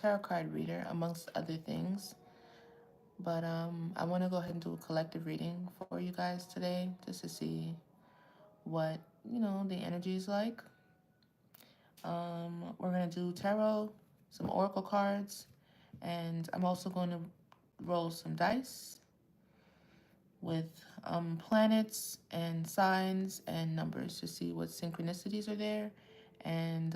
tarot card reader, amongst other things. But I want to go ahead and do a collective reading for you guys today, just to see what, the energy is like. We're going to do tarot, some oracle cards, and I'm also going to roll some dice with planets and signs and numbers to see what synchronicities are there. And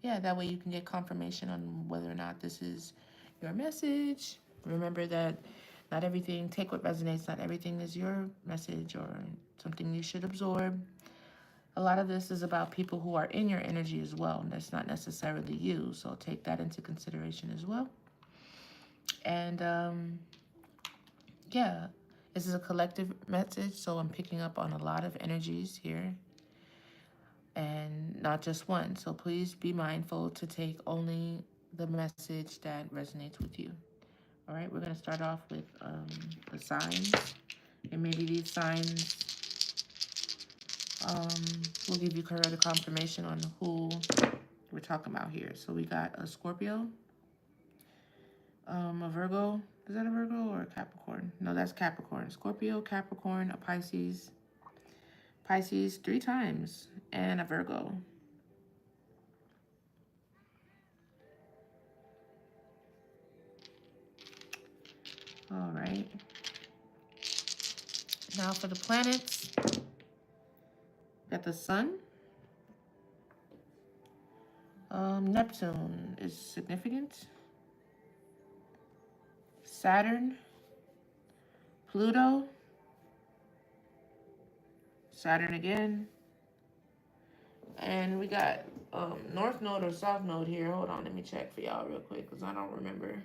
yeah, that way you can get confirmation on whether or not this is your message. Remember that not everything, take what resonates, not everything is your message or something you should absorb. A lot of this is about people who are in your energy as well, and that's not necessarily you, so take that into consideration as well. And yeah, this is a collective message, so I'm picking up on a lot of energies here and not just one. So please be mindful to take only the message that resonates with you. All right, we're going to start off with the signs, and maybe these signs will give you correct confirmation on who we're talking about here. So we got a Scorpio, a Virgo. Is that a Virgo or a Capricorn? No, that's Capricorn. Scorpio, Capricorn, a Pisces. Pisces 3 times, and a Virgo. All right. Now for the planets, got the Sun. Neptune is significant. Saturn, Pluto, Saturn again. And we got North Node or South Node here. Hold on, let me check for y'all real quick because I don't remember.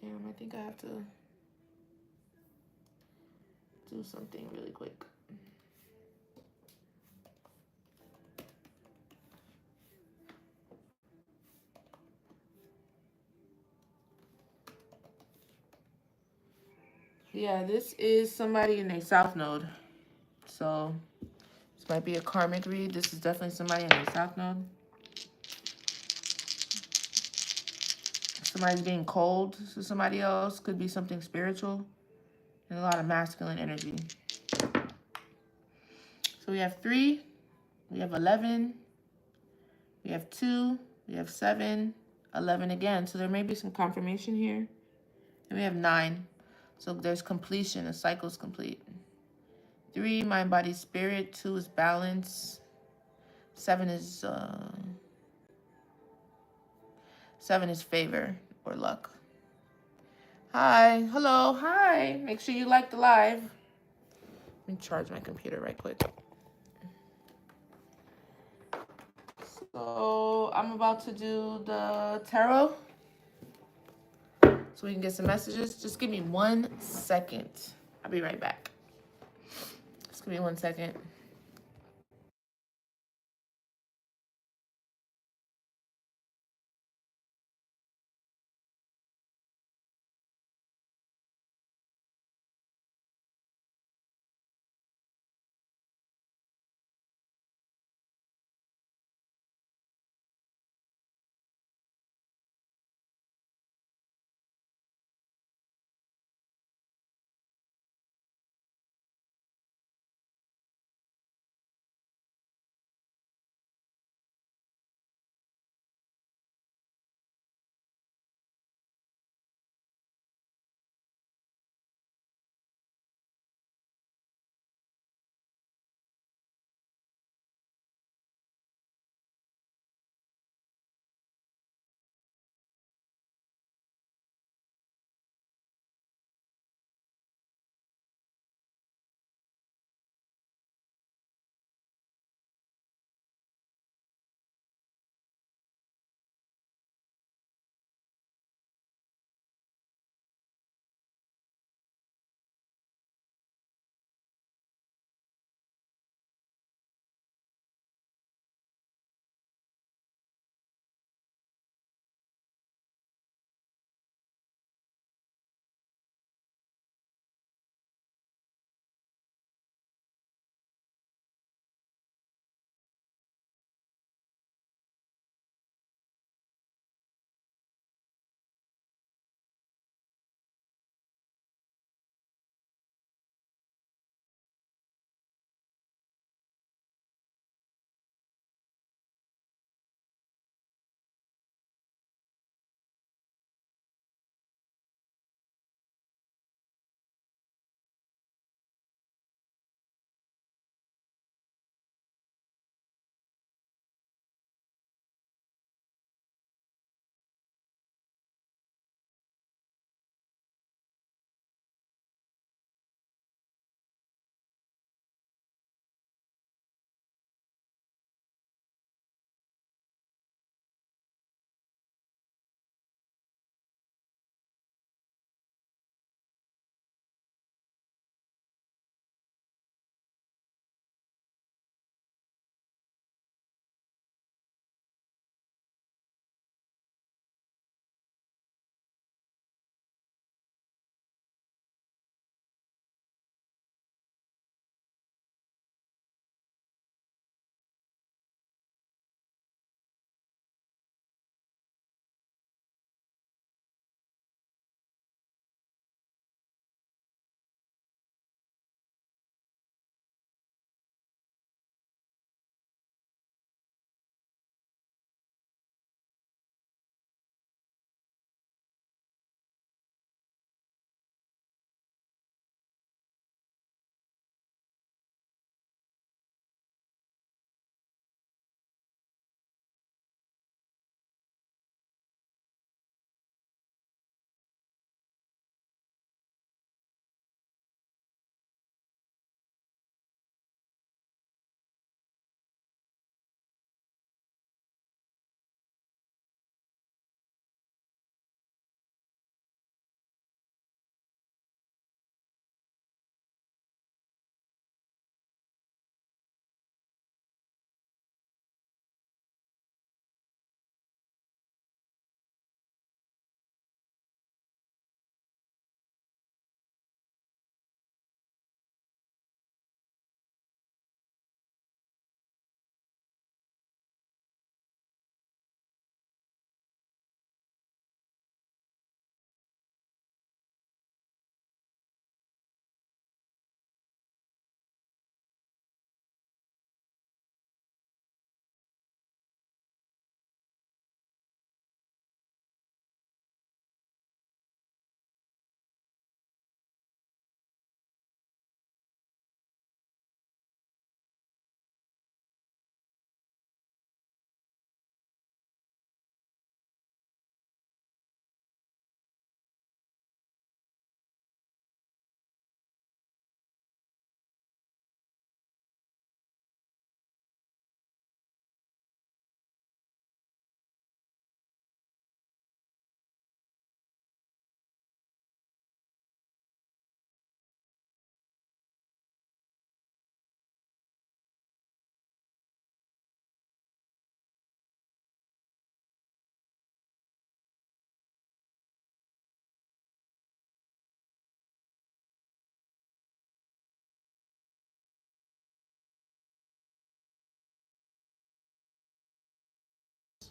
Damn, I think I have to do something really quick. Yeah, this is somebody in a South Node. So this might be a karmic read. This is definitely somebody in a South Node. Somebody's being cold to somebody else. Could be something spiritual. And a lot of masculine energy. So we have 3. We have 11. We have 2. We have 7. 11 again. So there may be some confirmation here. And we have 9. So there's completion. A cycle's complete. 3, mind, body, spirit. 2 is balance. 7 is 7 is favor or luck. Hi. Hello. Hi. Make sure you like the live. Let me charge my computer right quick. So I'm about to do the tarot so we can get some messages. Just give me 1 second. I'll be right back. Just give me 1 second.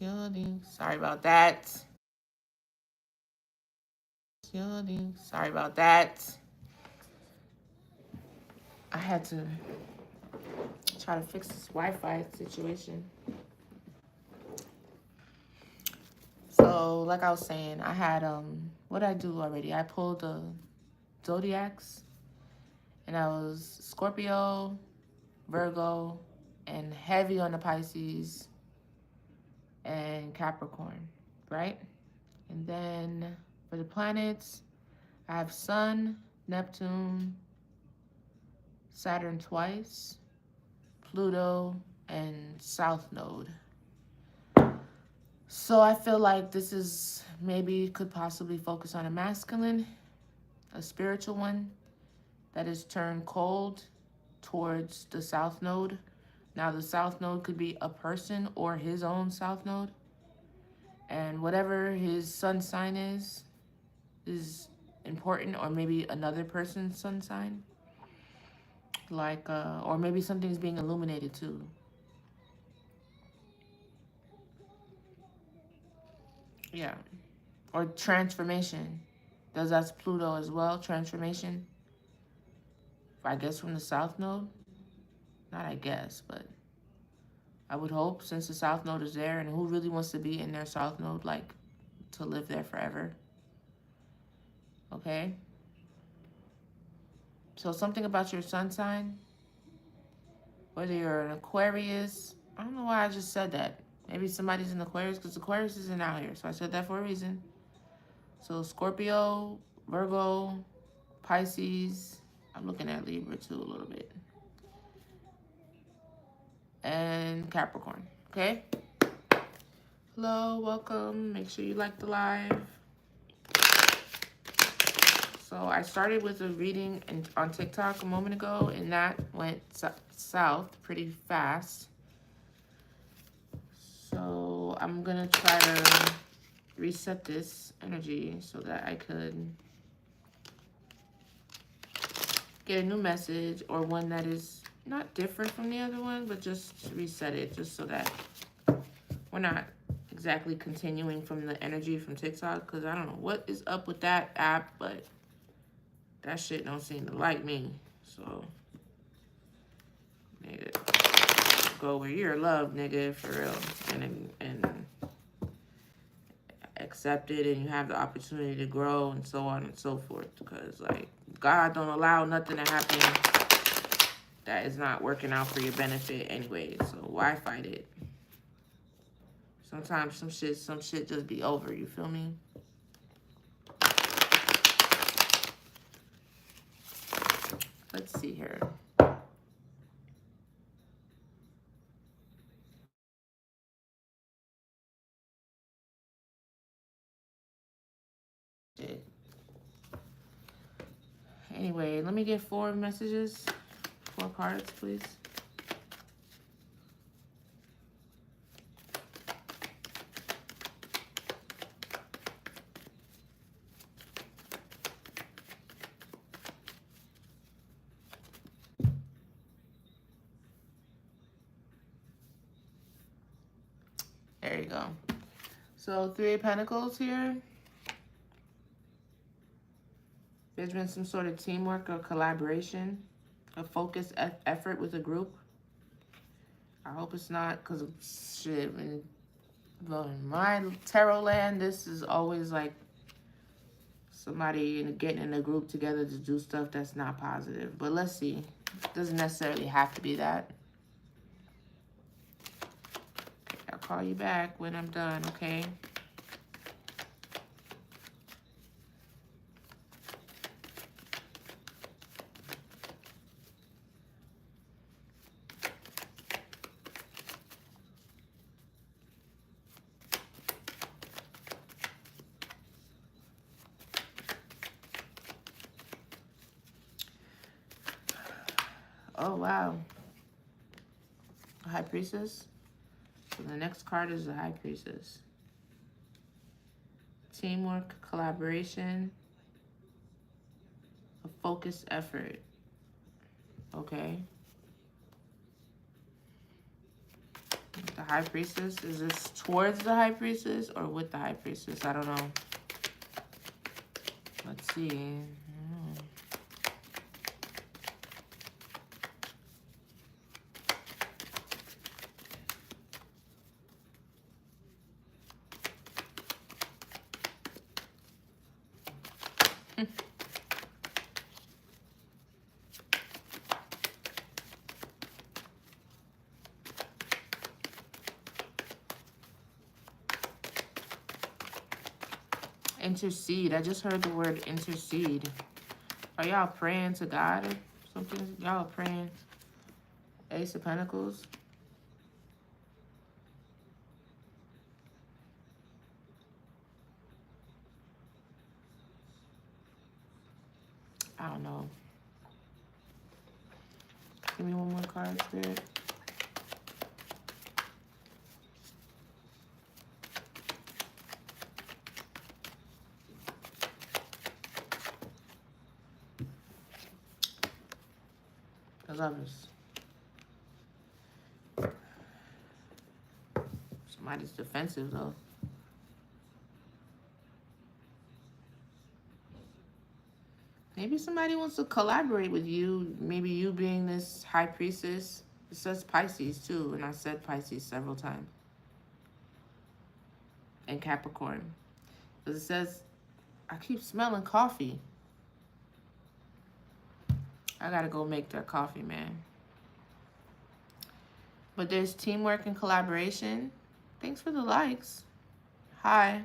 Sorry about that. Sorry about that. I had to try to fix this Wi-Fi situation. So, like I was saying, I had what did I do already? I pulled the zodiacs, and I was Scorpio, Virgo, and heavy on the Pisces and Capricorn, right? And then for the planets, I have Sun, Neptune, Saturn twice, Pluto, and South Node. So I feel like this is maybe could possibly focus on a masculine, a spiritual one that is turned cold towards the South Node. Now the South Node could be a person or his own South Node. And whatever his sun sign is important, or maybe another person's sun sign. Like, or maybe something's being illuminated too. Yeah. Or transformation. That's Pluto as well, transformation. I guess from the South Node. Not I guess, but I would hope, since the South Node is there, and who really wants to be in their South Node, like, to live there forever? Okay? So something about your sun sign, whether you're an Aquarius, I don't know why I just said that. Maybe somebody's in Aquarius, because Aquarius isn't out here, so I said that for a reason. So Scorpio, Virgo, Pisces, I'm looking at Libra too a little bit, and Capricorn, okay? Hello, welcome. Make sure you like the live. So I started with a reading on TikTok a moment ago, and that went south pretty fast. So I'm gonna try to reset this energy so that I could get a new message, or one that is not different from the other one, but just reset it, just so that we're not exactly continuing from the energy from TikTok, because I don't know what is up with that app, but that shit don't seem to like me. So, nigga, go where you're loved, nigga, for real. And accept it, and you have the opportunity to grow, and so on and so forth. Because, like, God don't allow nothing to happen that is not working out for your benefit anyway. So why fight it? Sometimes some shit just be over, you feel me? Let's see here. Shit. Anyway, let me get 4 messages. 4 cards, please. There you go. So 3 of Pentacles here. There's been some sort of teamwork or collaboration, a focused effort with a group. I hope it's not, because shit, in my tarot land, this is always like somebody getting in a group together to do stuff that's not positive. But let's see. It doesn't necessarily have to be that. I'll call you back when I'm done, okay? Oh, wow. High Priestess. So the next card is the High Priestess. Teamwork, collaboration, a focused effort. Okay. The High Priestess. Is this towards the High Priestess or with the High Priestess? I don't know. Let's see. Intercede. I just heard the word intercede. Are y'all praying to God or something? Y'all praying? Ace of Pentacles. I don't know. Give me one more card, Spirit. The Lovers. Somebody's defensive, though. Maybe somebody wants to collaborate with you. Maybe you being this High Priestess. It says Pisces, too. And I said Pisces several times. And Capricorn. Because it says, I keep smelling coffee. I gotta go make their coffee, man. But there's teamwork and collaboration. Thanks for the likes. Hi.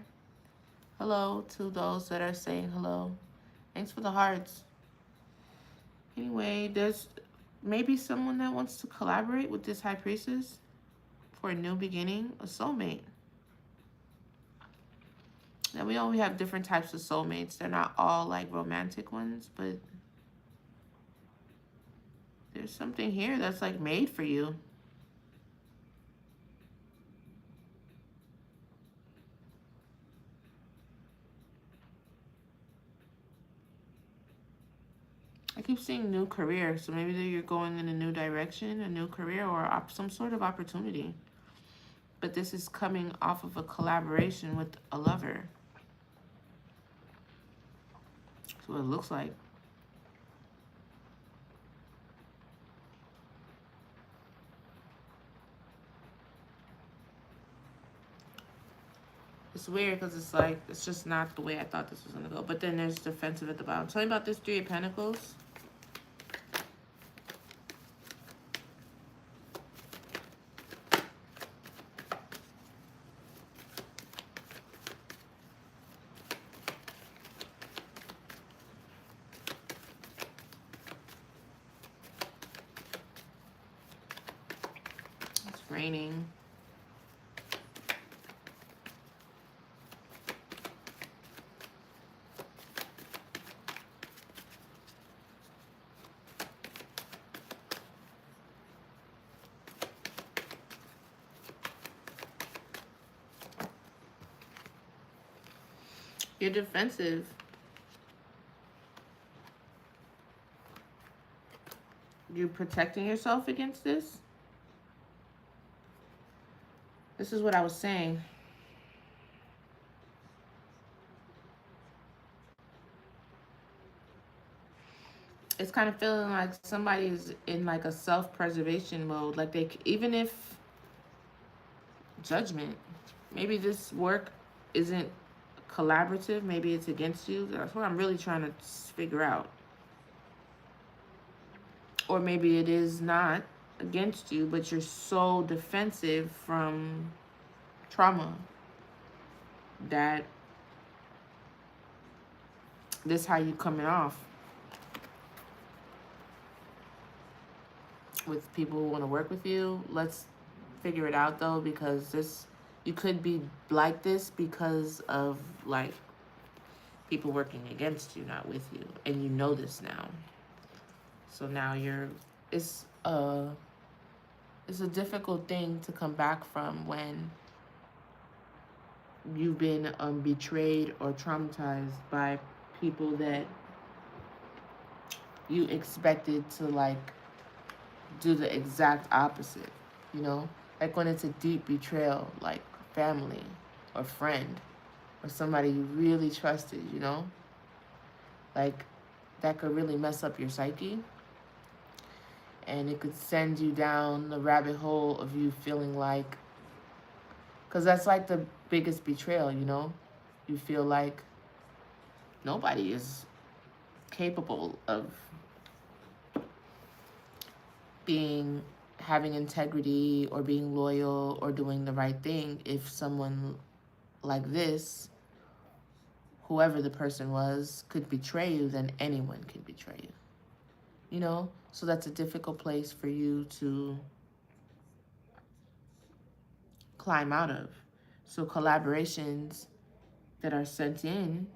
Hello to those that are saying hello. Thanks for the hearts. Anyway, there's maybe someone that wants to collaborate with this High Priestess for a new beginning, a soulmate. Now, we only have different types of soulmates. They're not all like romantic ones, but there's something here that's like made for you. I keep seeing new career, so maybe you're going in a new direction, a new career, or some sort of opportunity. But this is coming off of a collaboration with a lover. That's what it looks like. It's weird because it's like, it's just not the way I thought this was going to go. But then there's defensive at the bottom. Tell me about this Three of Pentacles. It's raining. You're defensive. You're protecting yourself against this. This is what I was saying. It's kind of feeling like somebody's in like a self-preservation mode. Like they, even if judgment, maybe this work isn't collaborative, maybe it's against you. That's what I'm really trying to figure out. Or maybe it is not against you, but you're so defensive from trauma that this is how you coming off with people who want to work with you. Let's figure it out though, because this, you could be like this because of like people working against you, not with you, and you know this now. So now you're, it's a difficult thing to come back from when you've been betrayed or traumatized by people that you expected to like do the exact opposite, you know? Like when it's a deep betrayal, like family or friend or somebody you really trusted, you know? Like that could really mess up your psyche, and it could send you down the rabbit hole of you feeling like, because that's like the biggest betrayal, you know? You feel like nobody is capable of being, having integrity or being loyal or doing the right thing if someone like this, whoever the person was, could betray you, then anyone can betray you. You know? So that's a difficult place for you to climb out of. So collaborations that are sent in,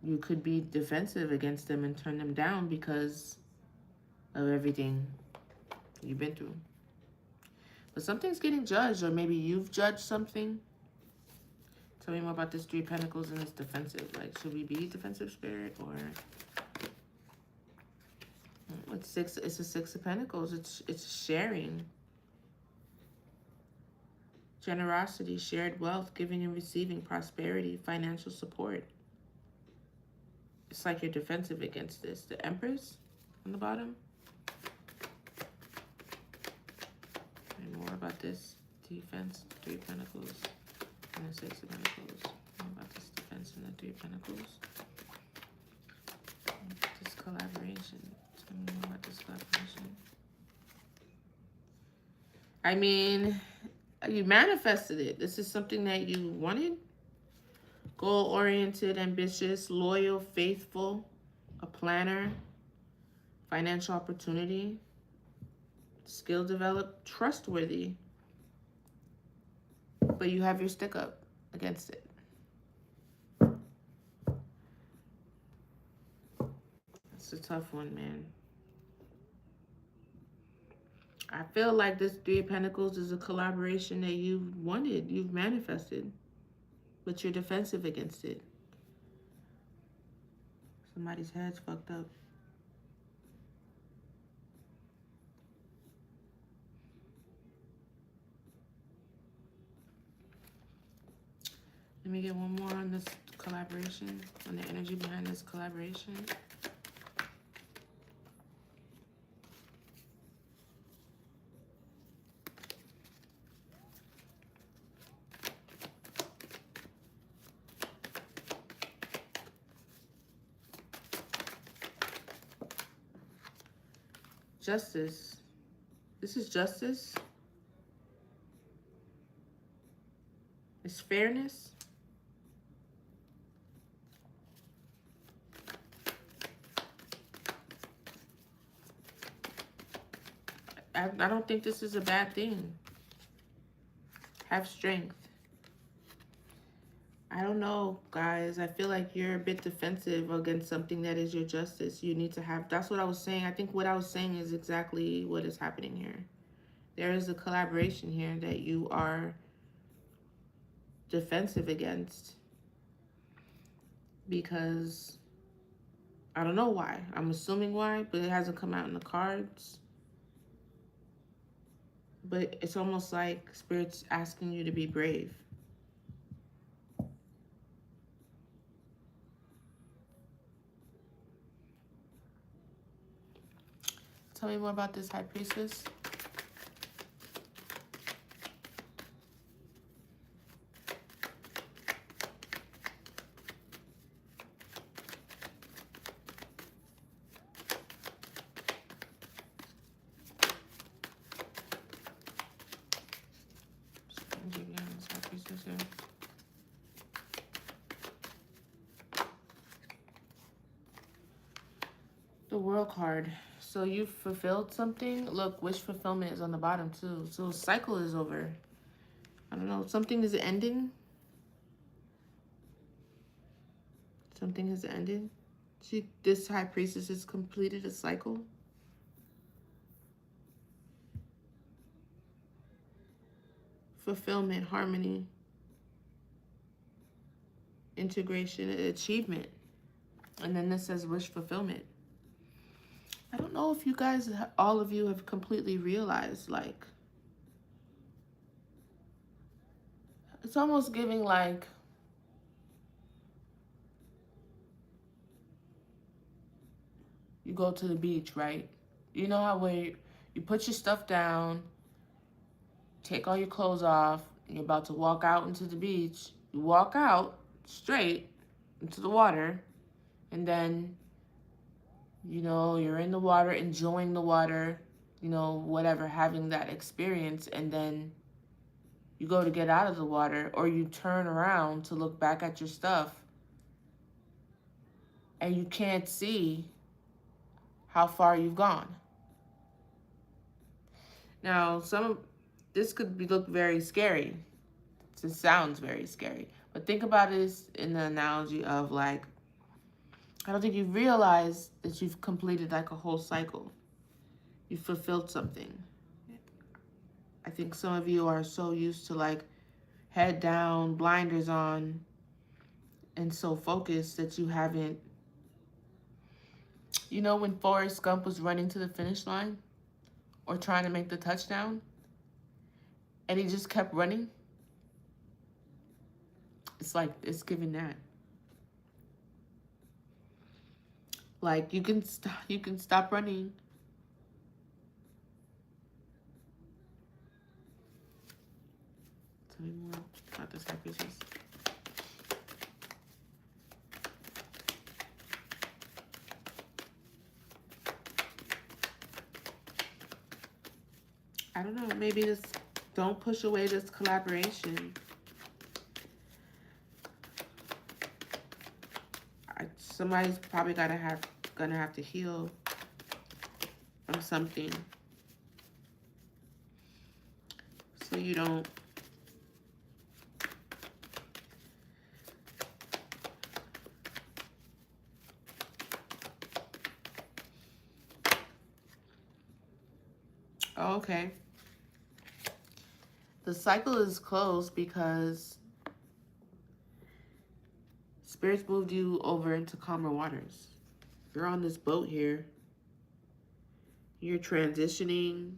you could be defensive against them and turn them down because of everything you've been through. But something's getting judged, or maybe you've judged something. Tell me more about this Three of Pentacles and this defensive. Like, should we be defensive, Spirit, or it's six? It's a Six of Pentacles. It's sharing, generosity, shared wealth, giving and receiving, prosperity, financial support. It's like you're defensive against this. The Empress on the bottom. And more about this defense, Three of Pentacles, and the Six of Pentacles. More about this defense and the Three of Pentacles. This collaboration. Tell me more about this collaboration. I mean, you manifested it. This is something that you wanted. Goal-oriented, ambitious, loyal, faithful, a planner, financial opportunity, skill developed, trustworthy. But you have your stick up against it. It's a tough one, man. I feel like this Three of Pentacles is a collaboration that you've wanted, you've manifested, but you're defensive against it. Somebody's head's fucked up. Let me get one more on this collaboration, on the energy behind this collaboration. Justice. This is justice. It's fairness. I don't think this is a bad thing. Have strength. I don't know, guys. I feel like you're a bit defensive against something that is your justice. You need to have, that's what I was saying. I think what I was saying is exactly what is happening here. There is a collaboration here that you are defensive against because I don't know why. I'm assuming why, but it hasn't come out in the cards. But it's almost like Spirit's asking you to be brave. Tell me more about this High Priestess. The World card. So you fulfilled something. Look, wish fulfillment is on the bottom too. So cycle is over. I don't know. Something is ending. Something has ended. This High Priestess has completed a cycle. Fulfillment, harmony, integration, achievement. And then this says wish fulfillment. I don't know if you guys, all of you have completely realized, like, It's almost giving like you go to the beach, right? You know how where you put your stuff down, take all your clothes off, and you're about to walk out into the beach. You walk out straight into the water, and then, you know, you're in the water, enjoying the water, you know, whatever, having that experience, and then you go to get out of the water, or you turn around to look back at your stuff, and you can't see how far you've gone. Now, this could look very scary. It sounds very scary. But think about this in the analogy of like, I don't think you realize that you've completed like a whole cycle. You fulfilled something. I think some of you are so used to like head down, blinders on, and so focused that you haven't. You know when Forrest Gump was running to the finish line or trying to make the touchdown and he just kept running? It's like, it's giving that. Like you can stop running. Tell me more about this hypothesis. I don't know, maybe this, don't push away this collaboration. Somebody's probably gonna have to heal from something. So you don't oh, okay. The cycle is closed because Spirits moved you over into calmer waters. You're on this boat here. You're transitioning,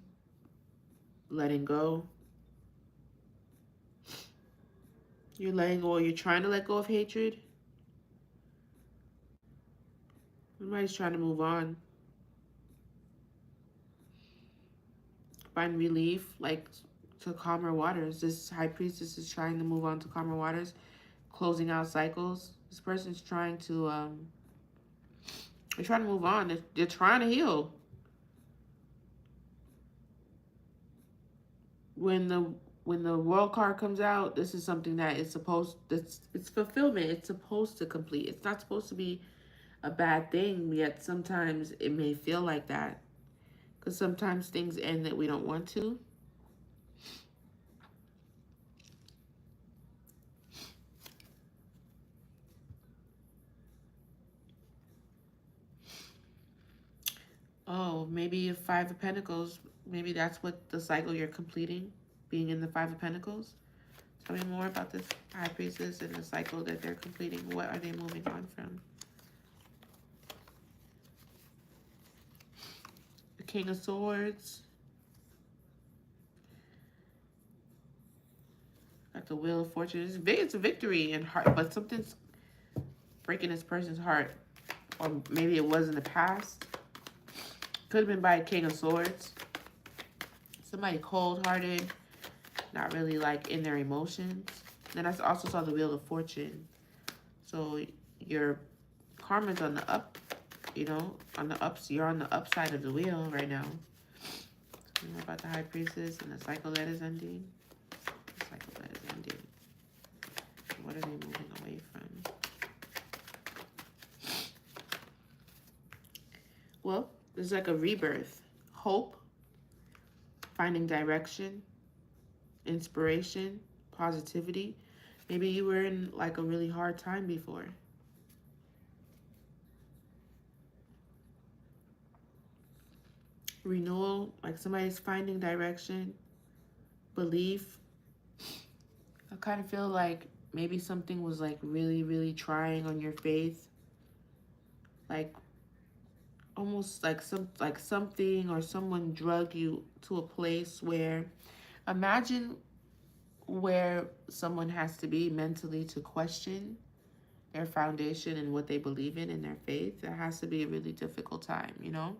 letting go. You're letting go. You're trying to let go of hatred. Somebody's trying to move on. Find relief, like to calmer waters. This high priestess is trying to move on to calmer waters, closing out cycles. This person's trying to, they're trying to move on. They're trying to heal. When the world card comes out, this is something that is it's fulfillment. It's supposed to complete. It's not supposed to be a bad thing, yet sometimes it may feel like that. Because sometimes things end that we don't want to. Oh, maybe a Five of Pentacles. Maybe that's what the cycle you're completing, being in the Five of Pentacles. Tell me more about this High Priestess and the cycle that they're completing. What are they moving on from? The King of Swords. Got the Wheel of Fortune. It's a victory in heart, but something's breaking this person's heart. Or maybe it was in the past. Could have been by a King of Swords. Somebody cold-hearted, not really like in their emotions. Then I also saw the Wheel of Fortune. So your karma's on the up, you know, on the ups. You're on the upside of the wheel right now. Tell me more about the High Priestess and the cycle that is ending. The cycle that is ending. What are they moving away from? Well, there's like a rebirth, hope, finding direction, inspiration, positivity. Maybe you were in like a really hard time before. Renewal, like somebody's finding direction, belief. I kind of feel like maybe something was like really, really trying on your faith. Like almost like something or someone drug you to a place where, imagine where someone has to be mentally to question their foundation and what they believe in and their faith. That has to be a really difficult time, you know?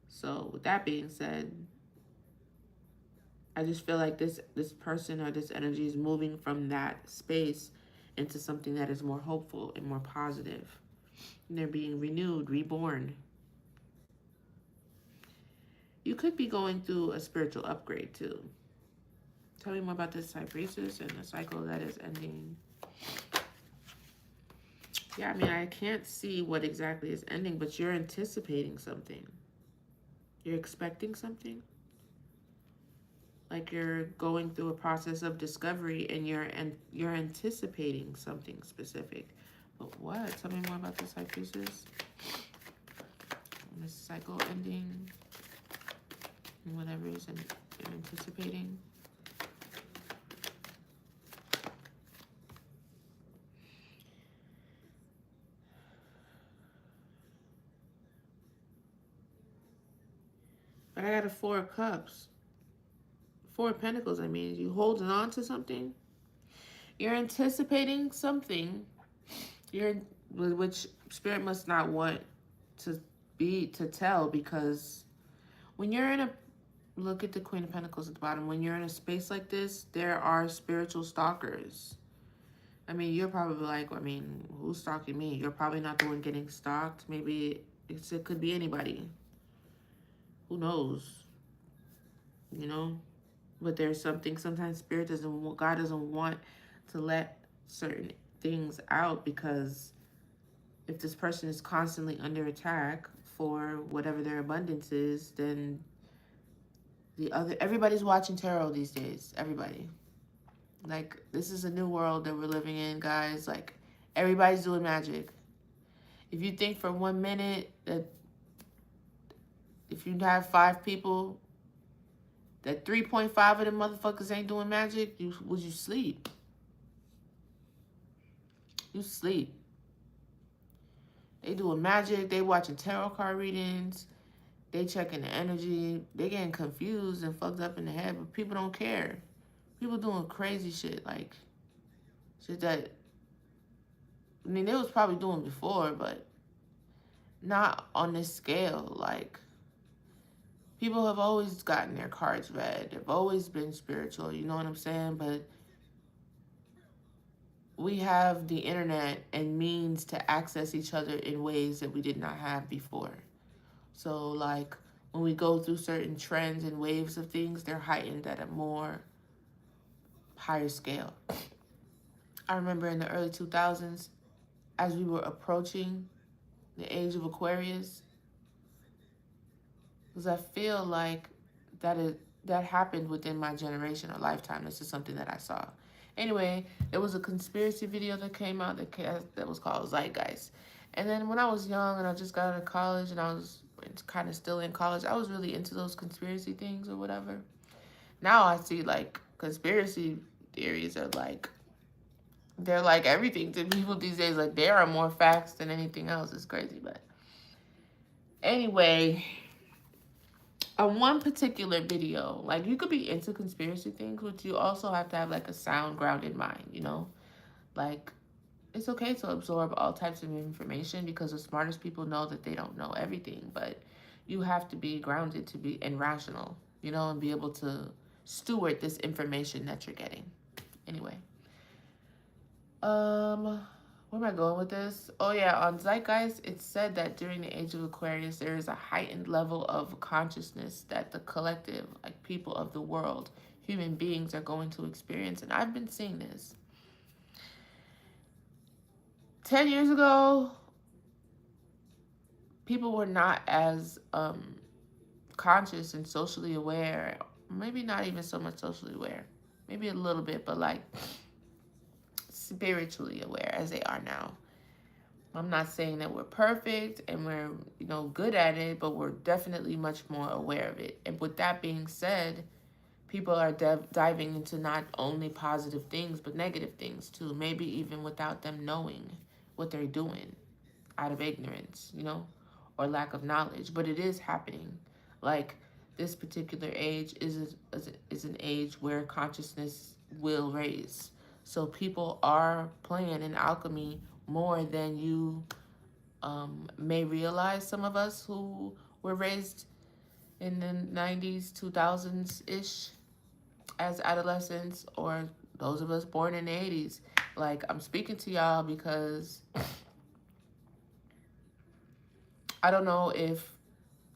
So with that being said, I just feel like this person or this energy is moving from that space into something that is more hopeful and more positive. And they're being renewed, reborn. You could be going through a spiritual upgrade too. Tell me more about this high priestess and the cycle that is ending. Yeah, I mean, I can't see what exactly is ending, but you're anticipating something. You're expecting something. Like you're going through a process of discovery and you're anticipating something specific. But what? Tell me more about this high priestess. And this cycle ending. And whatever is you're anticipating. But I got a 4 of Cups. 4 of Pentacles, I mean. You holding on to something. You're anticipating something. Which Spirit must not want to tell, because when you're in a, look at the Queen of Pentacles at the bottom. When you're in a space like this, there are spiritual stalkers. I mean, you're probably like, I mean, who's stalking me? You're probably not the one getting stalked. Maybe it could be anybody. Who knows? You know? But there's something, sometimes God doesn't want to let certain things out, because if this person is constantly under attack for whatever their abundance is, then everybody's watching tarot these days. Everybody. Like, this is a new world that we're living in, guys. Like, everybody's doing magic. If you think for 1 minute that if you have 5 people, that 3.5 of them motherfuckers ain't doing magic, would you sleep? You sleep. They doing magic. They watching tarot card readings. They checking the energy. They getting confused and fucked up in the head, but people don't care. People doing crazy shit, like shit that, I mean, they was probably doing before, but not on this scale. Like, people have always gotten their cards read. They've always been spiritual, you know what I'm saying? But we have the internet and means to access each other in ways that we did not have before. So, like, when we go through certain trends and waves of things, they're heightened at a more higher scale. I remember in the early 2000s, as we were approaching the age of Aquarius, because I feel like that happened within my generation or lifetime. This is something that I saw. Anyway, there was a conspiracy video that came out that was called Zeitgeist. And then when I was young and I just got out of college and I was kind of still in college, I was really into those conspiracy things or whatever. Now I see, like, conspiracy theories are like, they're like everything to people these days. Like, there are more facts than anything else. It's crazy. But anyway, on one particular video, like, you could be into conspiracy things, but you also have to have, like, a sound, grounded mind, you know? Like, it's okay to absorb all types of information, because the smartest people know that they don't know everything, but you have to be grounded to be and rational, you know, and be able to steward this information that you're getting. Anyway. Where am I going with this? Oh yeah, on Zeitgeist, it said that during the age of Aquarius, there is a heightened level of consciousness that the collective, like people of the world, human beings are going to experience. And I've been seeing this. 10 years ago, people were not as conscious and socially aware. Maybe not even so much socially aware. Maybe a little bit, but like spiritually aware as they are now. I'm not saying that we're perfect and we're, you know, good at it, but we're definitely much more aware of it. And with that being said, people are diving into not only positive things, but negative things too. Maybe even without them knowing what they're doing, out of ignorance, you know, or lack of knowledge. But it is happening. Like, this particular age is an age where consciousness will raise. So people are playing in alchemy more than you may realize. Some of us who were raised in the 90s, 2000s-ish as adolescents, or those of us born in the 80s. Like, I'm speaking to y'all because I don't know if,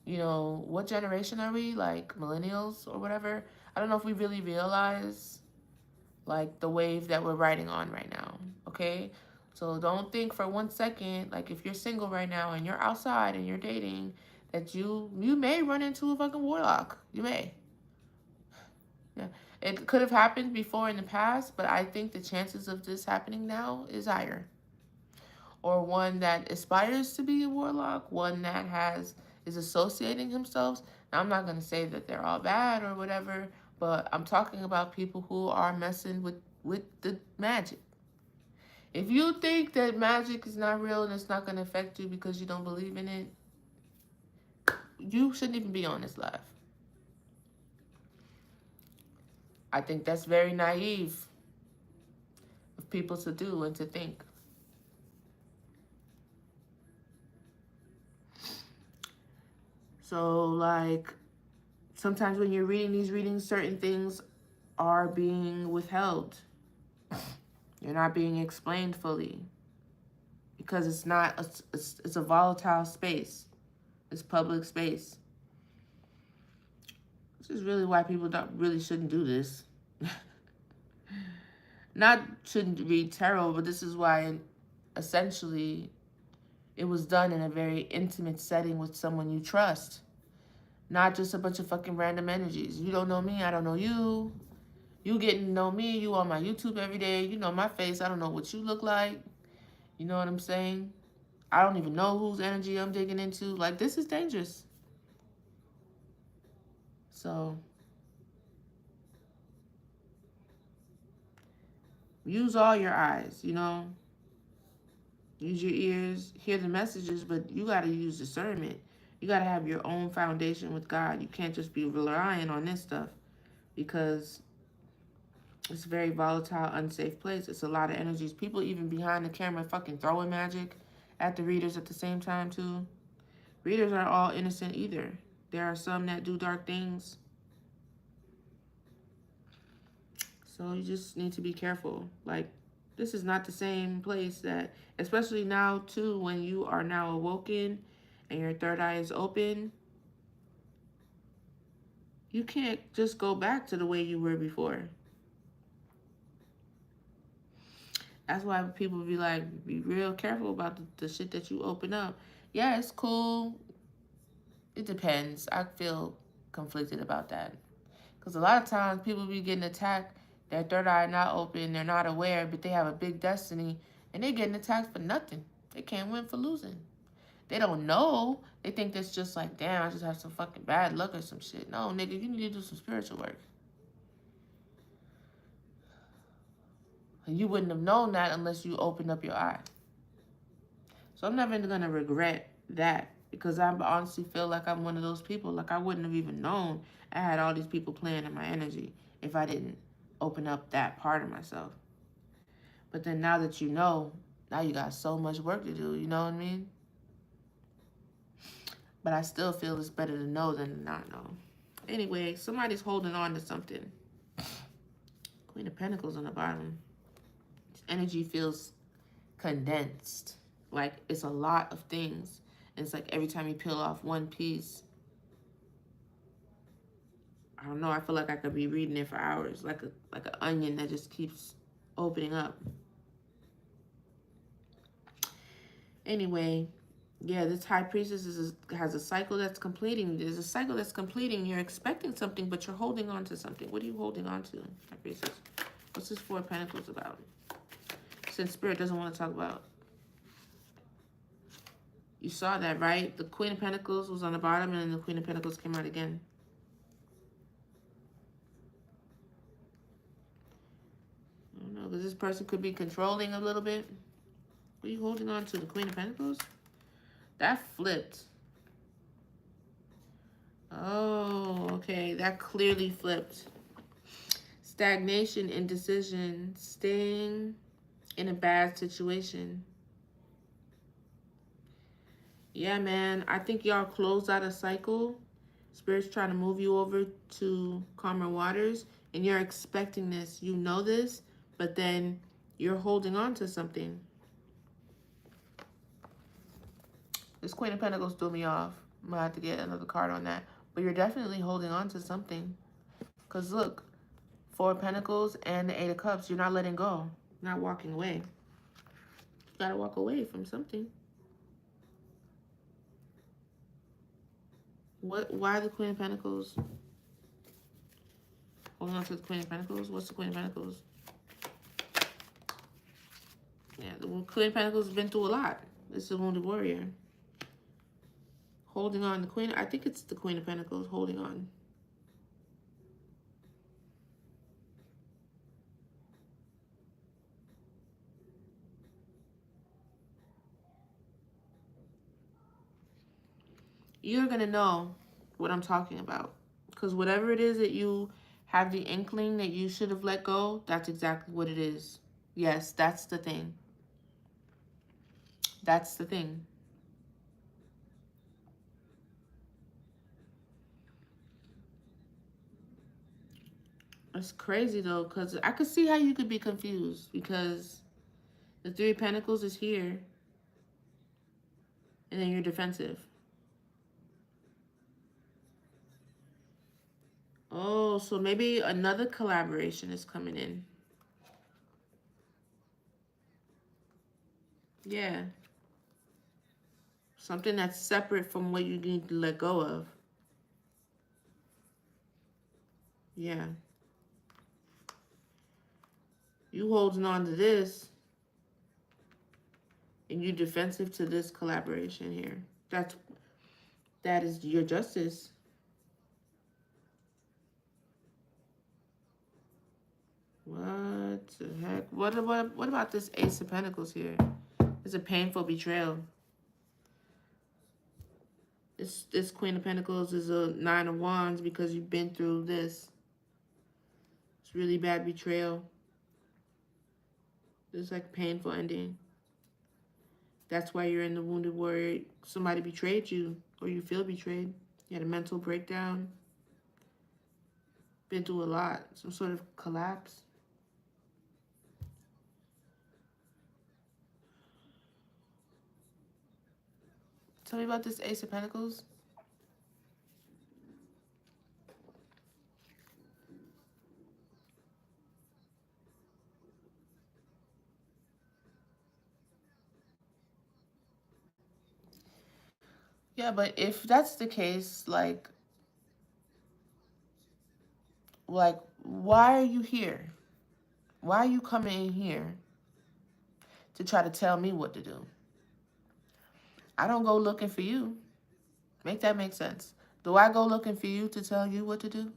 you know, what generation are we? Like, millennials or whatever? I don't know if we really realize, like, the wave that we're riding on right now, okay? So don't think for 1 second, like, if you're single right now and you're outside and you're dating, that you may run into a fucking warlock. You may. Yeah. It could have happened before in the past, but I think the chances of this happening now is higher. Or one that aspires to be a warlock, one that is associating himself. Now, I'm not going to say that they're all bad or whatever, but I'm talking about people who are messing with the magic. If you think that magic is not real and it's not going to affect you because you don't believe in it, you shouldn't even be on this live. I think that's very naive of people to do and to think. So, like, sometimes when you're reading these readings, certain things are being withheld. You're not being explained fully because it's not it's a volatile space. It's public space. This is really why people really shouldn't do this. Not shouldn't read tarot, but this is why essentially it was done in a very intimate setting with someone you trust. Not just a bunch of fucking random energies. You don't know me, I don't know you. You getting to know me, you on my YouTube every day. You know my face, I don't know what you look like. You know what I'm saying? I don't even know whose energy I'm digging into. Like, this is dangerous. So, use all your eyes, you know? Use your ears, hear the messages, but you got to use discernment. You got to have your own foundation with God. You can't just be relying on this stuff because it's a very volatile, unsafe place. It's a lot of energies. People even behind the camera fucking throwing magic at the readers at the same time, too. Readers aren't all innocent either. There are some that do dark things. So you just need to be careful. Like, this is not the same place that, especially now, too, when you are now awoken and your third eye is open, you can't just go back to the way you were before. That's why people be like, be real careful about the shit that you open up. Yeah, it's cool. It depends. I feel conflicted about that. Because a lot of times people be getting attacked, their third eye not open, they're not aware, but they have a big destiny, and they're getting attacked for nothing. They can't win for losing. They don't know. They think that's just like, damn, I just have some fucking bad luck or some shit. No, nigga, you need to do some spiritual work. And you wouldn't have known that unless you opened up your eye. So I'm never going to regret that because I honestly feel like I'm one of those people. Like, I wouldn't have even known I had all these people playing in my energy if I didn't open up that part of myself. But then now that you know, now you got so much work to do, you know what I mean? But I still feel it's better to know than to not know. Anyway, somebody's holding on to something. Queen of Pentacles on the bottom. This energy feels condensed. Like, it's a lot of things. And it's like every time you peel off one piece, I don't know, I feel like I could be reading it for hours. Like an onion that just keeps opening up. Anyway, yeah, this High Priestess has a cycle that's completing. There's a cycle that's completing. You're expecting something, but you're holding on to something. What are you holding on to, High Priestess? What's this Four of Pentacles about? Since Spirit doesn't want to talk about. You saw that, right? The Queen of Pentacles was on the bottom, and then the Queen of Pentacles came out again. I don't know, because this person could be controlling a little bit. What are you holding on to? The Queen of Pentacles? That flipped. Oh, okay. That clearly flipped. Stagnation, indecision, staying in a bad situation. Yeah, man. I think y'all closed out a cycle. Spirit's trying to move you over to calmer waters, and you're expecting this. You know this, but then you're holding on to something. This Queen of Pentacles threw me off. I'm going to have to get another card on that. But you're definitely holding on to something. Because look, Four of Pentacles and the Eight of Cups. You're not letting go. You're not walking away. You got to walk away from something. Why the Queen of Pentacles? Holding on to the Queen of Pentacles? What's the Queen of Pentacles? Yeah, the Queen of Pentacles has been through a lot. It's a wounded warrior. Holding on. The Queen, I think it's the Queen of Pentacles holding on. You're going to know what I'm talking about. Because whatever it is that you have the inkling that you should have let go, that's exactly what it is. Yes, that's the thing. That's the thing. It's crazy though, because I could see how you could be confused, because the Three of Pentacles is here and then you're defensive. Oh, so maybe another collaboration is coming in. Yeah. Something that's separate from what you need to let go of. Yeah. You holding on to this and you defensive to this collaboration here. That is your justice. What the heck? What about this Ace of Pentacles here? It's a painful betrayal. This Queen of Pentacles is a Nine of Wands because you've been through this. It's really bad betrayal. It's like painful ending. That's why you're in the wounded warrior. Somebody betrayed you, or you feel betrayed. You had a mental breakdown. Been through a lot. Some sort of collapse. Tell me about this Ace of Pentacles. Yeah, but if that's the case, like, why are you here? Why are you coming in here to try to tell me what to do? I don't go looking for you. Make that make sense. Do I go looking for you to tell you what to do?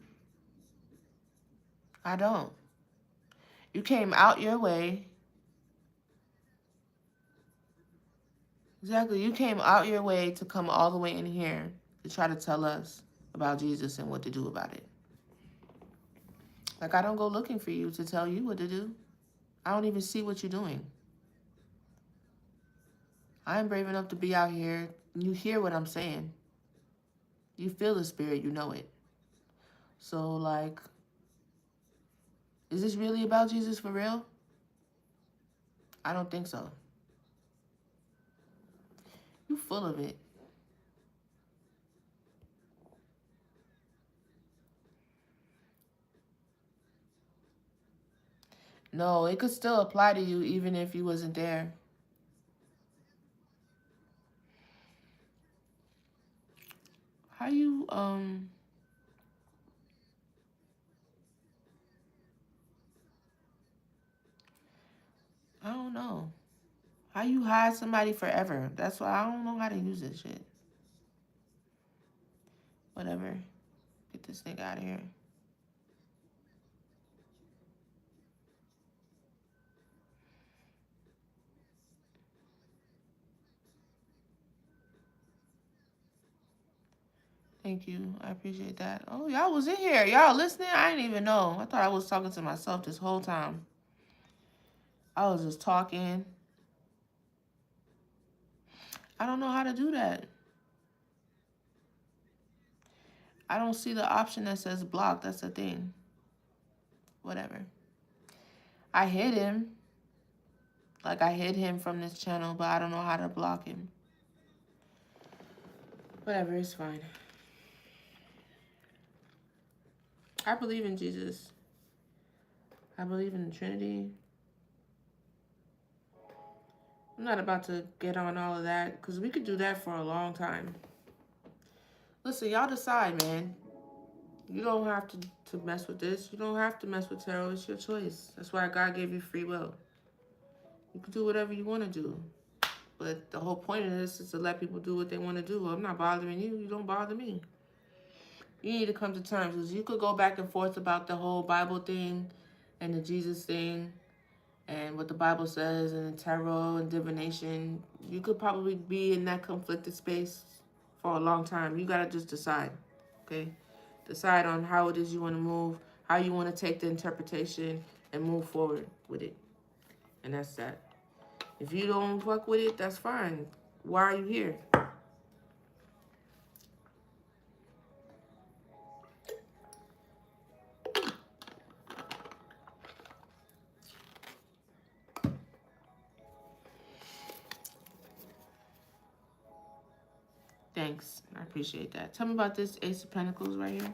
I don't. You came out your way. Exactly. You came out your way to come all the way in here to try to tell us about Jesus and what to do about it. Like, I don't go looking for you to tell you what to do. I don't even see what you're doing. I am brave enough to be out here. You hear what I'm saying. You feel the spirit. You know it. So, like, is this really about Jesus for real? I don't think so. You full of it. No, it could still apply to you even if you wasn't there. How you, I don't know. How you hide somebody forever? That's why I don't know how to use this shit. Whatever. Get this nigga out of here. Thank you. I appreciate that. Oh, y'all was in here. Y'all listening? I didn't even know. I thought I was talking to myself this whole time. I was just talking. I don't know how to do that. I don't see the option that says block. That's the thing. Whatever. I hid him. Like, I hid him from this channel, but I don't know how to block him. Whatever, it's fine. I believe in Jesus. I believe in the Trinity. I'm not about to get on all of that, because we could do that for a long time. Listen, y'all decide, man. You don't have to mess with this. You don't have to mess with tarot. It's your choice. That's why God gave you free will. You can do whatever you want to do. But the whole point of this is to let people do what they want to do. I'm not bothering you. You don't bother me. You need to come to terms, because you could go back and forth about the whole Bible thing and the Jesus thing and what the Bible says and the tarot and divination. You could probably be in that conflicted space for a long time. You got to just decide, okay? Decide on how it is you want to move, how you want to take the interpretation and move forward with it. And that's that. If you don't fuck with it, that's fine. Why are you here? Thanks. I appreciate that. Tell me about this Ace of Pentacles right here.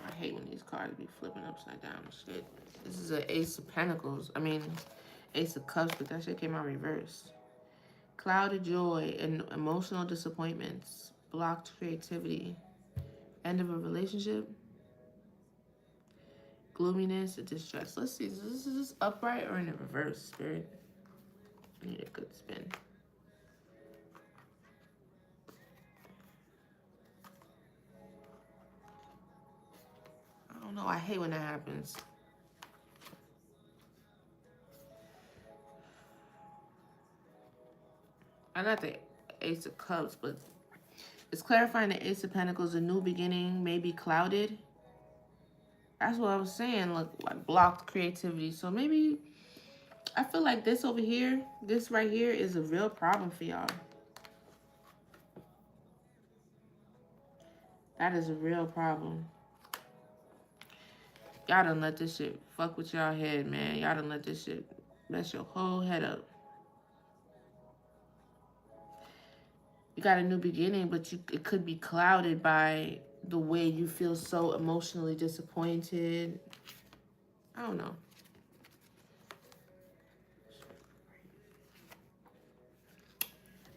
I hate when these cards be flipping upside down and shit. This is an Ace of Pentacles. I mean, Ace of Cups, but that shit came out reversed. Clouded joy and emotional disappointments. Blocked creativity. End of a relationship. Gloominess and distress. Let's see. Is this upright or in the reverse, Spirit? I need a good spin. I don't know. I hate when that happens. I got the Ace of Cups, but it's clarifying the Ace of Pentacles. A new beginning may be clouded. That's what I was saying. Look, like blocked creativity. So maybe I feel like this over here, this right here is a real problem for y'all. That is a real problem. Y'all done let this shit fuck with y'all head, man. Y'all done let this shit mess your whole head up. You got a new beginning, but it could be clouded by the way you feel so emotionally disappointed. I don't know.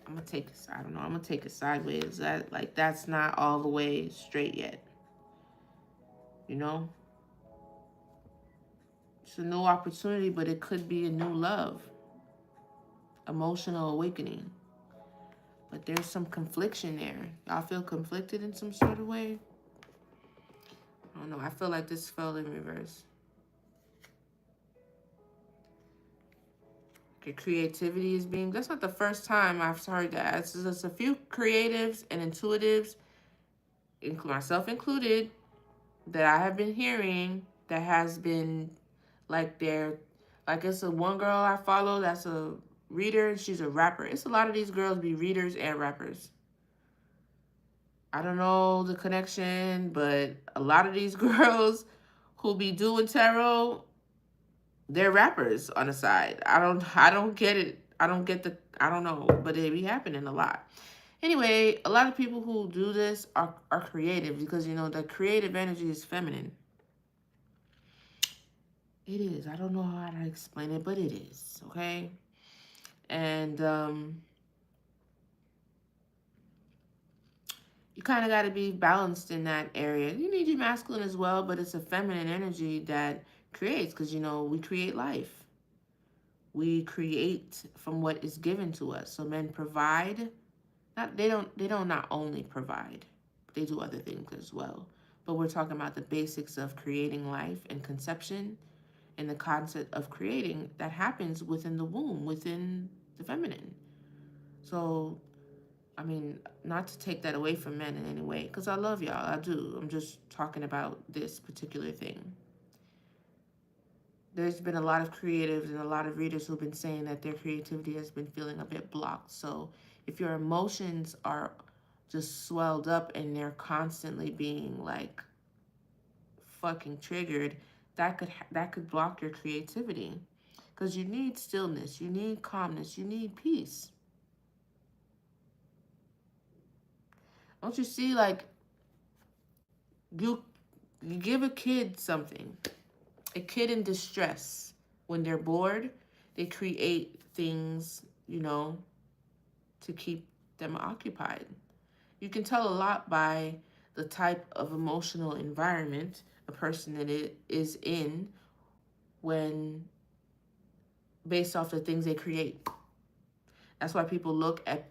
I'm gonna take this. I don't know. I'm gonna take it sideways. That's not all the way straight yet. You know? It's a new opportunity, but it could be a new love. Emotional awakening. But there's some confliction there. Y'all feel conflicted in some sort of way? I don't know. I feel like this fell in reverse. Okay, creativity is being... That's not the first time I've heard that. It's just a few creatives and intuitives, myself included, that I have been hearing that has been like it's a one girl I follow that's a reader and she's a rapper. It's a lot of these girls be readers and rappers. I don't know the connection, but a lot of these girls who be doing tarot, they're rappers on the side. I don't get it. I don't know, but it be happening a lot. Anyway, a lot of people who do this are creative because, you know, the creative energy is feminine. It is. I don't know how to explain it, but it is, okay? And you kind of got to be balanced in that area. You need your masculine as well, but it's a feminine energy that creates because, you know, we create life. We create from what is given to us. So men provide. They don't not only provide, they do other things as well. But we're talking about the basics of creating life and conception and the concept of creating that happens within the womb, within the feminine. So, I mean, not to take that away from men in any way, because I love y'all, I do. I'm just talking about this particular thing. There's been a lot of creatives and a lot of readers who've been saying that their creativity has been feeling a bit blocked. So if your emotions are just swelled up and they're constantly being like fucking triggered, that could block your creativity, because you need stillness, you need calmness, you need peace. Don't you see, like, you give a kid something, a kid in distress, when they're bored, they create things, to keep them occupied. You can tell a lot by the type of emotional environment a person that it is in, when based off the things they create. That's why people look at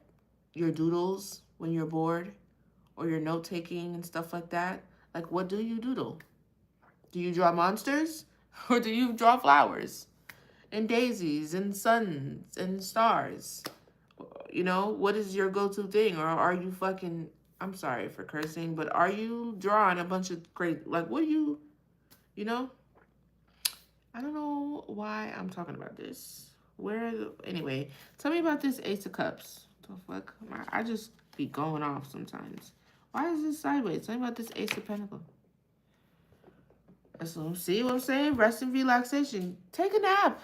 your doodles when you're bored, or your note taking and stuff like that. Like, what do you doodle? Do you draw monsters? Or do you draw flowers and daisies and suns and stars? What is your go-to thing? Or are you fucking, I'm sorry for cursing, but are you drawing a bunch of great, like, what do you know? I don't know why I'm talking about this. Anyway, tell me about this Ace of Cups. The fuck? I just be going off sometimes. Why is this sideways? Tell me about this Ace of Pentacles. So, see what I'm saying? Rest and relaxation. Take a nap.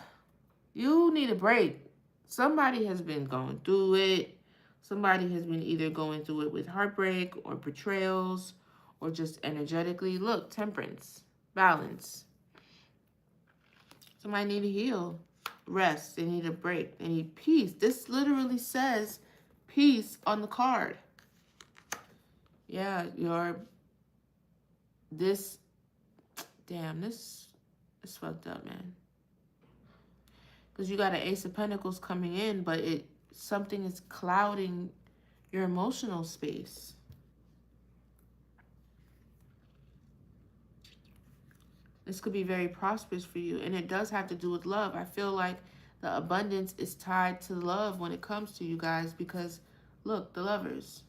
You need a break. Somebody has been going through it. Somebody has been either going through it with heartbreak or betrayals, or just energetically. Look, temperance, balance. Somebody need to heal, rest. They need a break. They need peace. This literally says peace on the card. Yeah, this is fucked up, man. Because you got an Ace of Pentacles coming in, but something is clouding your emotional space. This could be very prosperous for you, and it does have to do with love. I feel like the abundance is tied to love when it comes to you guys, because look, the Lovers.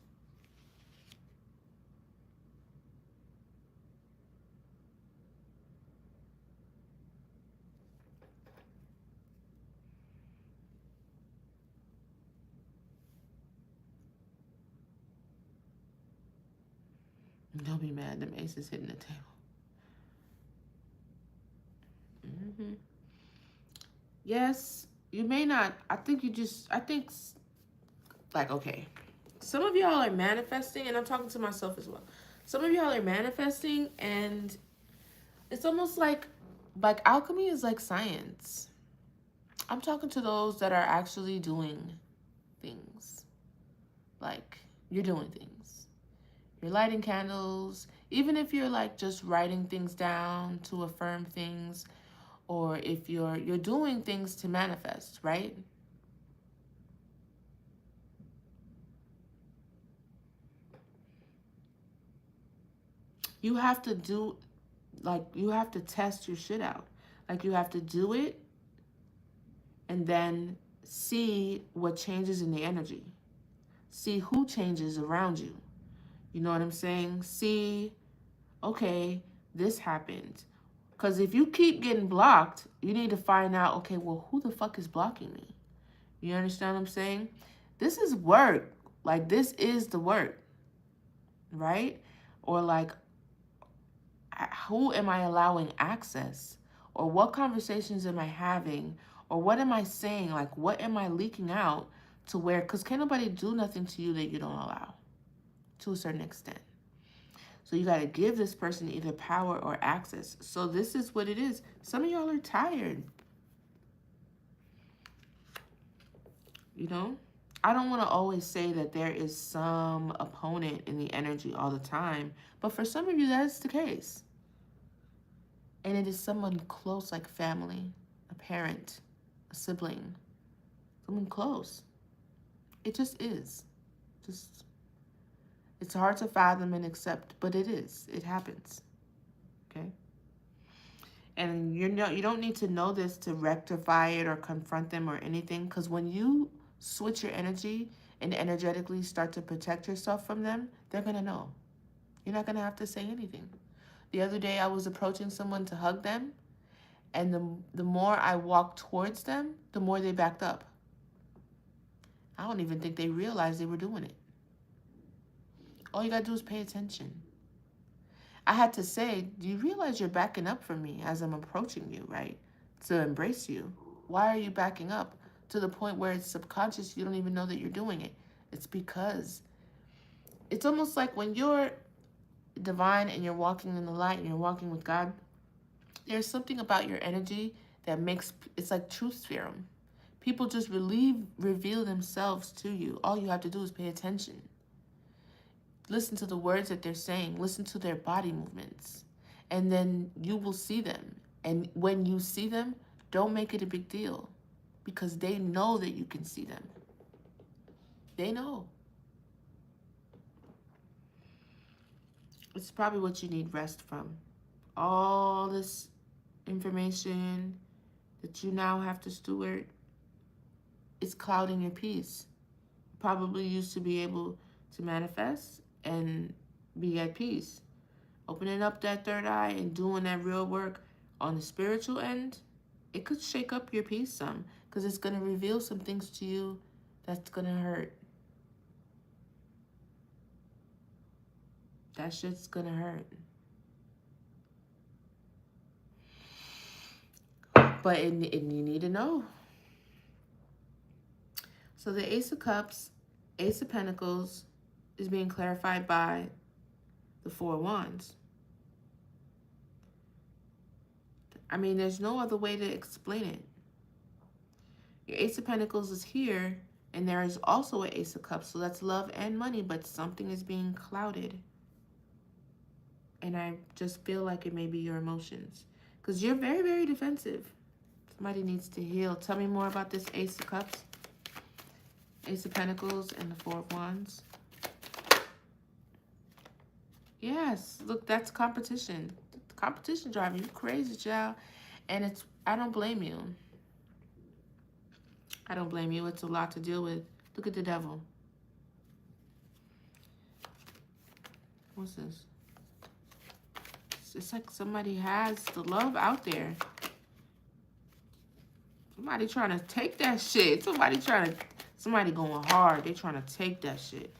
Don't be mad, them aces hitting the table. Yes, you may not. Like, okay, some of y'all are manifesting, and I'm talking to myself as well. Some of y'all are manifesting, and it's almost like alchemy is like science. I'm talking to those that are actually doing things. Like, you're doing things. You're lighting candles, even if you're like just writing things down to affirm things, or if you're doing things to manifest, right? You have to you have to test your shit out. Like, you have to do it and then see what changes in the energy. See who changes around you. You know what I'm saying? See, okay, this happened. Because if you keep getting blocked, you need to find out, okay, well, who the fuck is blocking me? You understand what I'm saying? This is work. Like, this is the work, right? Or like, who am I allowing access? Or what conversations am I having? Or what am I saying? Like, what am I leaking out to where, because can't nobody do nothing to you that you don't allow, to a certain extent. So you got to give this person either power or access. So this is what it is. Some of y'all are tired. I don't want to always say that there is some opponent in the energy all the time. But for some of you, that's the case. And it is someone close, like family, a parent, a sibling, someone close. It just is. It's hard to fathom and accept, but it is. It happens. Okay? And you don't need to know this to rectify it or confront them or anything. Because when you switch your energy and energetically start to protect yourself from them, they're going to know. You're not going to have to say anything. The other day I was approaching someone to hug them, and the more I walked towards them, the more they backed up. I don't even think they realized they were doing it. All you got to do is pay attention. I had to say, do you realize you're backing up from me as I'm approaching you, right? To embrace you. Why are you backing up? To the point where it's subconscious, you don't even know that you're doing it. It's because it's almost like when you're divine and you're walking in the light and you're walking with God, there's something about your energy that makes, it's like truth serum. People just reveal themselves to you. All you have to do is pay attention. Listen to the words that they're saying. Listen to their body movements. And then you will see them. And when you see them, don't make it a big deal. Because they know that you can see them. They know. It's probably what you need rest from. All this information that you now have to steward, it's clouding your peace. You probably used to be able to manifest and be at peace. Opening up that third eye and doing that real work on the spiritual end, it could shake up your peace some, because it's going to reveal some things to you that's going to hurt. That shit's going to hurt. But you need to know. So the Ace of Cups, Ace of Pentacles is being clarified by the Four of Wands. I mean, there's no other way to explain it. Your Ace of Pentacles is here, and there is also an Ace of Cups. So that's love and money, but something is being clouded. And I just feel like it may be your emotions. Because you're very, very defensive. Somebody needs to heal. Tell me more about this Ace of Cups, Ace of Pentacles, and the Four of Wands. Yes, look, that's competition. Competition driving you crazy, child. And it's, I don't blame you. I don't blame you. It's a lot to deal with. Look at the Devil. What's this? It's like somebody has the love out there. Somebody trying to take that shit. Somebody going hard. They trying to take that shit.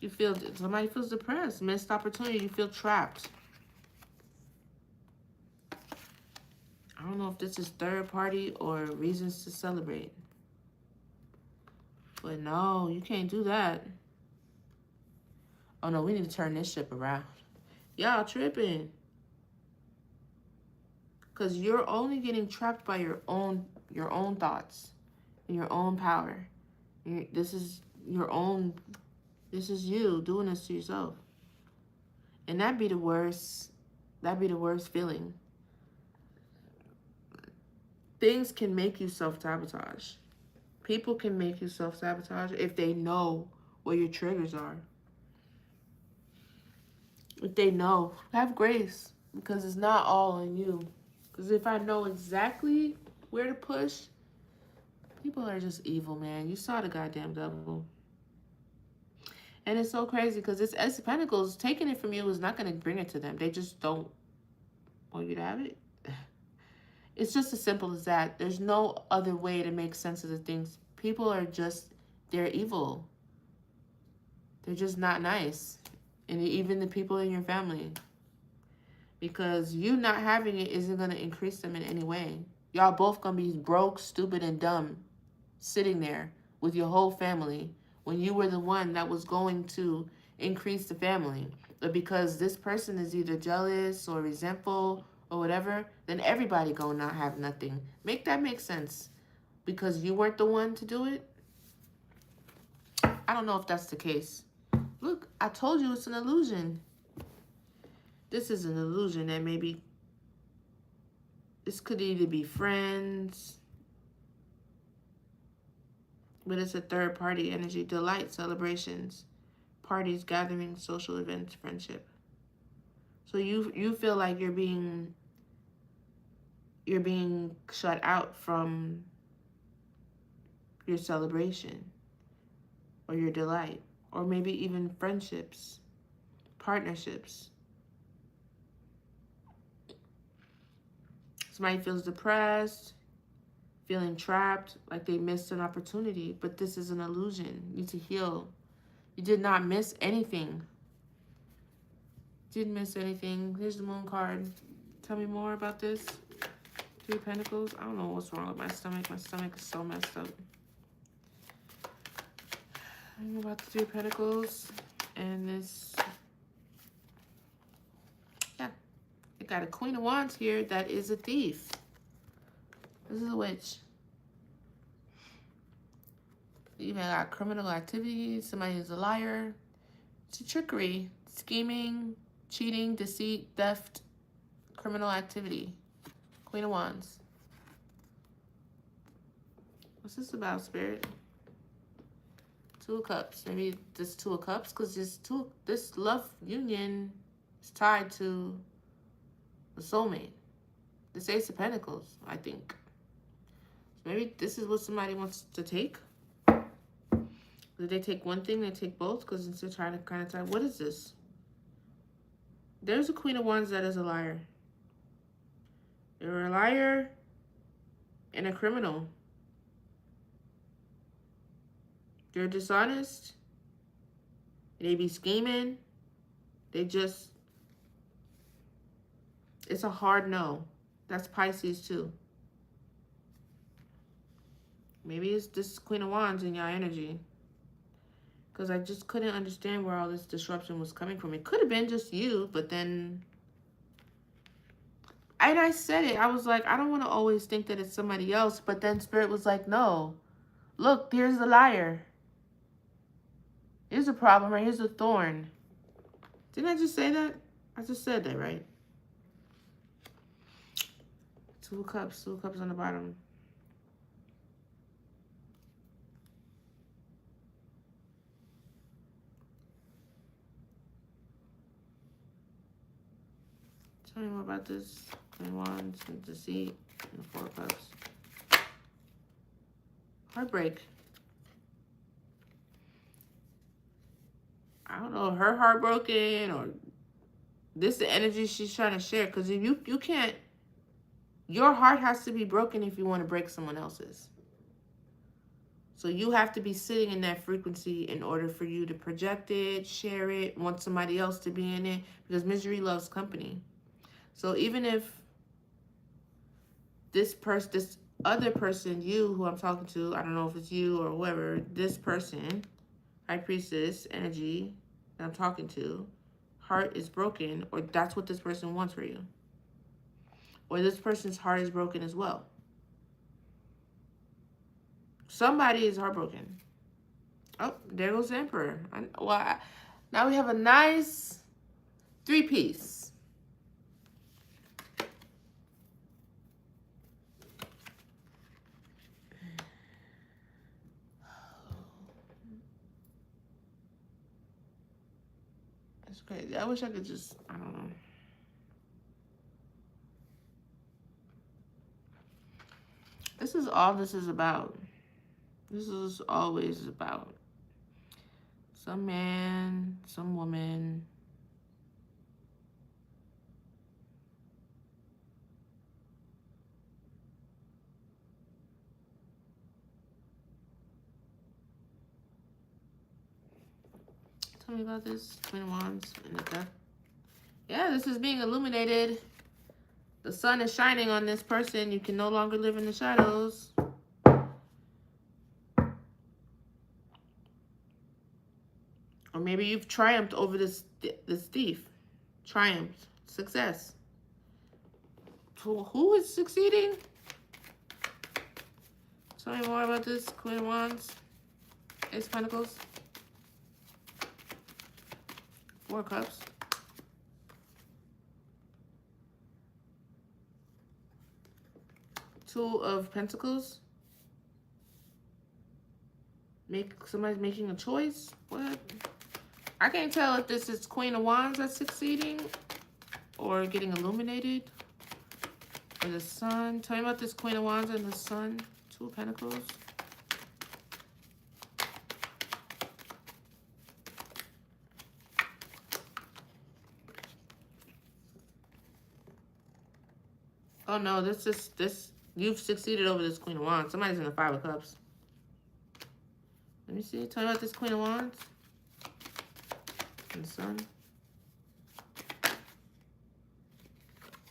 You feel, somebody feels depressed. Missed opportunity. You feel trapped. I don't know if this is third party or reasons to celebrate. But no, you can't do that. Oh no, we need to turn this ship around. Y'all tripping. Because you're only getting trapped by your own thoughts and your own power. This is your own, this is you doing this to yourself. And that'd be the worst feeling. Things can make you self-sabotage. People can make you self-sabotage if they know where your triggers are. If they know, have grace, because it's not all on you. Because if I know exactly where to push, people are just evil, man. You saw the goddamn Devil. And it's so crazy because this Ace of Pentacles, taking it from you is not going to bring it to them. They just don't want you to have it. It's just as simple as that. There's no other way to make sense of the things. People are just, they're evil. They're just not nice. And even the people in your family. Because you not having it isn't going to increase them in any way. Y'all both going to be broke, stupid, and dumb. Sitting there with your whole family. When you were the one that was going to increase the family. But because this person is either jealous or resentful or whatever, then everybody gonna not have nothing. Make that make sense. Because you weren't the one to do it. I don't know if that's the case. Look, I told you it's an illusion. This is an illusion that maybe this could either be friends, but it's a third party energy. Delight, celebrations, parties, gatherings, social events, friendship. So you feel like you're being shut out from your celebration or your delight, or maybe even friendships, partnerships. Somebody feels depressed, feeling trapped, like they missed an opportunity, but this is an illusion. You need to heal. You did not miss anything. Didn't miss anything. Here's the moon card. Tell me more about this. Three of Pentacles. I don't know what's wrong with my stomach. My stomach is so messed up. I don't know about the Three of Pentacles. And this. Yeah. I got a Queen of Wands here that is a thief. This is a witch. You even got criminal activity. Somebody is a liar. It's a trickery. Scheming. Cheating. Deceit. Theft. Criminal activity. Queen of Wands. What's this about, Spirit? Two of Cups. Maybe this Two of Cups, because this love union is tied to the soulmate. This Ace of Pentacles, I think. So maybe this is what somebody wants to take. Did they take one thing, they take both? Because they're trying to kind of tie. What is this? There's a Queen of Wands that is a liar. They're a liar and a criminal. They're dishonest. They be scheming. They just... It's a hard no. That's Pisces too. Maybe it's this Queen of Wands in your energy. Because I just couldn't understand where all this disruption was coming from. It could have been just you, but then... And I said it. I was like, I don't want to always think that it's somebody else. But then Spirit was like, no. Look, here's the liar. Here's a problem, right? Here's a thorn. Didn't I just say that? I just said that, right? Two of Cups on the bottom. Tell me more about this. Queen of Wands and Deceit and the Four of Cups. Heartbreak. I don't know, her heartbroken, or this the energy she's trying to share. Because if you can't, your heart has to be broken if you want to break someone else's. So you have to be sitting in that frequency in order for you to project it, share it, want somebody else to be in it. Because misery loves company. So even if this other person, you who I'm talking to, I don't know if it's you or whoever, this person, High Priestess energy that I'm talking to, heart is broken, or that's what this person wants for you. Or this person's heart is broken as well. Somebody is heartbroken. Oh, there goes the Emperor. Now we have a nice three-piece. It's crazy. I wish I could just, I don't know. This is all this is about. This is always about some man, some woman. Tell me about this. Queen of Wands and the Death. Yeah, this is being illuminated. The sun is shining on this person. You can no longer live in the shadows. Or maybe you've triumphed over this thief. Triumphed. Success. Who is succeeding? Tell me more about this. Queen of Wands. Ace of Pentacles. Four of Cups. Two of Pentacles. Somebody's making a choice. What? I can't tell if this is Queen of Wands that's succeeding or getting illuminated. Or the sun. Tell me about this Queen of Wands and the sun. Two of Pentacles. Oh no, this you've succeeded over this Queen of Wands. Somebody's in the Five of Cups. Let me see. Tell me about this Queen of Wands. And the sun.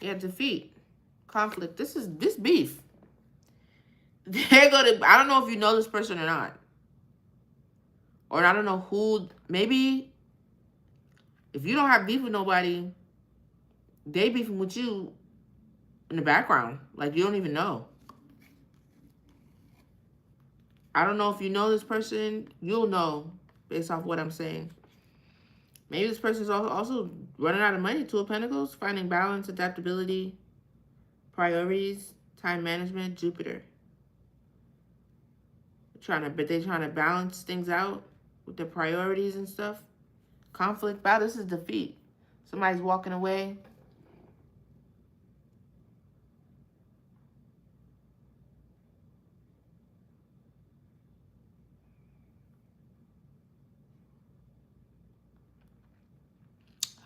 Yeah, defeat. Conflict. This beef. They're gonna, I don't know if you know this person or not. Or I don't know who, maybe if you don't have beef with nobody, they beefing with you in the background. Like you don't even know. I don't know if you know this person. You'll know based off what I'm saying. Maybe this person's also running out of money. Two of Pentacles. Finding balance, adaptability, priorities, time management, Jupiter. But they're trying to balance things out with their priorities and stuff. Conflict. Wow, this is defeat. Somebody's walking away.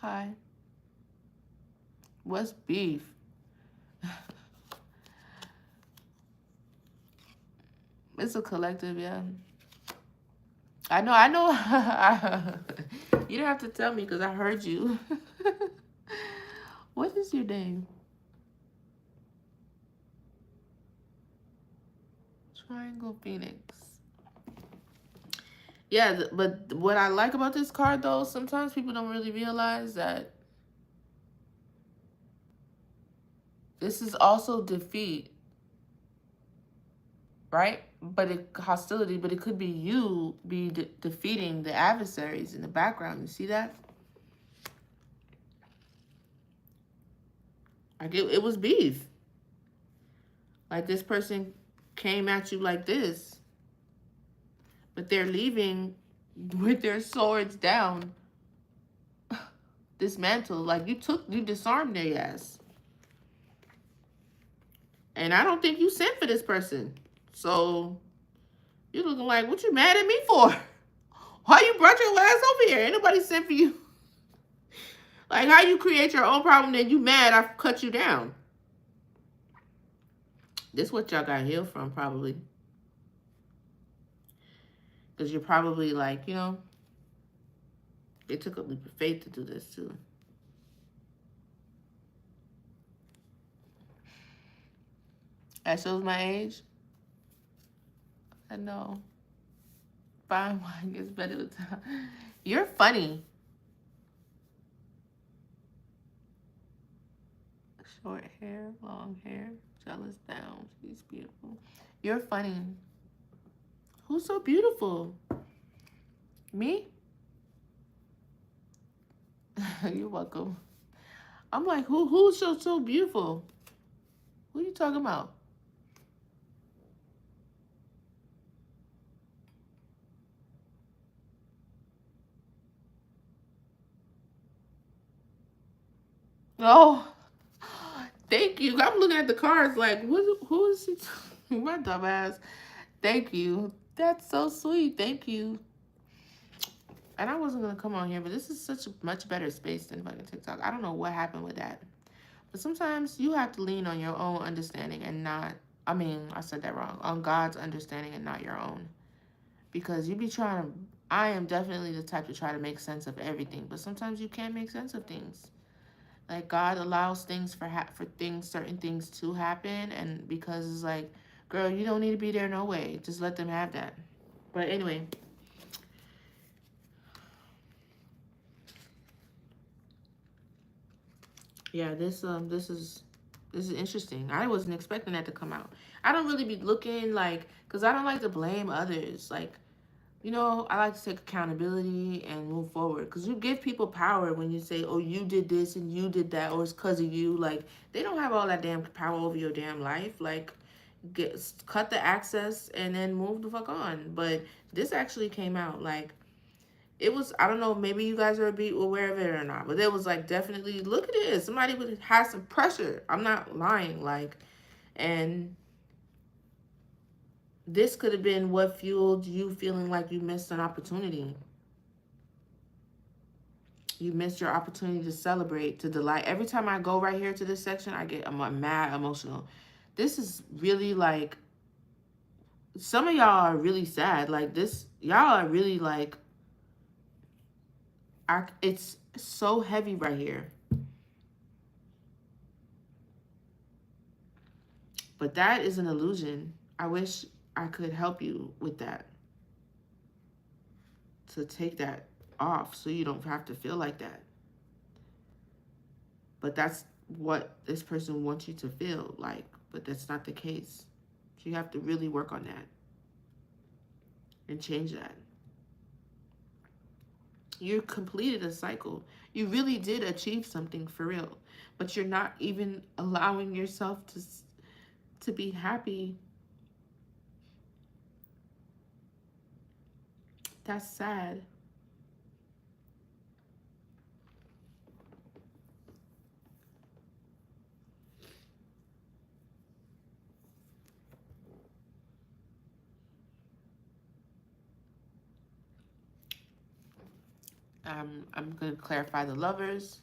Hi. What's beef? It's a collective, yeah. I know. You don't have to tell me because I heard you. What is your name? Triangle Phoenix. Yeah, but what I like about this card, though, sometimes people don't really realize that this is also defeat, right? But hostility, but it could be you defeating the adversaries in the background. You see that? Like it was beef. Like this person came at you like this, but they're leaving with their swords down, dismantled. Like you disarmed their ass. And I don't think you sent for this person. So you're looking like, what you mad at me for? Why you brought your ass over here? Ain't nobody sent for you. Like how you create your own problem, then you mad I cut you down. This is what y'all got healed from, probably. Because you're probably like, you know, they took a leap of faith to do this too. That shows my age. I know. Fine wine gets better with time. You're funny. Short hair, long hair, jealous down. She's beautiful. You're funny. Who's so beautiful? Me? You're welcome. I'm like, who's so beautiful? Who are you talking about? Oh, thank you. I'm looking at the cards like, who is he? My dumb ass. Thank you. That's so sweet. Thank you. And I wasn't going to come on here, but this is such a much better space than fucking TikTok. I don't know what happened with that. But sometimes you have to lean on your own understanding and not, I mean, I said that wrong, on God's understanding and not your own. Because you be trying to, I am definitely the type to try to make sense of everything, but sometimes you can't make sense of things. Like God allows things for certain things to happen, and because it's like, girl, you don't need to be there no way. Just let them have that. But anyway. Yeah, this is interesting. I wasn't expecting that to come out. I don't really be looking like, because I don't like to blame others. Like, you know, I like to take accountability and move forward. Because you give people power when you say, oh, you did this and you did that, or it's because of you. Like, they don't have all that damn power over your damn life. Like, cut the access and then move the fuck on. But this actually came out. Like, it was, I don't know, maybe you guys are a bit aware of it or not, but it was like, definitely, look at this. Somebody would have some pressure. I'm not lying. Like, and this could have been what fueled you feeling like you missed an opportunity. You missed your opportunity to celebrate, to delight. Every time I go right here to this section, I'm mad emotional. This is really like, some of y'all are really sad. Like this, y'all are really like, it's so heavy right here. But that is an illusion. I wish I could help you with that. To take that off so you don't have to feel like that. But that's what this person wants you to feel like. But that's not the case. So you have to really work on that. And change that. You completed a cycle. You really did achieve something for real. But you're not even allowing yourself to be happy. That's sad. I'm going to clarify the lovers.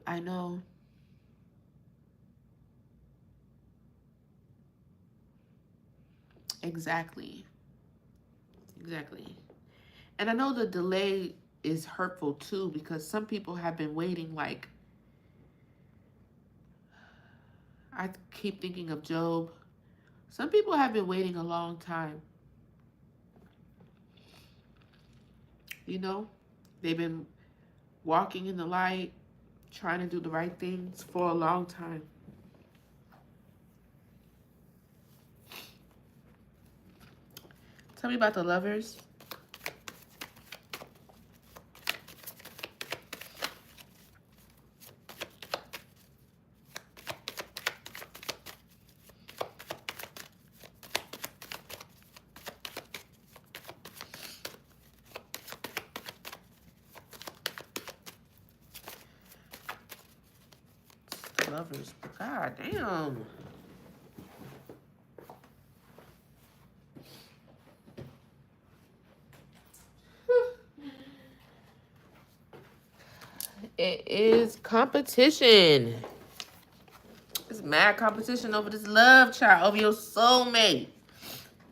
I know. Exactly. Exactly. And I know the delay is hurtful too, because some people have been waiting. Like, I keep thinking of Job. Some people have been waiting a long time. You know, they've been walking in the light, trying to do the right things for a long time. Tell me about the lovers. Lovers. God damn. It is competition. It's mad competition over this love child, over your soulmate.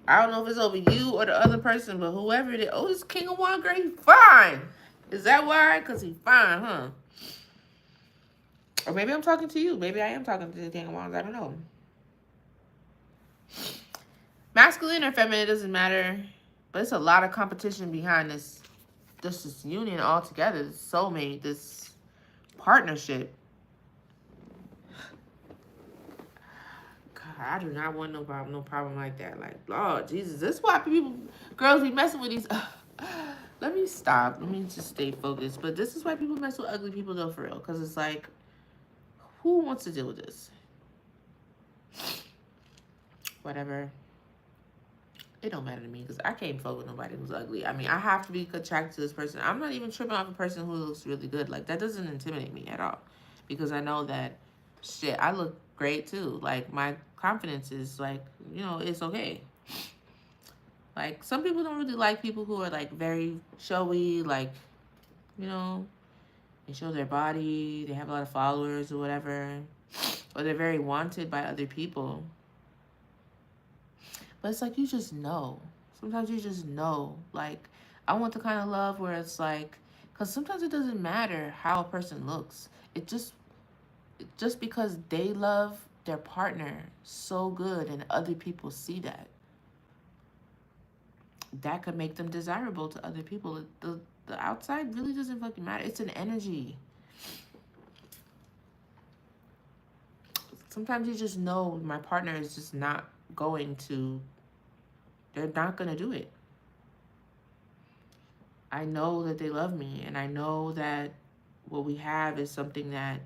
I don't know if it's over you or the other person, but whoever it is. Oh, this King of One, girl, he fine. Is that why? Because he fine, huh? Or maybe I'm talking to you. Maybe I am talking to the King of Wands. I don't know. Masculine or feminine, doesn't matter. But it's a lot of competition behind this union altogether. This soulmate, this partnership. God, I do not want no problem like that. Like, Lord Jesus, this is why people, girls be messing with these. Let me stop. Let me just stay focused. But this is why people mess with ugly people, though, for real. Because it's like, who wants to deal with this? Whatever. It don't matter to me because I can't fuck with nobody who's ugly. I mean, I have to be attracted to this person. I'm not even tripping off a person who looks really good. Like, that doesn't intimidate me at all. Because I know that, shit, I look great too. Like, my confidence is like, you know, it's okay. Like, some people don't really like people who are like very showy, like, you know, they show their body, they have a lot of followers or whatever. Or they're very wanted by other people. But it's like, you just know. Sometimes you just know. Like, I want the kind of love where it's like, because sometimes it doesn't matter how a person looks. It just because they love their partner so good and other people see that, that could make them desirable to other people. The outside really doesn't fucking matter. It's an energy. Sometimes you just know my partner is just not going to, they're not going to do it. I know that they love me, and I know that what we have is something that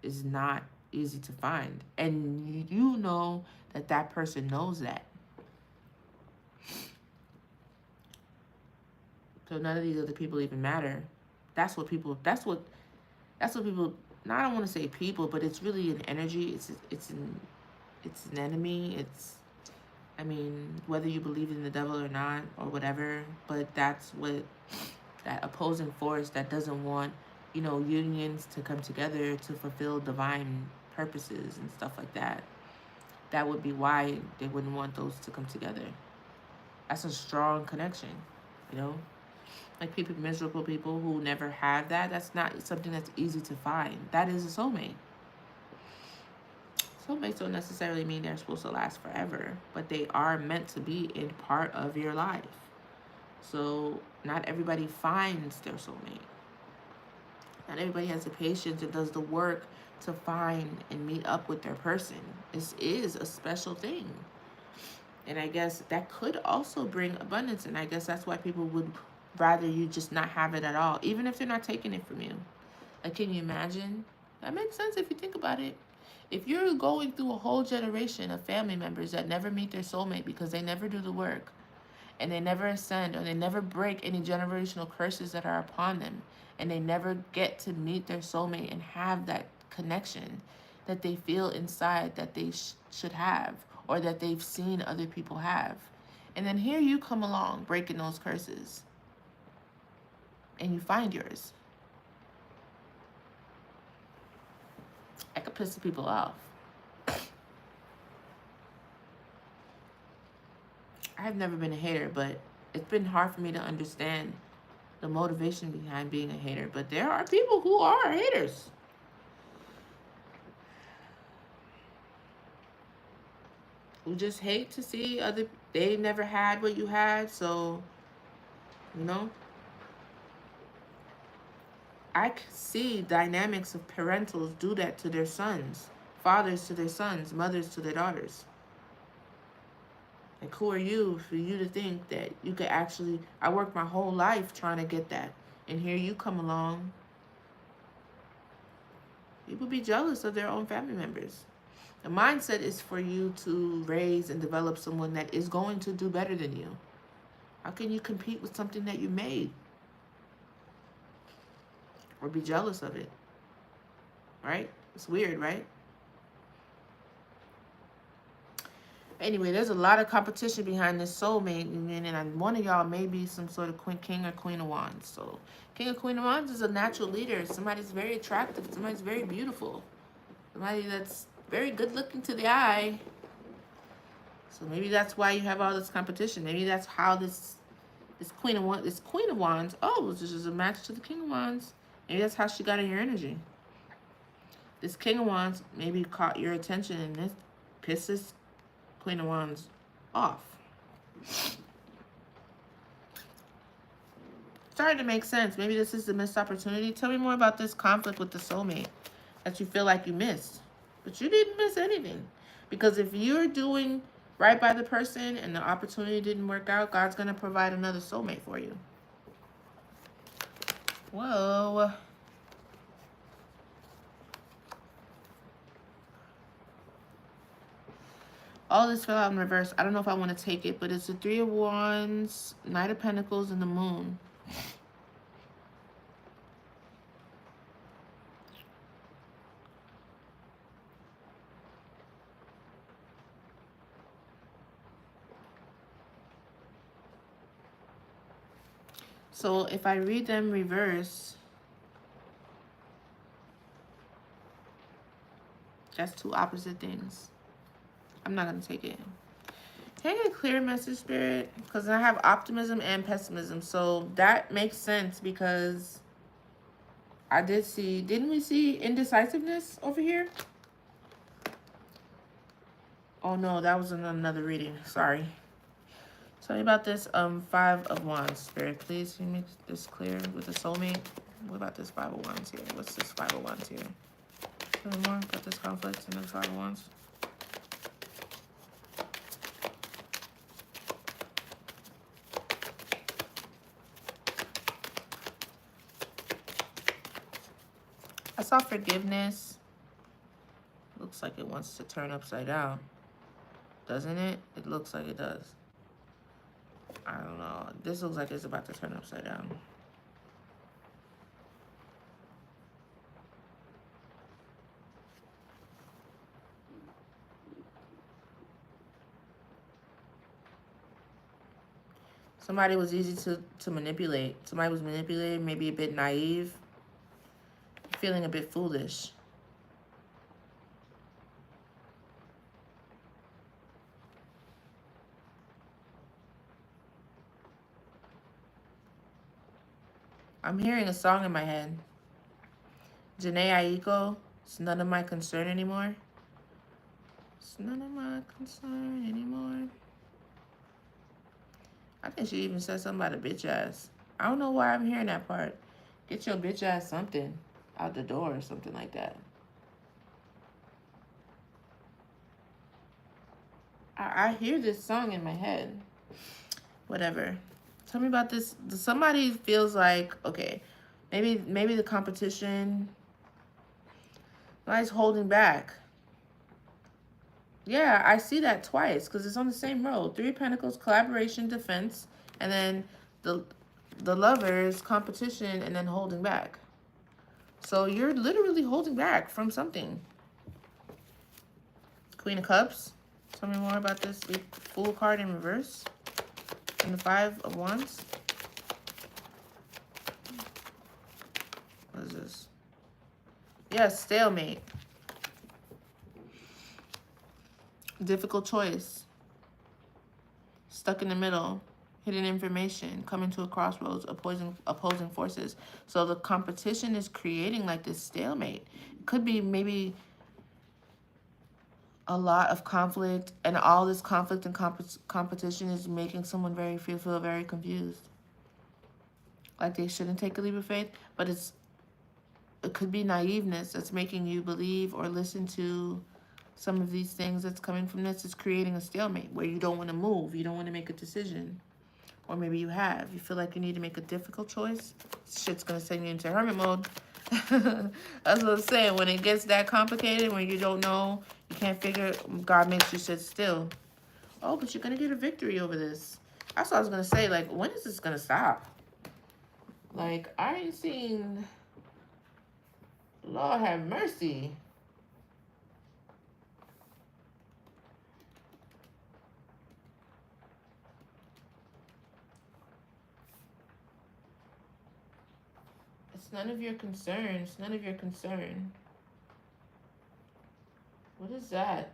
is not easy to find. And you know that that person knows that. So none of these other people even matter. That's what people. That's what people. Now I don't want to say people, but it's really an energy. It's an enemy. I mean, whether you believe in the devil or not or whatever, but that's what that opposing force that doesn't want, unions to come together to fulfill divine purposes and stuff like that. That would be why they wouldn't want those to come together. That's a strong connection, you know? Like miserable people who never have that, that's not something that's easy to find. That is a soulmate. Soulmates don't necessarily mean they're supposed to last forever, but they are meant to be in part of your life. So not everybody finds their soulmate. Not everybody has the patience and does the work to find and meet up with their person. This is a special thing. And I guess that could also bring abundance. And I guess that's why people would rather you just not have it at all, even if they're not taking it from you. Like, can you imagine? That makes sense if you think about it. If you're going through a whole generation of family members that never meet their soulmate because they never do the work, and they never ascend, or they never break any generational curses that are upon them, and they never get to meet their soulmate and have that connection that they feel inside that they should have, or that they've seen other people have. And then here you come along breaking those curses, and you find yours. That could piss people off. I've never been a hater, but it's been hard for me to understand the motivation behind being a hater. But there are people who are haters. Who just hate to see they never had what you had, so, I see dynamics of parentals do that to their sons, fathers to their sons, mothers to their daughters. Like, who are you for you to think that you could actually, I worked my whole life trying to get that, and here you come along. People be jealous of their own family members. The mindset is for you to raise and develop someone that is going to do better than you. How can you compete with something that you made? Or be jealous of it? Right? It's weird, right? Anyway, there's a lot of competition behind this soulmate union, and one of y'all may be some sort of king or queen of wands. So king or queen of wands is a natural leader. Somebody's very attractive. Somebody's very beautiful. Somebody that's very good looking to the eye. So maybe that's why you have all this competition. Maybe that's how this queen of wands, oh, this is a match to the king of wands. Maybe that's how she got in your energy. This king of wands maybe caught your attention, and this pisses Queen of Wands off. Starting to make sense. Maybe this is the missed opportunity. Tell me more about this conflict with the soulmate that you feel like you missed. But you didn't miss anything. Because if you're doing right by the person and the opportunity didn't work out, God's going to provide another soulmate for you. Whoa. All this fell out in reverse. I don't know if I want to take it, but it's the Three of Wands, Knight of Pentacles, and the Moon. So if I read them reverse, that's two opposite things. I'm not going to take it. Can I get a clear message, Spirit? Because I have optimism and pessimism. So that makes sense because I did see... Didn't we see indecisiveness over here? Oh, no. That was in another reading. Sorry. Tell me about this Five of Wands, Spirit. Please can you make this clear with the soulmate. What about this Five of Wands here? What's this Five of Wands here? Tell me more about this conflict and the Five of Wands. I saw forgiveness. Looks like it wants to turn upside down. Doesn't it? It looks like it does. I don't know. This looks like it's about to turn upside down. Somebody was easy to manipulate. Somebody was manipulated, maybe a bit naive, feeling a bit foolish. I'm hearing a song in my head. Janae Aiko, it's none of my concern anymore. It's none of my concern anymore. I think she even said something about a bitch ass. I don't know why I'm hearing that part. Get your bitch ass something out the door or something like that. I hear this song in my head. Whatever. Tell me about this. Somebody feels like, okay, maybe the competition, somebody's holding back. Yeah, I see that twice because it's on the same row. Three of Pentacles, collaboration, defense, and then the lovers, competition, and then holding back. So you're literally holding back from something. Queen of Cups. Tell me more about this Fool card in reverse. And the Five of Wands. What is this? Yes, stalemate. Difficult choice. Stuck in the middle. Hidden information. Coming to a crossroads. Opposing forces. So the competition is creating like this stalemate. It could be maybe a lot of conflict, and all this conflict and competition is making someone feel very confused. Like they shouldn't take a leap of faith, but it could be naiveness that's making you believe or listen to some of these things that's coming from this. Is creating a stalemate where you don't want to move, you don't want to make a decision. Or maybe you feel like you need to make a difficult choice. Shit's gonna send you into hermit mode. That's what I'm saying. When it gets that complicated, when you don't know, you can't figure, God makes you sit still. Oh, but you're gonna get a victory over this. That's what I was gonna say. Like, when is this gonna stop? Like, I ain't seen. Lord have mercy. It's none of your concern. It's none of your concern. What is that?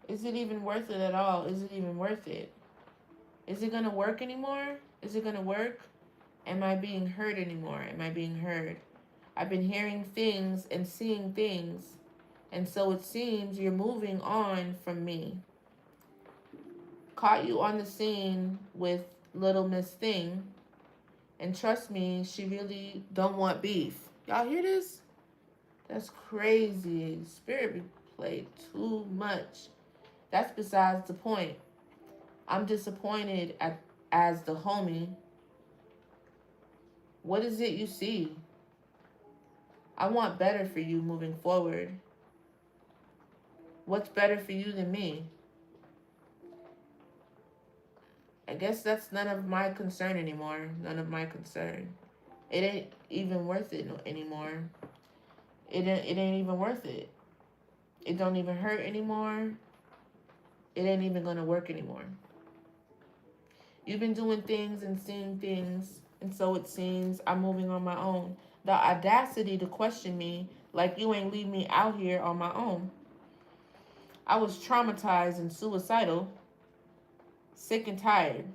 Is it even worth it at all? Is it even worth it? Is it gonna work anymore? Is it gonna work? Am I being heard anymore? Am I being heard? I've been hearing things and seeing things, and so it seems you're moving on from me. Caught you on the scene with little Miss Thing, and trust me, she really don't want beef. Y'all hear this? That's crazy. Spirit played too much. That's besides the point. I'm disappointed as the homie. What is it you see? I want better for you moving forward. What's better for you than me? I guess that's none of my concern anymore. None of my concern. It ain't even worth it anymore. It ain't even worth it. It don't even hurt anymore. It ain't even gonna work anymore. You've been doing things and seeing things, and so it seems I'm moving on my own. The audacity to question me like you ain't leave me out here on my own. I was traumatized and suicidal, sick and tired.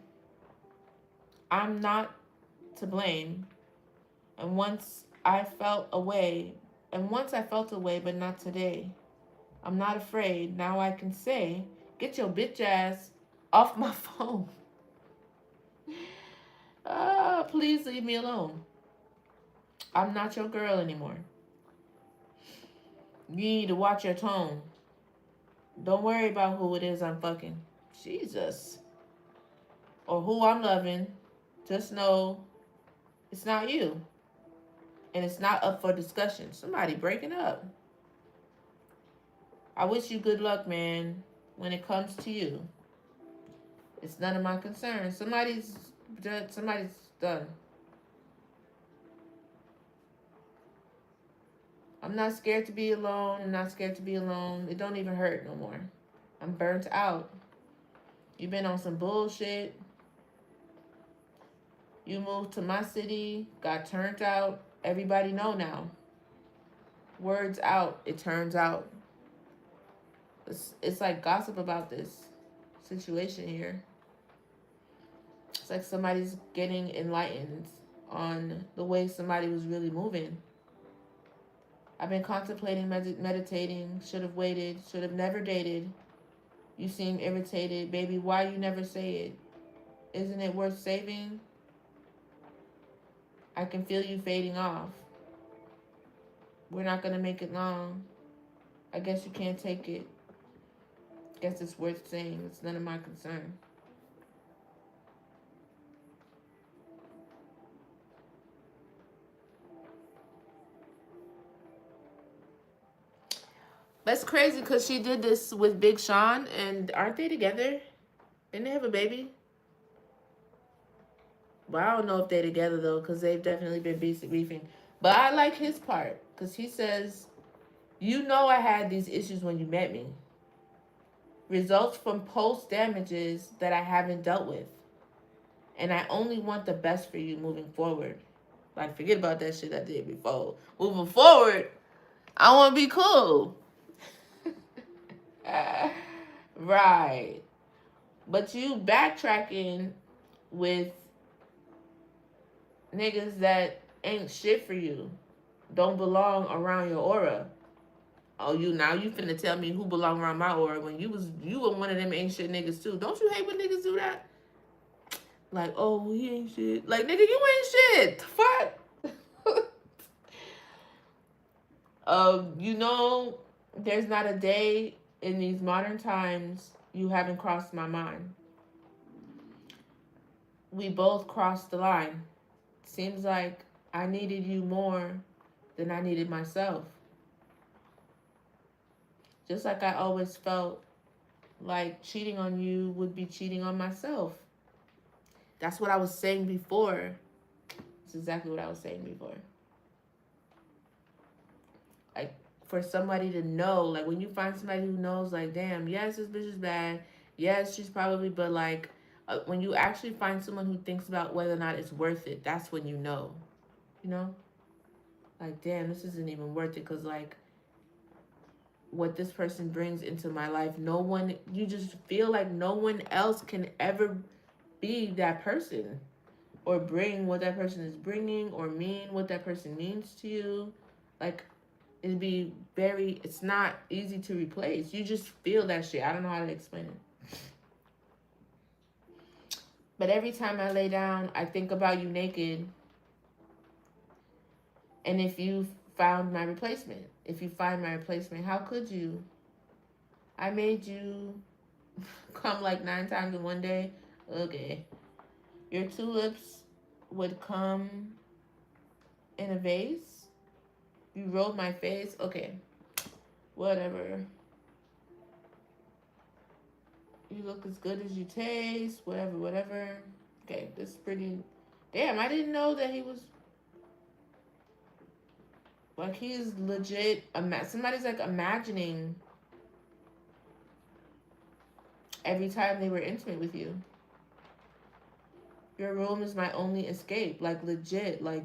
I'm not to blame. And once I felt away, but not today. I'm not afraid. Now I can say, get your bitch ass off my phone. Please leave me alone. I'm not your girl anymore. You need to watch your tone. Don't worry about who it is I'm fucking. Jesus. or who I'm loving, just know it's not you. And it's not up for discussion. Somebody breaking up. I wish you good luck, man, when it comes to you. It's none of my concern. Somebody's done. I'm not scared to be alone. I'm not scared to be alone. It don't even hurt no more. I'm burnt out. You've been on some bullshit. You moved to my city, got turned out. Everybody know now. Words out, it turns out. It's like gossip about this situation here. It's like somebody's getting enlightened on the way somebody was really moving. I've been contemplating, meditating, should have waited, should have never dated. You seem irritated. Baby, why you never say it? Isn't it worth saving? I can feel you fading off. We're not going to make it long. I guess you can't take it. Guess it's worth saying. It's none of my concern. That's crazy because she did this with Big Sean, and aren't they together? Didn't they have a baby? Well, I don't know if they're together though, because they've definitely been beefing. But I like his part because he says, "You know I had these issues when you met me. Results from post damages that I haven't dealt with, and I only want the best for you moving forward. Like forget about that shit I did before. Moving forward, I want to be cool." Right. But you backtracking with niggas that ain't shit for you, don't belong around your aura. Oh, you finna tell me who belong around my aura when you were one of them ain't shit niggas too. Don't you hate when niggas do that? Like, oh, he ain't shit. Like, nigga, you ain't shit. Fuck. You know, there's not a day in these modern times you haven't crossed my mind. We both crossed the line. Seems like I needed you more than I needed myself. Just like I always felt like cheating on you would be cheating on myself. That's what I was saying before. It's exactly what I was saying before. Like, for somebody to know, like, when you find somebody who knows, like, damn, yes, this bitch is bad. Yes, she's probably, but, like, when you actually find someone who thinks about whether or not it's worth it, that's when you know. You know? Like, damn, this isn't even worth it because, like, what this person brings into my life, you just feel like no one else can ever be that person or bring what that person is bringing or mean what that person means to you. Like, it's not easy to replace. You just feel that shit. I don't know how to explain it. But every time I lay down, I think about you naked. And if you find my replacement, how could you? I made you come like 9 times in one day. Okay. Your tulips would come in a vase. You rolled my face. Okay. Whatever. You look as good as you taste. Whatever. Okay, this is pretty... Damn, I didn't know that he was... Like, he's legit... Somebody's, like, imagining every time they were intimate with you. Your room is my only escape. Like, legit. Like,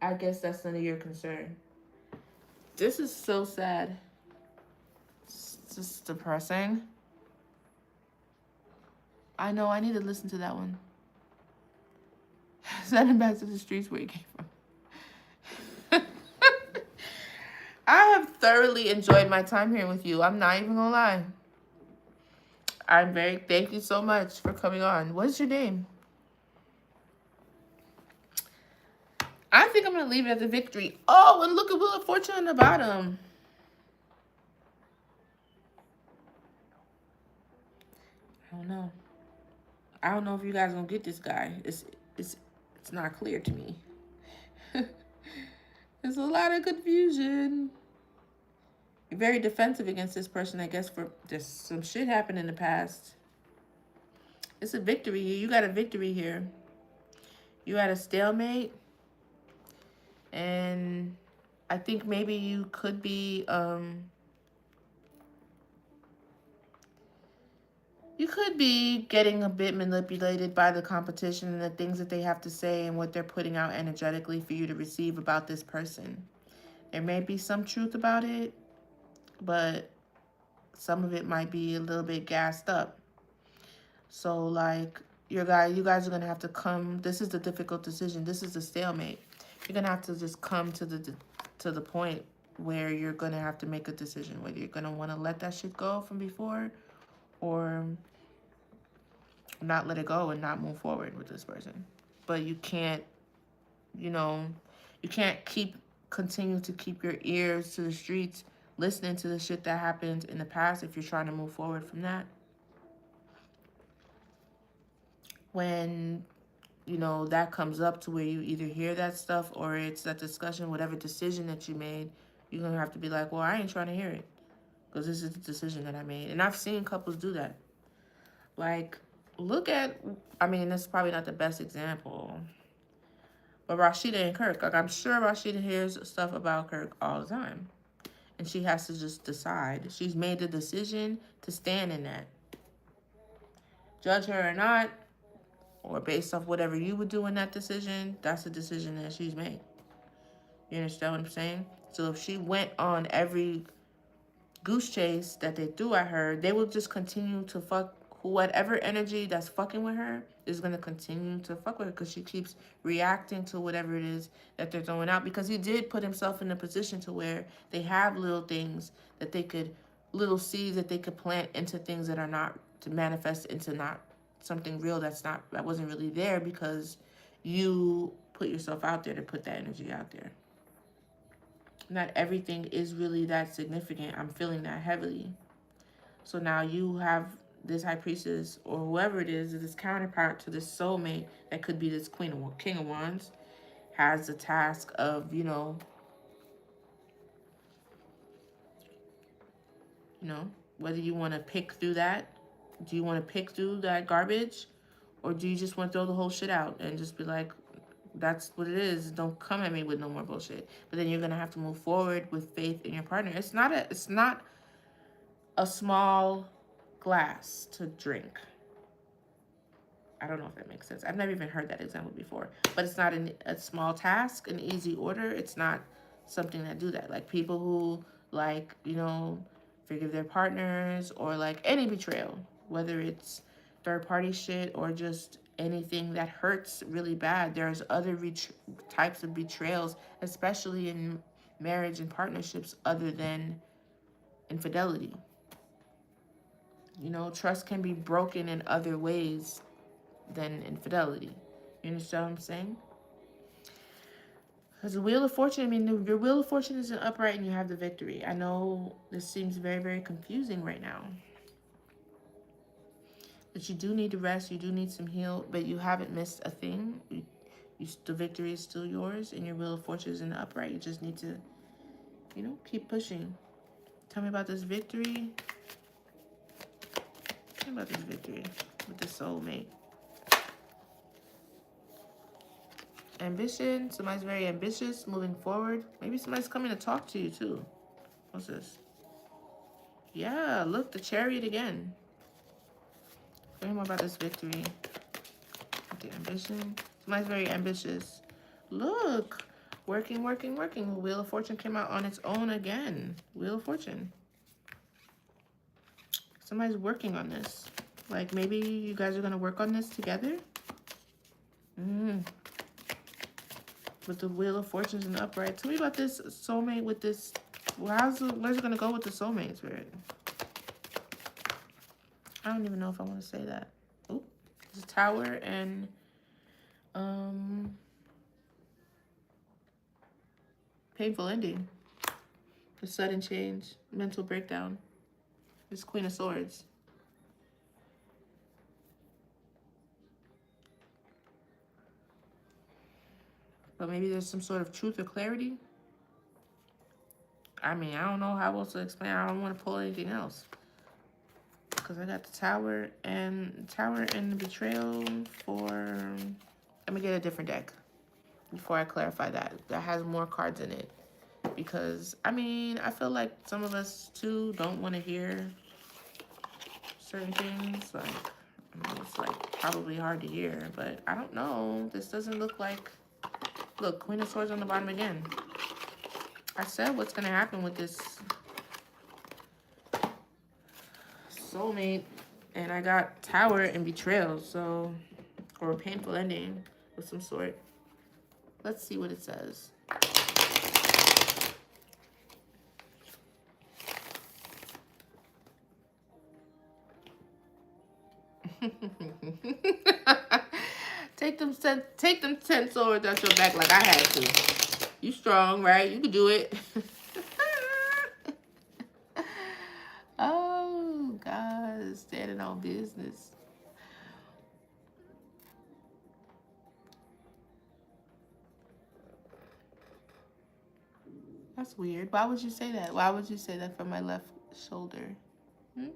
I guess that's none of your concern. This is so sad. It's just depressing. I know, I need to listen to that one. Send him back to the streets where he came from. I have thoroughly enjoyed my time here with you. I'm not even gonna lie. Thank you so much for coming on. What's your name? I think I'm gonna leave it at the victory. Oh, and look at Wheel of Fortune on the bottom. don't know. I don't know if you guys gonna get this guy. It's not clear to me. There's a lot of confusion. You're very defensive against this person, I guess, for just some shit happened in the past. It's a victory. You got a victory here. You had a stalemate. And I think maybe you could be, getting a bit manipulated by the competition and the things that they have to say and what they're putting out energetically for you to receive about this person. There may be some truth about it, but some of it might be a little bit gassed up. So, like, you guys are going to have to come. This is the difficult decision. This is the stalemate. You're going to have to just come to the point where you're going to have to make a decision, whether you're going to want to let that shit go from before or not let it go and not move forward with this person. But you can't, you can't continue to keep your ears to the streets listening to the shit that happened in the past if you're trying to move forward from that. When, that comes up to where you either hear that stuff or it's that discussion, whatever decision that you made, you're going to have to be like, well, I ain't trying to hear it because this is the decision that I made. And I've seen couples do that. Like, look at, this is probably not the best example, but Rashida and Kirk. Like, I'm sure Rashida hears stuff about Kirk all the time. And she has to just decide. She's made the decision to stand in that. Judge her or not, or based off whatever you would do in that decision, that's a decision that she's made. You understand what I'm saying? So if she went on every goose chase that they threw at her, they will just continue to fuck. Whatever energy that's fucking with her is going to continue to fuck with her because she keeps reacting to whatever it is that they're throwing out, because he did put himself in a position to where they have little things that they could, little seeds that they could plant into things that are not, to manifest into not something real that wasn't really there, because you put yourself out there to put that energy out there. Not everything is really that significant. I'm feeling that heavily. So now you have this high priestess or whoever it is, this counterpart to this soulmate that could be this king of wands, has the task of, whether you want to pick through that. Do you want to pick through that garbage, or do you just want to throw the whole shit out and just be like, that's what it is. Don't come at me with no more bullshit. But then you're going to have to move forward with faith in your partner. It's not a small glass to drink. I don't know if that makes sense. I've never even heard that example before. But it's not a small task, an easy order. It's not something that do that. Like people who, like, forgive their partners, or like any betrayal, whether it's third-party shit or just anything that hurts really bad. There's other types of betrayals, especially in marriage and partnerships, other than infidelity. Trust can be broken in other ways than infidelity. You understand what I'm saying? Because the Wheel of Fortune, your Wheel of Fortune is an upright and you have the victory. I know this seems very, very confusing right now. But you do need to rest. You do need some heal. But you haven't missed a thing. The victory is still yours. And your Wheel of Fortune is in the upright. You just need to, keep pushing. Tell me about this victory. Tell me about this victory with the soulmate. Ambition. Somebody's very ambitious, moving forward. Maybe somebody's coming to talk to you too. What's this? Yeah, look, the Chariot again. Tell me more about this victory. The ambition. Somebody's very ambitious. Look, working. Wheel of Fortune came out on its own again. Wheel of Fortune. Somebody's working on this. Like maybe you guys are going to work on this together. With the Wheel of Fortunes in the upright. Tell me about this soulmate with this. Where's it going to go with the soulmate spirit? I don't even know if I want to say that. Oh, there's a Tower and painful ending. The sudden change, mental breakdown. This Queen of Swords. But maybe there's some sort of truth or clarity. I mean, I don't know how else to explain. I don't want to pull anything else. Because I got the Tower and the Betrayal for... Let me get a different deck before I clarify that. That has more cards in it. Because, I mean, I feel like some of us, too, don't want to hear certain things. Like, I mean, it's, like, probably hard to hear. But I don't know. This doesn't look like... Look, Queen of Swords on the bottom again. I said what's going to happen with this Soulmate. And I got Tower and Betrayal. So, or a painful ending of some sort. Let's see what it says. Take them 10 swords out your back like I had to. You strong, right? You can do it. Oh, God. Standing on business. That's weird. Why would you say that? Why would you say that from my left shoulder? Hmm?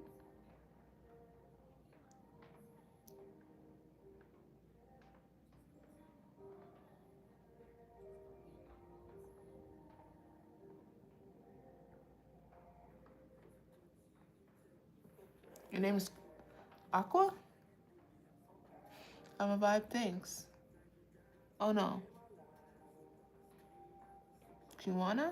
Your name is Aqua? I'm a vibe, thanks. Oh, no. Kiwana?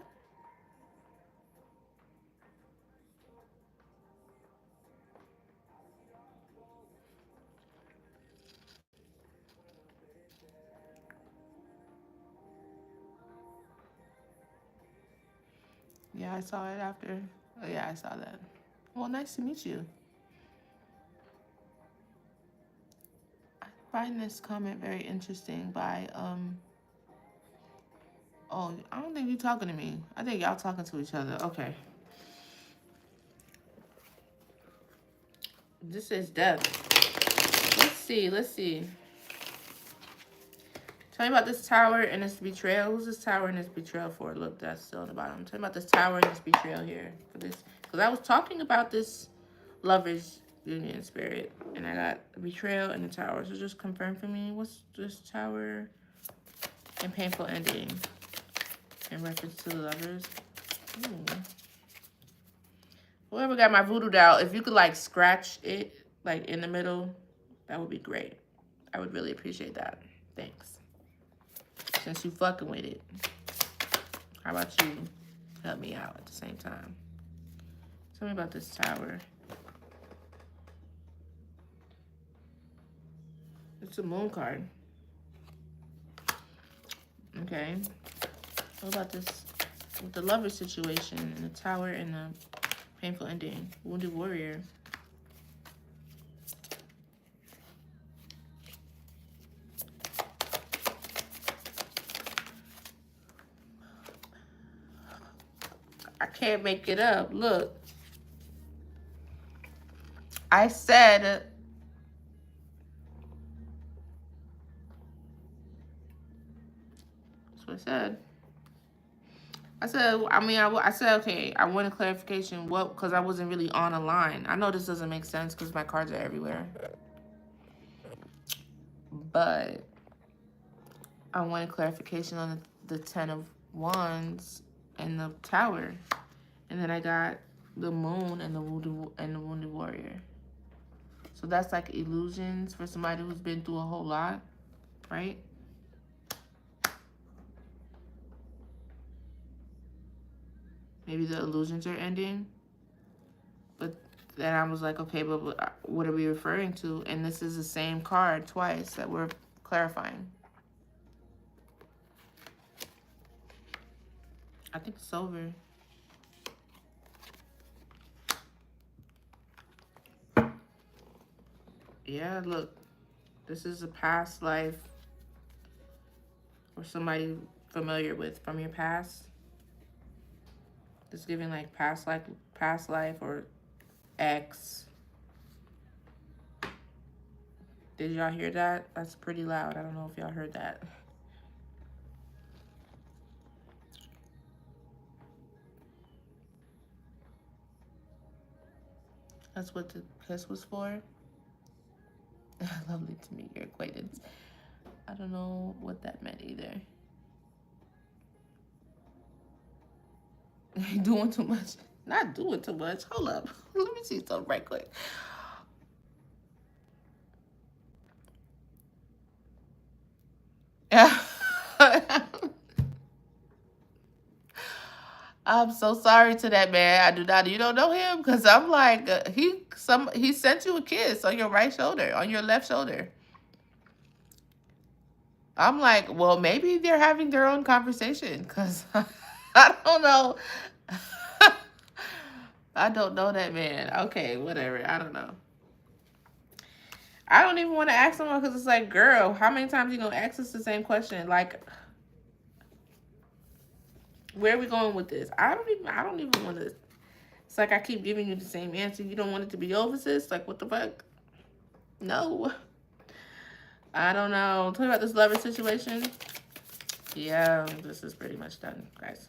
Yeah, I saw it after. Oh, yeah, I saw that. Well, nice to meet you. I find this comment very interesting by, oh, I don't think you're talking to me. I think y'all talking to each other. Okay. This is death. Let's see. Tell me about this Tower and this Betrayal. Who's this Tower and this Betrayal for? Look, that's still on the bottom. Tell me about this Tower and this Betrayal here. For this, because I was talking about this Lovers Union Spirit. And I got the Betrayal and the Tower. So just confirm for me. What's this Tower and painful ending in reference to the Lovers? Ooh. Whoever got my voodoo doll, if you could like scratch it like in the middle, that would be great. I would really appreciate that. Thanks. Since you fucking with it, how about you help me out at the same time? Tell me about this Tower. It's a moon card. Okay. What about this with the lover situation and the Tower and the painful ending? Wounded warrior. I can't make it up. Look. I said... That's what I said. I said, okay, I wanted clarification. What? Because I wasn't really on a line. I know this doesn't make sense because my cards are everywhere. But I wanted clarification on the 10 of Wands and the Tower. And then I got the Moon and the Wounded Warrior. So that's like illusions for somebody who's been through a whole lot, right? Maybe the illusions are ending. But then I was like, okay, but what are we referring to? And this is the same card twice that we're clarifying. I think it's over. Yeah, look. This is a past life or somebody familiar with from your past. It's giving like past life or ex. Did y'all hear that? That's pretty loud. I don't know if y'all heard that. That's what the kiss was for. Lovely to meet your acquaintance. I don't know what that meant either. Doing too much. Not doing too much. Hold up. Let me see something right quick. I'm so sorry to that man. I do not. You don't know him because I'm like he sent you a kiss on your right shoulder, on your left shoulder. I'm like, well, maybe they're having their own conversation because I don't know. I don't know that man. Okay, whatever. I don't know. I don't even want to ask someone because it's like, girl, how many times you gonna ask us the same question? Like, where are we going with this? I don't even want to. It's like I keep giving you the same answer. You don't want it to be over, sis? Like, what the fuck? No. I don't know. Tell me about this lover situation. Yeah, this is pretty much done, guys.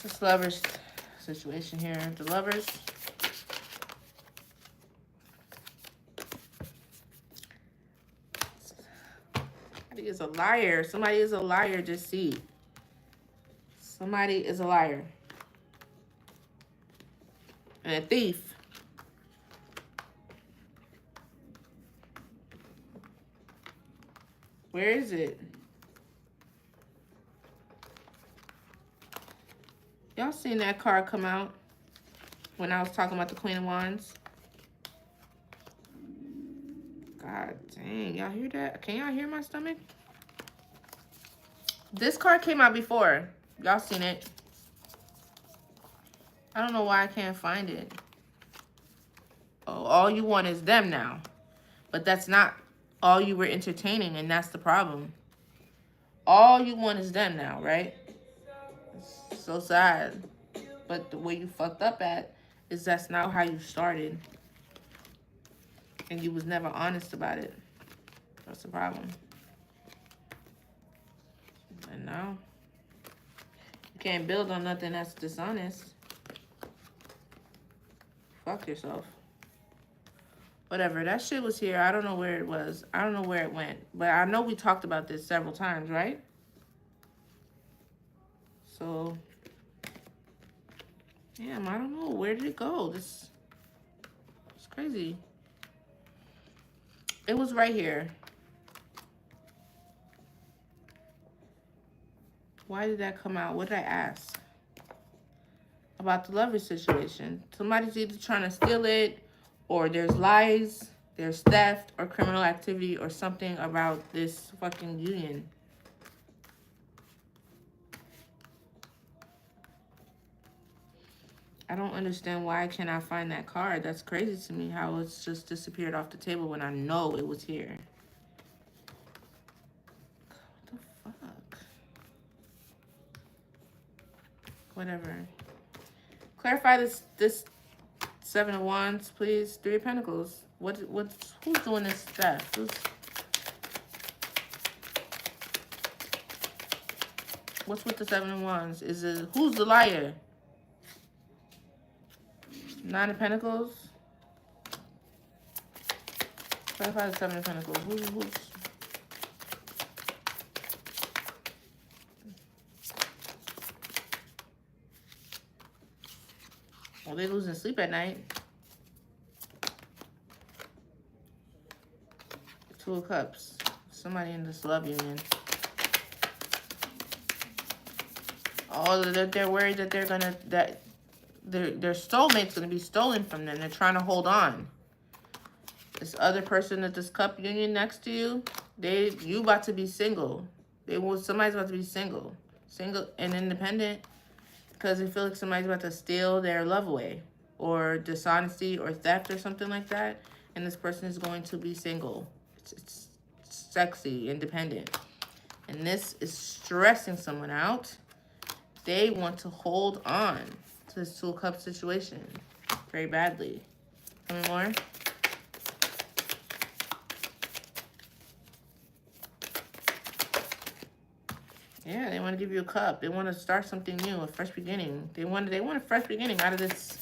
This lovers situation here. The lovers. Somebody is a liar. Somebody is a liar. Deceit. Somebody is a liar. And a thief. Where is it? Y'all seen that card come out when I was talking about the Queen of Wands? God dang, y'all hear that? Can y'all hear my stomach? This card came out before. Y'all seen it. I don't know why I can't find it. Oh, all you want is them now. But that's not all you were entertaining, and that's the problem. All you want is them now, right? It's so sad. But the way you fucked up at is that's not how you started. And you was never honest about it. That's the problem. And now, you can't build on nothing that's dishonest. Fuck yourself. Whatever, that shit was here. I don't know where it was. I don't know where it went. But I know we talked about this several times, right? So, damn, I don't know. Where did it go? It's crazy. It was right here. Why did that come out? What did I ask? About the lover situation. Somebody's either trying to steal it, or there's lies, there's theft, or criminal activity, or something about this fucking union. I don't understand why I cannot find that card. That's crazy to me how it's just disappeared off the table when I know it was here. What the fuck? Whatever. Clarify this Seven of Wands, please. Three of Pentacles. Who's doing this stuff? What's with the Seven of Wands? Who's the liar? Nine of Pentacles. Clarify the Seven of Pentacles. Who's well, they losing sleep at night. Two of Cups. Somebody in this love union. Oh, they're worried that their soulmate's gonna be stolen from them. They're trying to hold on. This other person at this cup union next to you, you about to be single. Somebody's about to be single and independent, because they feel like somebody's about to steal their love away, or dishonesty, or theft, or something like that. And this person is going to be single. It's sexy, independent, and this is stressing someone out. They want to hold on to this Two of Cups situation very badly. Any more? Yeah, they want to give you a cup. They want to start something new, a fresh beginning. They want a fresh beginning out of this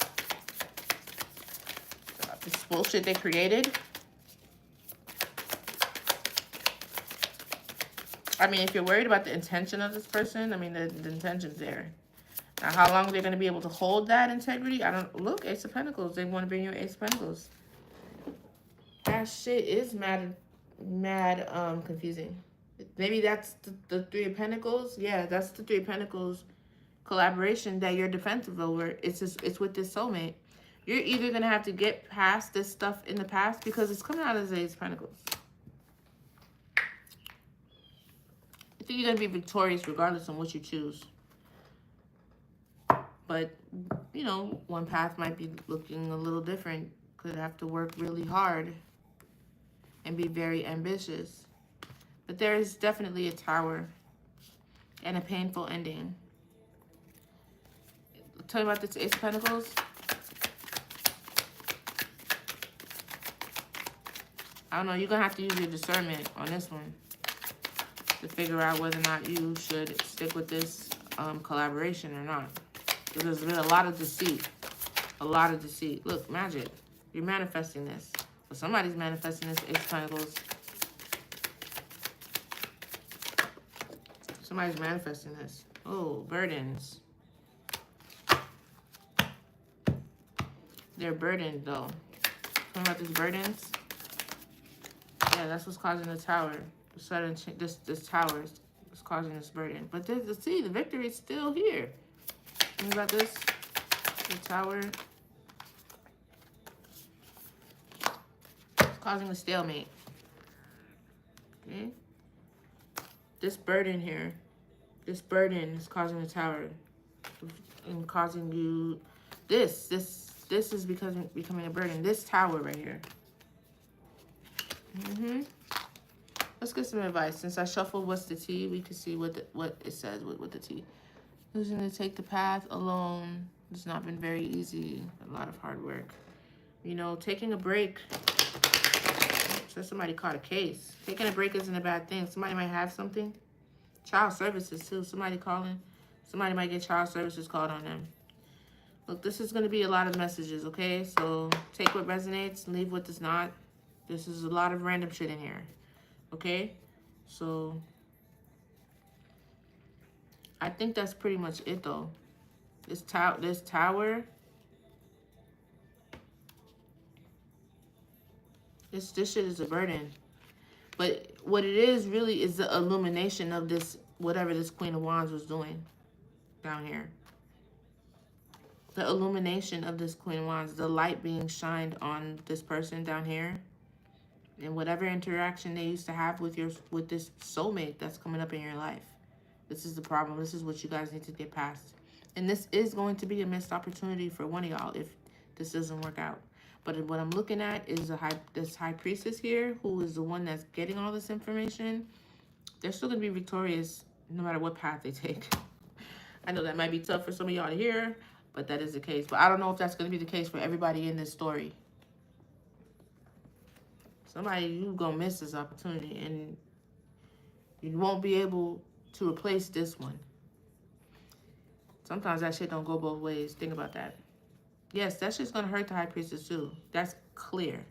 bullshit they created. I mean, if you're worried about the intention of this person, I mean, the intention's there. Now, how long they're going to be able to hold that integrity, I don't... Look, Ace of Pentacles. They want to bring you Ace of Pentacles. That shit is mad confusing. Maybe that's the Three of Pentacles. Yeah, that's the Three of Pentacles collaboration that you're defensive over. It's with this soulmate. You're either going to have to get past this stuff in the past because it's coming out as Ace of Pentacles. I think you're going to be victorious regardless of what you choose. But, you know, one path might be looking a little different. Could have to work really hard and be very ambitious. But there is definitely a tower and a painful ending. Tell me about this Ace of Pentacles. I don't know. You're going to have to use your discernment on this one to figure out whether or not you should stick with this collaboration or not. Because there's been a lot of deceit. A lot of deceit. Look, magic. You're manifesting this. Well, somebody's manifesting this Ace of Pentacles. Somebody's manifesting this. Oh, burdens. They're burdened, though. Talking about these burdens. Yeah, that's what's causing the tower. The sudden this tower is causing this burden. But see, the victory is still here. Think about this. The tower. It's causing a stalemate. Okay? This burden here. This burden is causing the tower. And causing you... This is becoming a burden. This tower right here. Let's get some advice. Since I shuffled what's the tea, we can see what it says with the tea. Who's going to take the path alone? It's not been very easy. A lot of hard work. You know, taking a break. So somebody caught a case. Taking a break isn't a bad thing. Somebody might have something. Child services too. Somebody calling. Somebody might get child services called on them. Look, this is going to be a lot of messages, okay? So take what resonates, leave what does not. This is a lot of random shit in here, okay? So I think that's pretty much it, though. This tower, this shit is a burden. But what it is really is the illumination of this, whatever this Queen of Wands was doing down here. The illumination of this Queen of Wands, the light being shined on this person down here, and whatever interaction they used to have with this soulmate that's coming up in your life. This is the problem. This is what you guys need to get past. And this is going to be a missed opportunity for one of y'all if this doesn't work out. But what I'm looking at is this high priestess here, who is the one that's getting all this information. They're still going to be victorious no matter what path they take. I know that might be tough for some of y'all to hear, but that is the case. But I don't know if that's going to be the case for everybody in this story. Somebody, you're going to miss this opportunity, and you won't be able to replace this one. Sometimes that shit don't go both ways. Think about that. Yes, that shit's going to hurt the high priestess too. That's clear.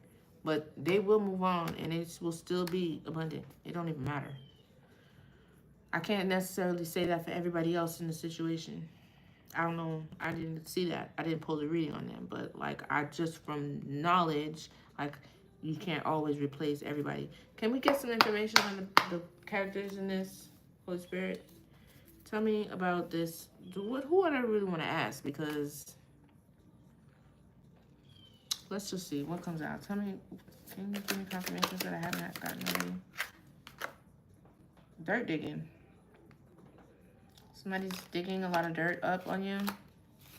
But they will move on, and it will still be abundant. It don't even matter. I can't necessarily say that for everybody else in the situation. I don't know. I didn't see that. I didn't pull the reading on them. But, like, I just from knowledge, like, you can't always replace everybody. Can we get some information on the characters in this, Holy Spirit? Tell me about this. Who would I really want to ask? Because let's just see what comes out. Tell me, can you give me confirmations that I haven't gotten already? Dirt digging. Somebody's digging a lot of dirt up on you,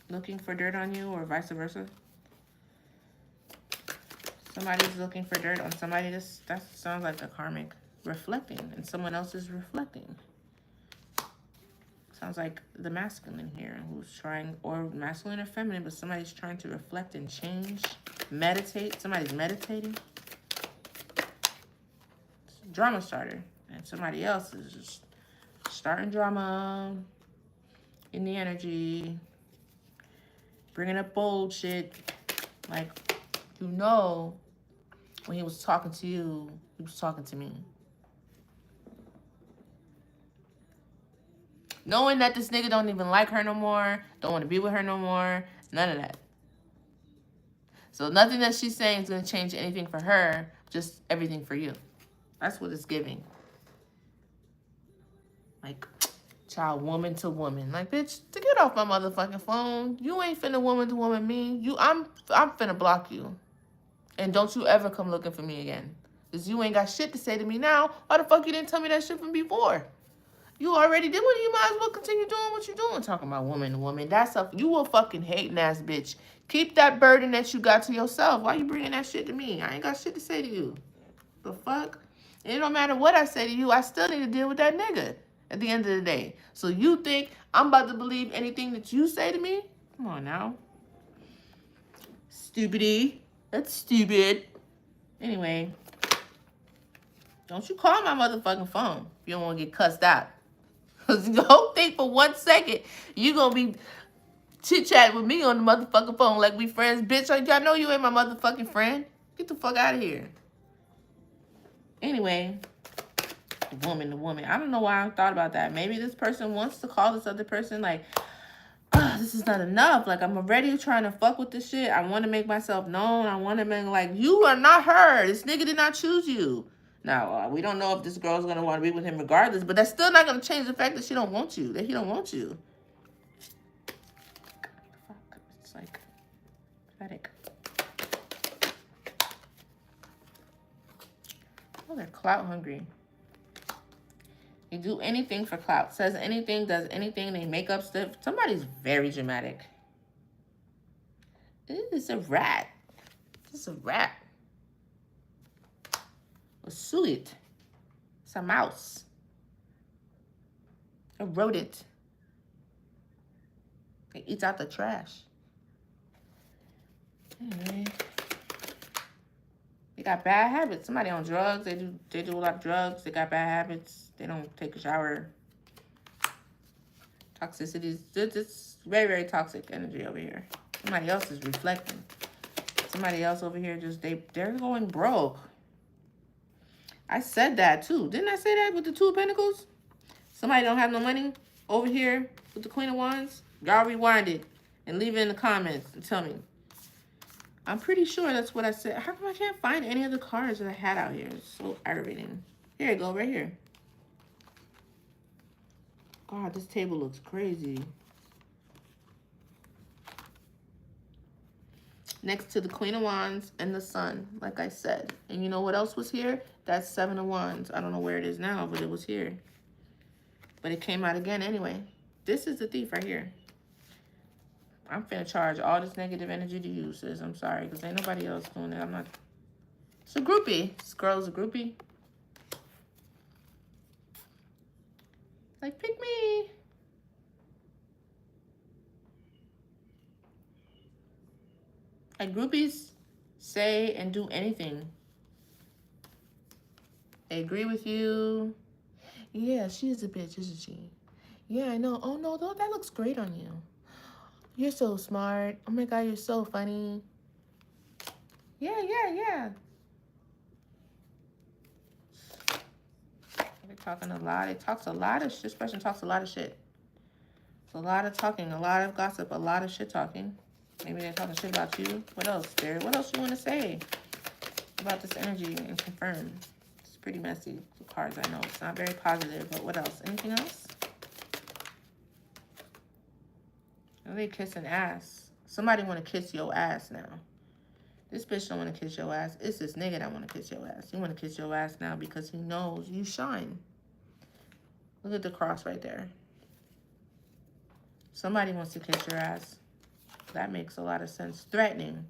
looking for dirt on you, or vice versa. Somebody's looking for dirt on somebody. That sounds like a karmic reflecting, and someone else is reflecting. Sounds like the masculine here, who's trying, or masculine or feminine, but somebody's trying to reflect and change, meditate. Somebody's meditating. It's a drama starter, and somebody else is just starting drama in the energy, bringing up bold shit, like You know, when he was talking to you, he was talking to me. Knowing that this nigga don't even like her no more, don't want to be with her no more, none of that. So nothing that she's saying is going to change anything for her, just everything for you. That's what it's giving. Like, child, woman to woman. Like, bitch, to get off my motherfucking phone. You ain't finna woman to woman me. I'm finna block you. And don't you ever come looking for me again. Because you ain't got shit to say to me now. Why the fuck you didn't tell me that shit from before? You already did what you might as well continue doing what you're doing. Talking about woman to woman. That's a, you a fucking hating ass bitch. Keep that burden that you got to yourself. Why you bringing that shit to me? I ain't got shit to say to you. The fuck? It don't matter what I say to you. I still need to deal with that nigga at the end of the day. So you think I'm about to believe anything that you say to me? Come on now. Stupidity. That's stupid. Anyway. Don't you call my motherfucking phone if you don't want to get cussed out. Because don't think for 1 second you going to be chit-chatting with me on the motherfucking phone like we friends. Bitch, I know you ain't my motherfucking friend. Get the fuck out of here. Anyway, woman to woman. I don't know why I thought about that. Maybe this person wants to call this other person like, this is not enough. Like, I'm already trying to fuck with this shit. I want to make myself known. I want to make, like, you are not her. This nigga did not choose you. Now, we don't know if this girl's going to want to be with him regardless, but that's still not going to change the fact that she don't want you, that he don't want you. Fuck. It's like pathetic. Oh, they're clout hungry. They do anything for clout. Says anything, does anything. They make up stuff. Somebody's very dramatic. It's a rat. It's a rat. A suet. It's a mouse. A rodent. It eats out the trash. Anyway. They got bad habits. Somebody on drugs. They do a lot of drugs. They got bad habits. They don't take a shower. Toxicity. It's very, very toxic energy over here. Somebody else is reflecting. Somebody else over here just, they're going broke. I said that too. Didn't I say that with the Two of Pentacles? Somebody don't have no money over here with the Queen of Wands? Y'all rewind it and leave it in the comments and tell me. I'm pretty sure that's what I said. How come I can't find any of the cards that I had out here? It's so aggravating. Here you go, right here. God, this table looks crazy. Next to the Queen of Wands and the Sun, like I said. And you know what else was here? That's Seven of Wands. I don't know where it is now, but it was here. But it came out again anyway. This is the Thief right here. I'm finna charge all this negative energy to you, sis. I'm sorry, because ain't nobody else doing it. I'm not. It's a groupie. This girl is a groupie. Like, pick me. Like, groupies say and do anything. They agree with you. Yeah, she's a bitch, isn't she? Yeah, I know. Oh, no, that looks great on you. You're so smart. Oh, my God, you're so funny. Yeah. They're talking a lot. It talks a lot of shit. This person talks a lot of shit. It's a lot of talking, a lot of gossip, a lot of shit talking. Maybe they're talking shit about you. What else, Spirit? What else you want to say about this energy and confirm? It's pretty messy. The cards, I know. It's not very positive, but what else? Anything else? Oh, they kissing ass. Somebody want to kiss your ass now. This bitch don't want to kiss your ass. It's this nigga that want to kiss your ass. He want to kiss your ass now because he knows you shine. Look at the cross right there. Somebody wants to kiss your ass. That makes a lot of sense. Threatening.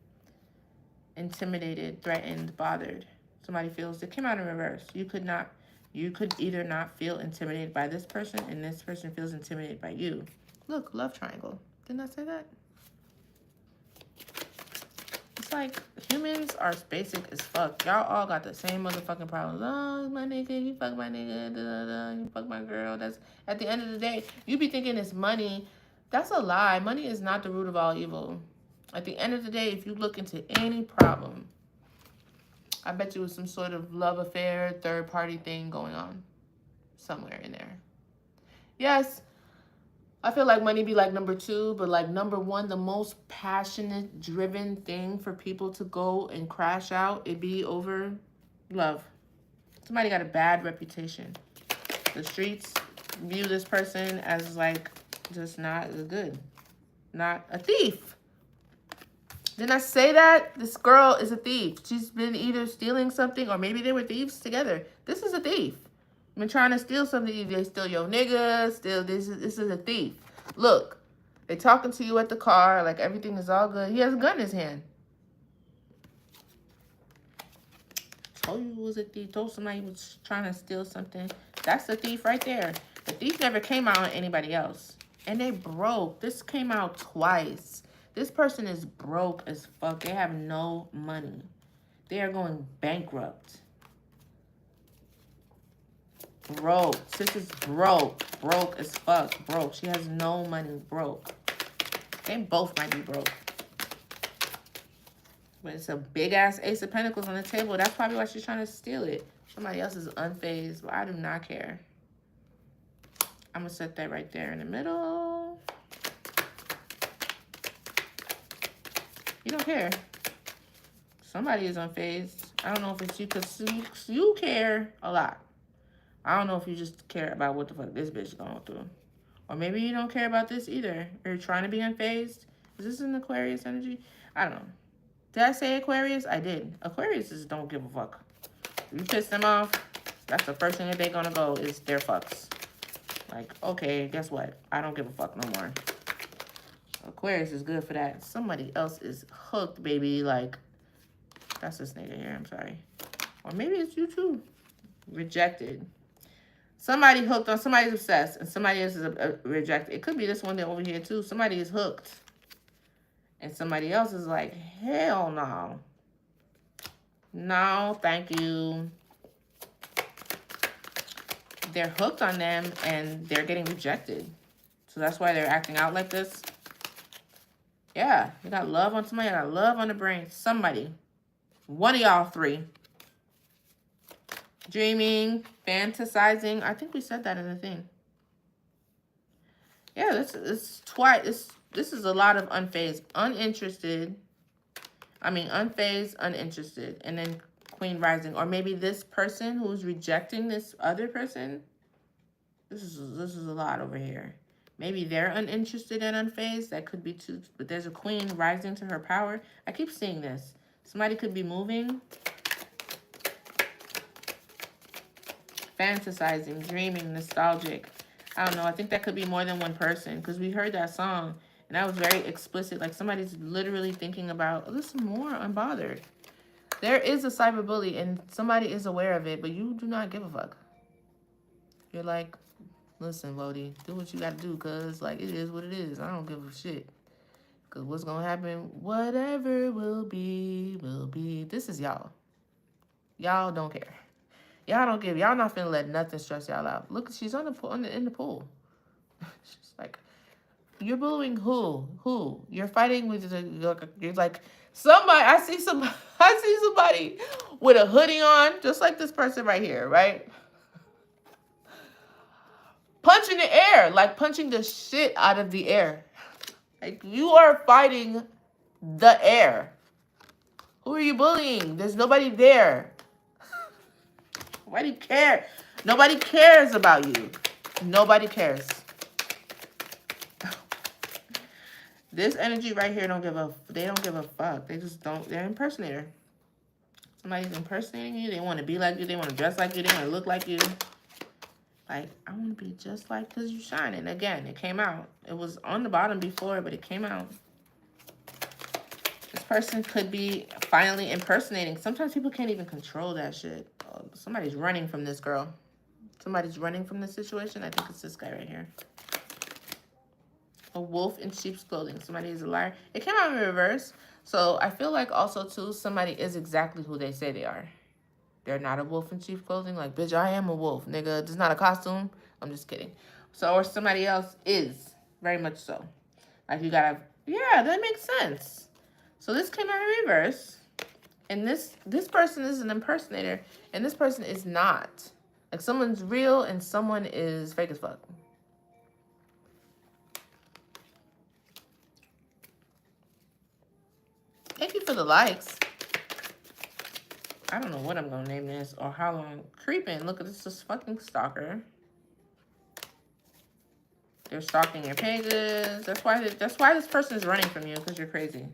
Intimidated, threatened, bothered. Somebody feels, it came out in reverse. You could either not feel intimidated by this person and this person feels intimidated by you. Look, love triangle. Didn't I say that? It's like humans are basic as fuck. Y'all all got the same motherfucking problems. Oh, my nigga, you fuck my nigga, you fuck my girl. That's at the end of the day, you be thinking it's money. That's a lie. Money is not the root of all evil. At the end of the day, if you look into any problem, I bet you it was some sort of love affair, third party thing going on somewhere in there. Yes, I feel like money be like number two, but like number one, the most passionate, driven thing for people to go and crash out, it be over love. Somebody got a bad reputation. The streets view this person as like just not good. Not a thief. Didn't I say that? This girl is a thief. She's been either stealing something or maybe they were thieves together. This is a thief. Been trying to steal something. They steal your nigga. Steal this. This is a thief. Look, they talking to you at the car like everything is all good. He has a gun in his hand. Told you it was a thief. Told somebody was trying to steal something. That's the thief right there. The thief never came out on anybody else. And they broke. This came out twice. This person is broke as fuck. They have no money. They are going bankrupt. Broke. Sis is broke. Broke as fuck. Broke. She has no money. Broke. They both might be broke. But it's a big-ass Ace of Pentacles on the table. That's probably why she's trying to steal it. Somebody else is unfazed, but I do not care. I'm going to set that right there in the middle. You don't care. Somebody is unfazed. I don't know if it's you, because you care a lot. I don't know if you just care about what the fuck this bitch is going through. Or maybe you don't care about this either. Or you're trying to be unfazed. Is this an Aquarius energy? I don't know. Did I say Aquarius? I did. Aquarius just don't give a fuck. If you piss them off, that's the first thing that they're gonna go is their fucks. Like, okay, guess what? I don't give a fuck no more. Aquarius is good for that. Somebody else is hooked, baby. Like, that's this nigga here. I'm sorry. Or maybe it's you too. Rejected. Somebody hooked on somebody's obsessed and somebody else is rejected. It could be this one that over here too. Somebody is hooked. And somebody else is like, hell no. No, thank you. They're hooked on them and they're getting rejected. So that's why they're acting out like this. Yeah, you got love on somebody, you got love on the brain. Somebody. One of y'all three. Dreaming, fantasizing. I think we said that in the thing. Yeah, this twice. This is a lot of unfazed, uninterested. I mean, unfazed, uninterested. And then Queen Rising. Or maybe this person who's rejecting this other person. This is a lot over here. Maybe they're uninterested and unfazed. That could be too. But there's a Queen rising to her power. I keep seeing this. Somebody could be moving. Fantasizing, dreaming, nostalgic. I don't know. I think that could be more than one person because we heard that song and that was very explicit. Like somebody's literally thinking about, oh, listen more, unbothered. There is a cyberbully and somebody is aware of it, but you do not give a fuck. You're like, listen, Lodi, do what you got to do because like it is what it is. I don't give a shit. Because what's going to happen, whatever will be, will be. This is y'all. Y'all don't care. Y'all don't give. Y'all not finna let nothing stress y'all out. Look, she's on the pool, in the pool. She's like, you're bullying who? Who? You're fighting with you're like somebody. I see somebody with a hoodie on, just like this person right here, right? Punching the air, like punching the shit out of the air. Like you are fighting the air. Who are you bullying? There's nobody there. Nobody cares. Nobody cares about you. Nobody cares. This energy right here they don't give a fuck. They just don't, they're an impersonator. Somebody's impersonating you. They want to be like you. They want to dress like you. They want to look like you. Like, I want to be just like because you shining. Again, it came out. It was on the bottom before, but it came out. This person could be finally impersonating. Sometimes people can't even control that shit. Oh, somebody's running from this girl. Somebody's running from this situation. I think it's this guy right here. A wolf in sheep's clothing. Somebody is a liar. It came out in reverse. So I feel like also, too, somebody is exactly who they say they are. They're not a wolf in sheep's clothing. Like, bitch, I am a wolf, nigga. This is not a costume. I'm just kidding. So, or somebody else is. Very much so. Like, you gotta... Yeah, that makes sense. So this came out in reverse. And this person is an impersonator. And this person is not. Like, someone's real and someone is fake as fuck. Thank you for the likes. I don't know what I'm going to name this or how long. Creeping. Look at this fucking stalker. They're stalking your pages. That's why this person is running from you, because you're crazy.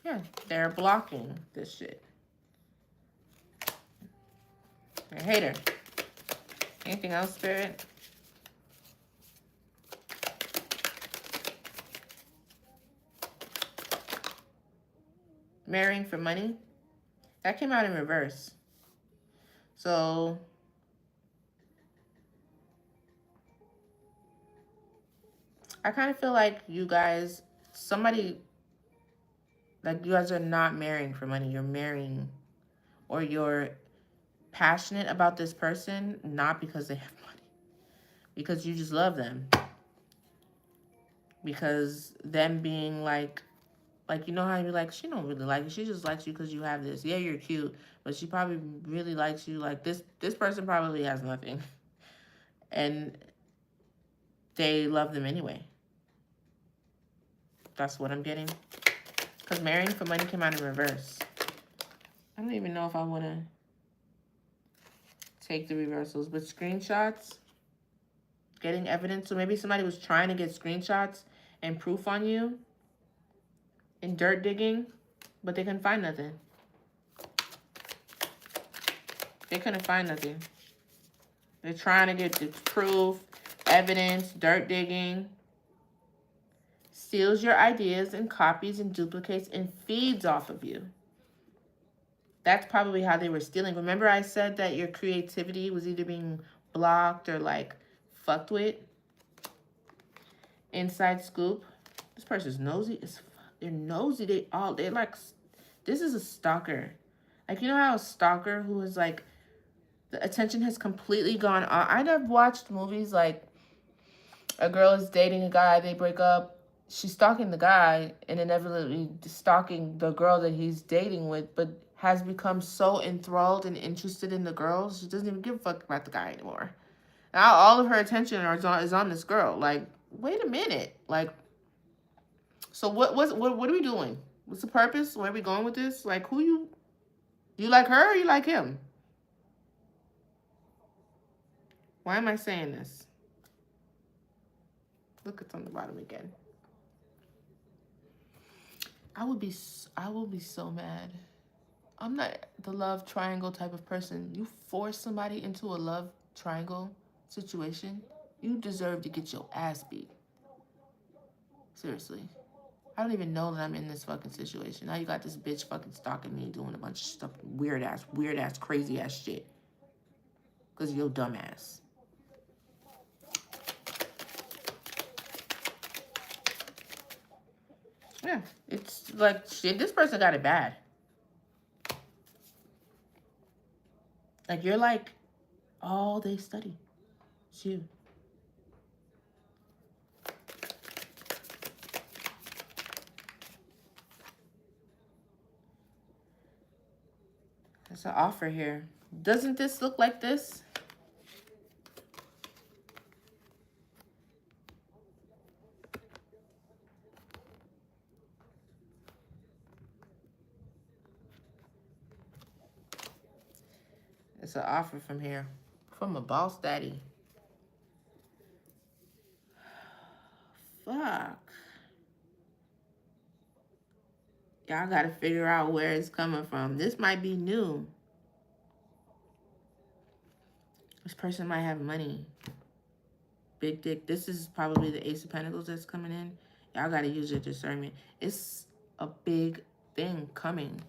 Yeah, they're blocking this shit. They're a hater. Anything else, Spirit? Marrying for money. That came out in reverse. So I kind of feel like you guys, you guys are not marrying for money. You're marrying, or you're passionate about this person, not because they have money, because you just love them. Because them being like, you know how you're like, she don't really like you. She just likes you because you have this. Yeah, you're cute, but she probably really likes you. Like, this person probably has nothing. And they love them anyway. That's what I'm getting. Because marrying for money came out in reverse. I don't even know if I want to take the reversals. But screenshots, getting evidence. So maybe somebody was trying to get screenshots and proof on you in dirt digging, but they couldn't find nothing. They couldn't find nothing. They're trying to get the proof, evidence, dirt digging. Steals your ideas and copies and duplicates and feeds off of you. That's probably how they were stealing. Remember I said that your creativity was either being blocked or like fucked with? Inside scoop. This person's nosy as fuck. They're nosy. They're like, this is a stalker. Like, you know how a stalker who is like, the attention has completely gone on. I've watched movies like a girl is dating a guy, they break up, she's stalking the guy, and inevitably stalking the girl that he's dating with, but has become so enthralled and interested in the girl, she doesn't even give a fuck about the guy anymore. Now all of her attention is on this girl. Like, wait a minute. Like, so what are we doing? What's the purpose? Where are we going with this? Like, you like her or you like him? Why am I saying this? Look, it's on the bottom again. I will be so mad. I'm not the love triangle type of person. You force somebody into a love triangle situation, you deserve to get your ass beat. Seriously. I don't even know that I'm in this fucking situation. Now you got this bitch fucking stalking me, doing a bunch of stuff, weird ass, crazy ass shit. Because you're dumbass. Yeah, it's like, shit, this person got it bad. Like, you're like, all they study. It's you. There's an offer here. Doesn't this look like this? It's an offer from here. From a boss daddy. Fuck. Y'all gotta figure out where it's coming from. This might be new. This person might have money. Big dick. This is probably the Ace of Pentacles that's coming in. Y'all gotta use your discernment. It's a big thing coming.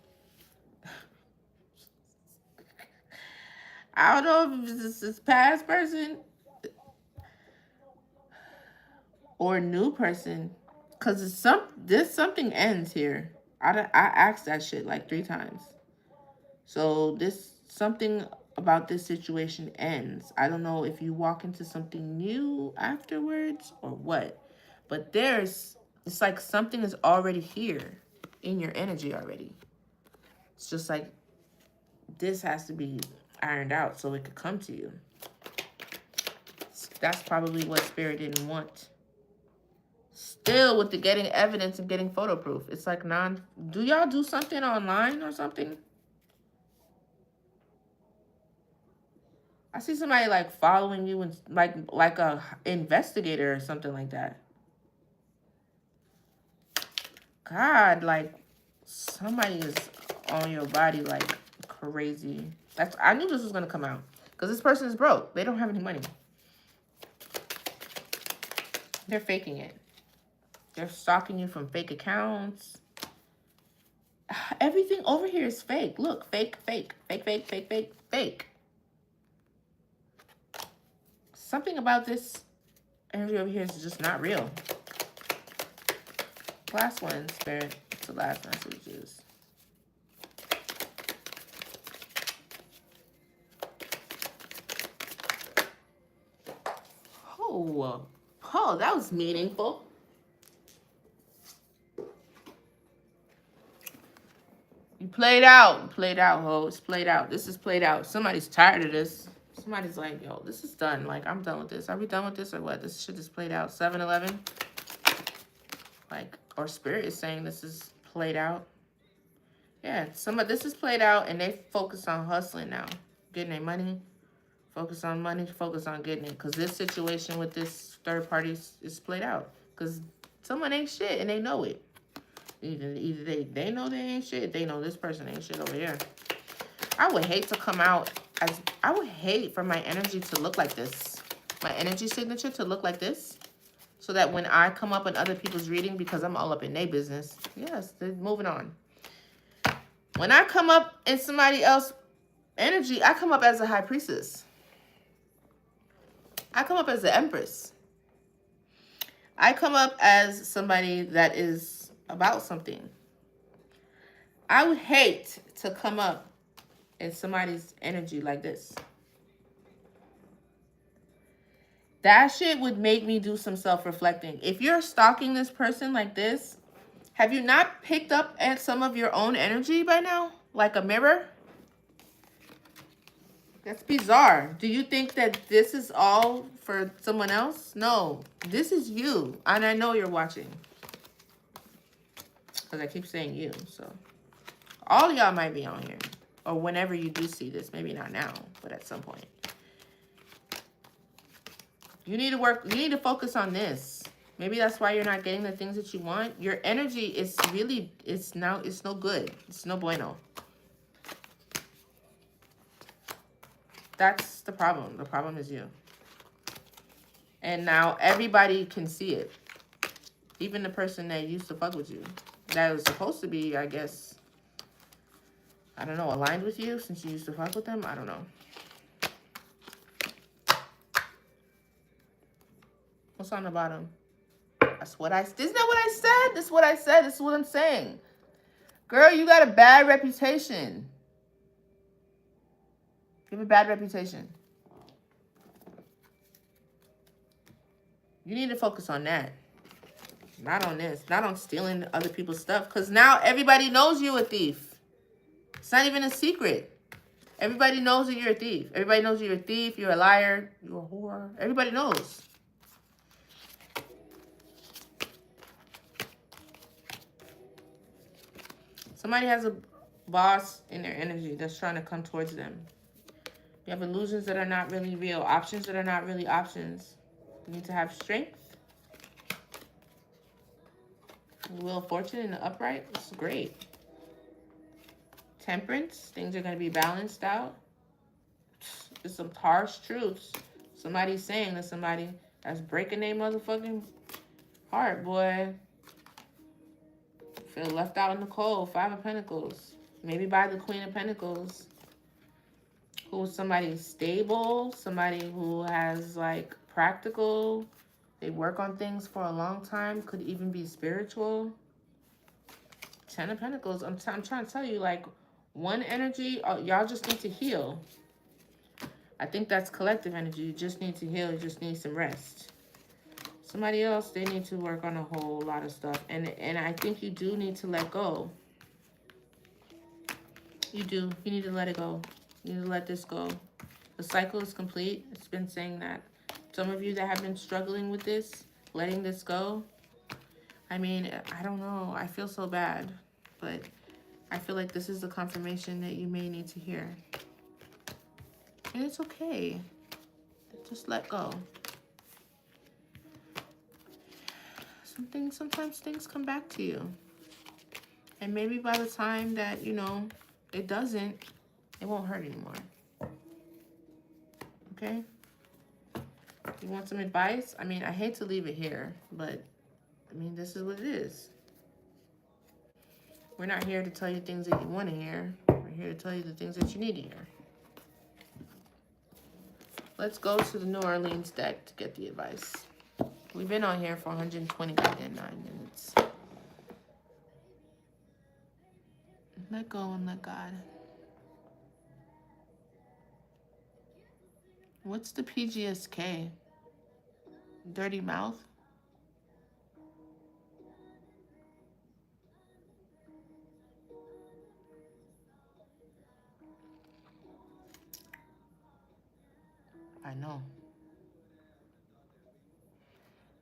I don't know if it's this past person or new person, because something ends here. I asked that shit like 3 times. So something about this situation ends. I don't know if you walk into something new afterwards or what, but there's It's like something is already here in your energy already. It's just like this has to be ironed out so it could come to you. That's probably what Spirit didn't want. Still with the getting evidence and getting photo proof. It's like do y'all do something online or something? I see somebody like following you and like a investigator or something like that. God, like somebody is on your body like crazy. I knew this was gonna come out because this person is broke. They don't have any money. They're faking it. They're stalking you from fake accounts. Everything over here is fake. Look, fake, fake, fake, fake, fake, fake, fake. Something about this energy over here is just not real. Last one, Spirit. It's the last messages. Oh, that was meaningful. You played out. You played out, ho. It's played out. This is played out. Somebody's tired of this. Somebody's like, yo, this is done. Like, I'm done with this. Are we done with this or what? This shit is played out. 7-11. Like, or Spirit is saying this is played out. Yeah, this is played out and they focus on hustling now. Getting their money. Focus on money. Focus on getting it. Because this situation with this third party is played out. Because someone ain't shit and they know it. Either they know they ain't shit. They know this person ain't shit over here. I would hate to come out as... I would hate for my energy to look like this. My energy signature to look like this. So that when I come up in other people's reading, because I'm all up in their business. Yes, they're moving on. When I come up in somebody else's energy, I come up as a high priestess. I come up as the empress. I come up as somebody that is about something. I would hate to come up in somebody's energy like this. That shit would make me do some self-reflecting. If you're stalking this person like this, have you not picked up at some of your own energy by now? Like a mirror? That's bizarre. Do you think that this is all for someone else? No, this is you. And I know you're watching. Because I keep saying you, so. All y'all might be on here. Or whenever you do see this. Maybe not now, but at some point. You need to focus on this. Maybe that's why you're not getting the things that you want. Your energy is really, it's no good. It's no bueno. That's the problem. The problem is you. And now everybody can see it. Even the person that used to fuck with you. That was supposed to be, I guess, I don't know, aligned with you since you used to fuck with them. I don't know. What's on the bottom? That's what isn't that what I said? This is what I said. This is what I'm saying. Girl, you got a bad reputation. You have a bad reputation. You need to focus on that. Not on this. Not on stealing other people's stuff. Because now everybody knows you're a thief. It's not even a secret. Everybody knows that you're a thief. Everybody knows you're a thief. You're a liar. You're a whore. Everybody knows. Somebody has a boss in their energy that's trying to come towards them. You have illusions that are not really real. Options that are not really options. You need to have strength. Wheel of Fortune in the upright. It's great. Temperance. Things are going to be balanced out. There's some harsh truths. Somebody's saying to somebody that's breaking their motherfucking heart, boy. Feel left out in the cold. 5 of Pentacles. Maybe by the Queen of Pentacles. Who's somebody stable. Somebody who has like practical. They work on things for a long time. Could even be spiritual. 10 of Pentacles. I'm trying to tell you, like, one energy, y'all just need to heal. I think that's collective energy. You just need to heal. You just need some rest. Somebody else, they need to work on a whole lot of stuff. And I think you do need to let go. You do. You need to let it go. You need to let this go. The cycle is complete. It's been saying that. Some of you that have been struggling with this, letting this go. I mean, I don't know. I feel so bad. But I feel like this is the confirmation that you may need to hear. And it's okay. Just let go. Sometimes things come back to you. And maybe by the time that, you know, it doesn't, it won't hurt anymore. Okay? You want some advice? I mean, I hate to leave it here, but I mean, this is what it is. We're not here to tell you things that you want to hear. We're here to tell you the things that you need to hear. Let's go to the New Orleans deck to get the advice. We've been on here for 129 minutes. Let go and let God. What's the PGSK? Dirty mouth? I know.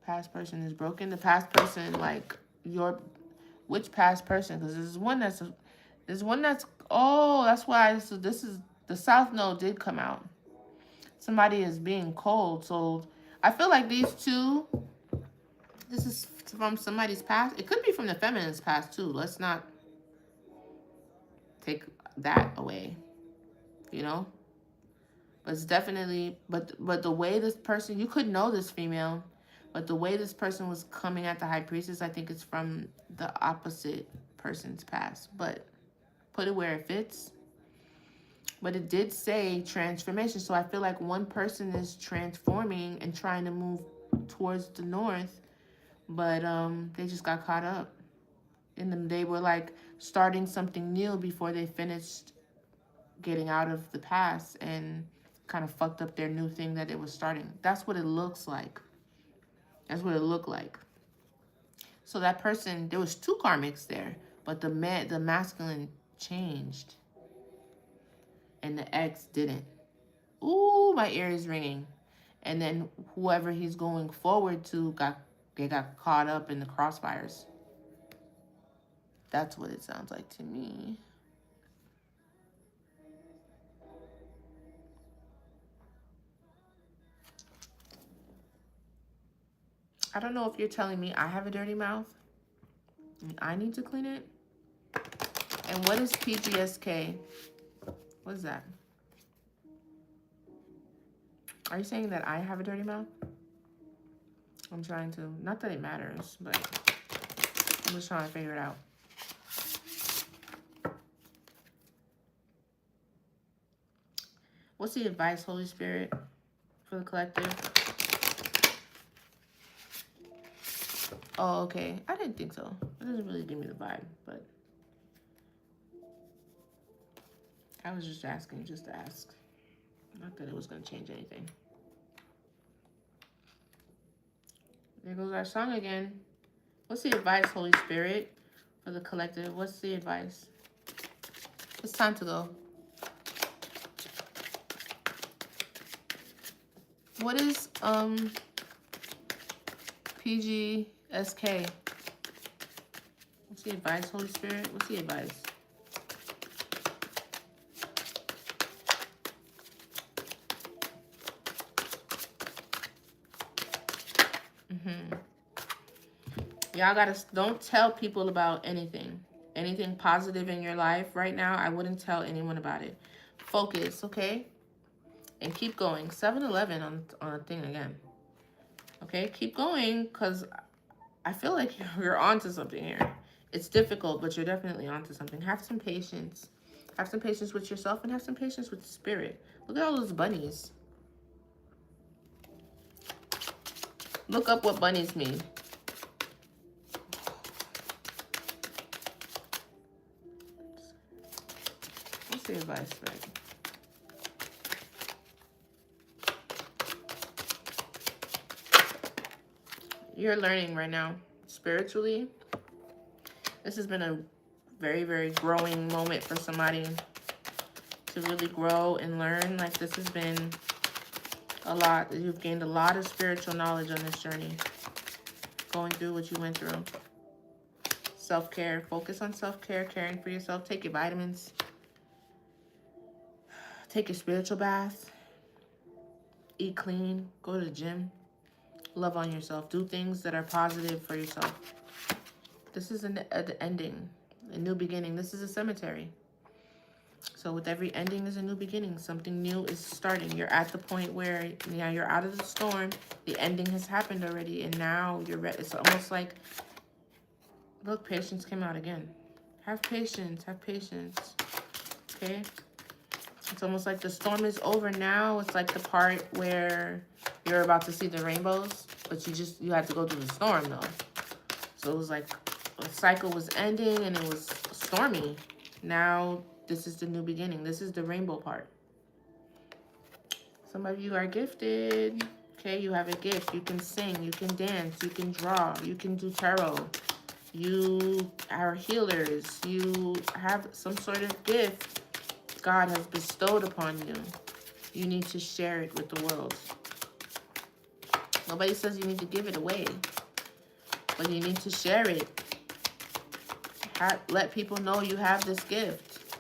Past person is broken. The past person, like which past person? Because there's one that's, oh, that's why. So this is, the South Node did come out. Somebody is being cold. So I feel like these two, this is from somebody's past. It could be from the feminine's past too. Let's not take that away, you know? But it's definitely, but the way this person, you could know this female, but the way this person was coming at the High Priestess, I think it's from the opposite person's past. But put it where it fits. But it did say transformation. So I feel like one person is transforming and trying to move towards the north, but they just got caught up. And then they were like starting something new before they finished getting out of the past and kind of fucked up their new thing that it was starting. That's what it looks like. That's what it looked like. So that person, there was two karmics there, but the masculine changed and the ex didn't. Ooh, my ear is ringing. And then whoever he's going forward to they got caught up in the crossfires. That's what it sounds like to me. I don't know if you're telling me I have a dirty mouth and I need to clean it. And what is PGSK? What is that? Are you saying that I have a dirty mouth? I'm trying to, not that it matters, but I'm just trying to figure it out. What's the advice, Holy Spirit, for the collective? Oh, okay. I didn't think so. It doesn't really give me the vibe, but I was just asking, just to ask. Not that it was going to change anything. There goes our song again. What's the advice, Holy Spirit, for the collective? What's the advice? It's time to go. What is PGSK? What's the advice, Holy Spirit? What's the advice? Y'all gotta, don't tell people about anything. Anything positive in your life right now, I wouldn't tell anyone about it. Focus, okay? And keep going. 7-Eleven on a thing again. Okay, keep going, because I feel like you're onto something here. It's difficult, but you're definitely onto something. Have some patience. Have some patience with yourself and have some patience with the spirit. Look at all those bunnies. Look up what bunnies mean. What's the advice, right? You're learning right now. Spiritually, this has been a very, very growing moment for somebody to really grow and learn. Like, this has been a lot. You've gained a lot of spiritual knowledge on this journey, going through what you went through. Self-care. Focus on self-care, caring for yourself. Take your vitamins. Take your spiritual bath. Eat clean. Go to the gym. Love on yourself. Do things that are positive for yourself. This is an ending, a new beginning. This is a cemetery. So with every ending, there's a new beginning. Something new is starting. You're at the point where now you're out of the storm. The ending has happened already, and now you're ready. It's almost like, look, patience came out again. Have patience. Have patience. Okay? It's almost like the storm is over now. It's like the part where you're about to see the rainbows, but you had to go through the storm, though. So it was like a cycle was ending, and it was stormy. Now, this is the new beginning. This is the rainbow part. Some of you are gifted. Okay, you have a gift. You can sing. You can dance. You can draw. You can do tarot. You are healers. You have some sort of gift God has bestowed upon you. You need to share it with the world. Nobody says you need to give it away, but you need to share it. Let people know you have this gift.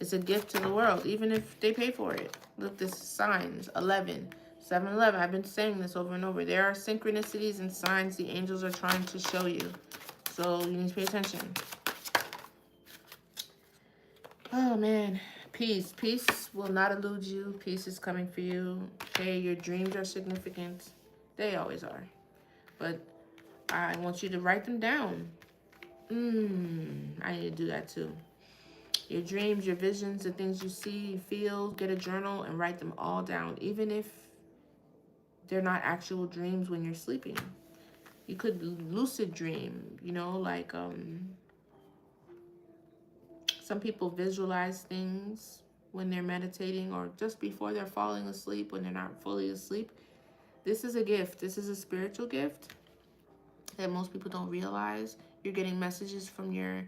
It's a gift to the world, even if they pay for it. Look, this is signs. 11. 7-11. I've been saying this over and over. There are synchronicities and signs the angels are trying to show you. So you need to pay attention. Oh, man. Peace. Peace will not elude you. Peace is coming for you. Okay, your dreams are significant. They always are. But I want you to write them down. I need to do that too. Your dreams, your visions, the things you see, you feel, get a journal and write them all down. Even if they're not actual dreams when you're sleeping. You could lucid dream, you know, like some people visualize things when they're meditating or just before they're falling asleep, when they're not fully asleep. This is a gift. This is a spiritual gift that most people don't realize. You're getting messages from your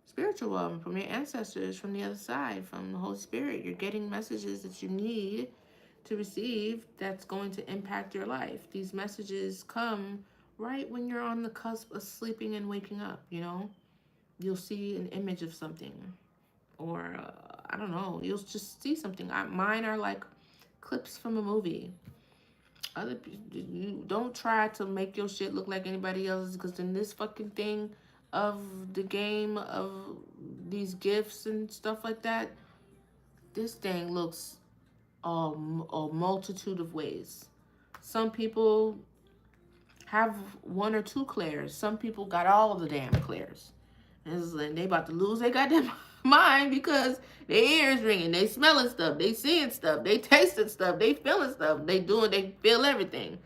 spiritual world, from your ancestors, from the other side, from the Holy Spirit. You're getting messages that you need to receive that's going to impact your life. These messages come right when you're on the cusp of sleeping and waking up, you know? You'll see an image of something, or I don't know, you'll just see something. Mine are like clips from a movie. Other you don't try to make your shit look like anybody else's, because in this fucking thing of the game of these gifts and stuff like that, this thing looks a multitude of ways. Some people have 1 or 2 clairs. Some people got all the damn clairs. And they about to lose their goddamn mind because their ears ringing, they smelling stuff, they seeing stuff, they tasting stuff, they feeling stuff, they feel everything.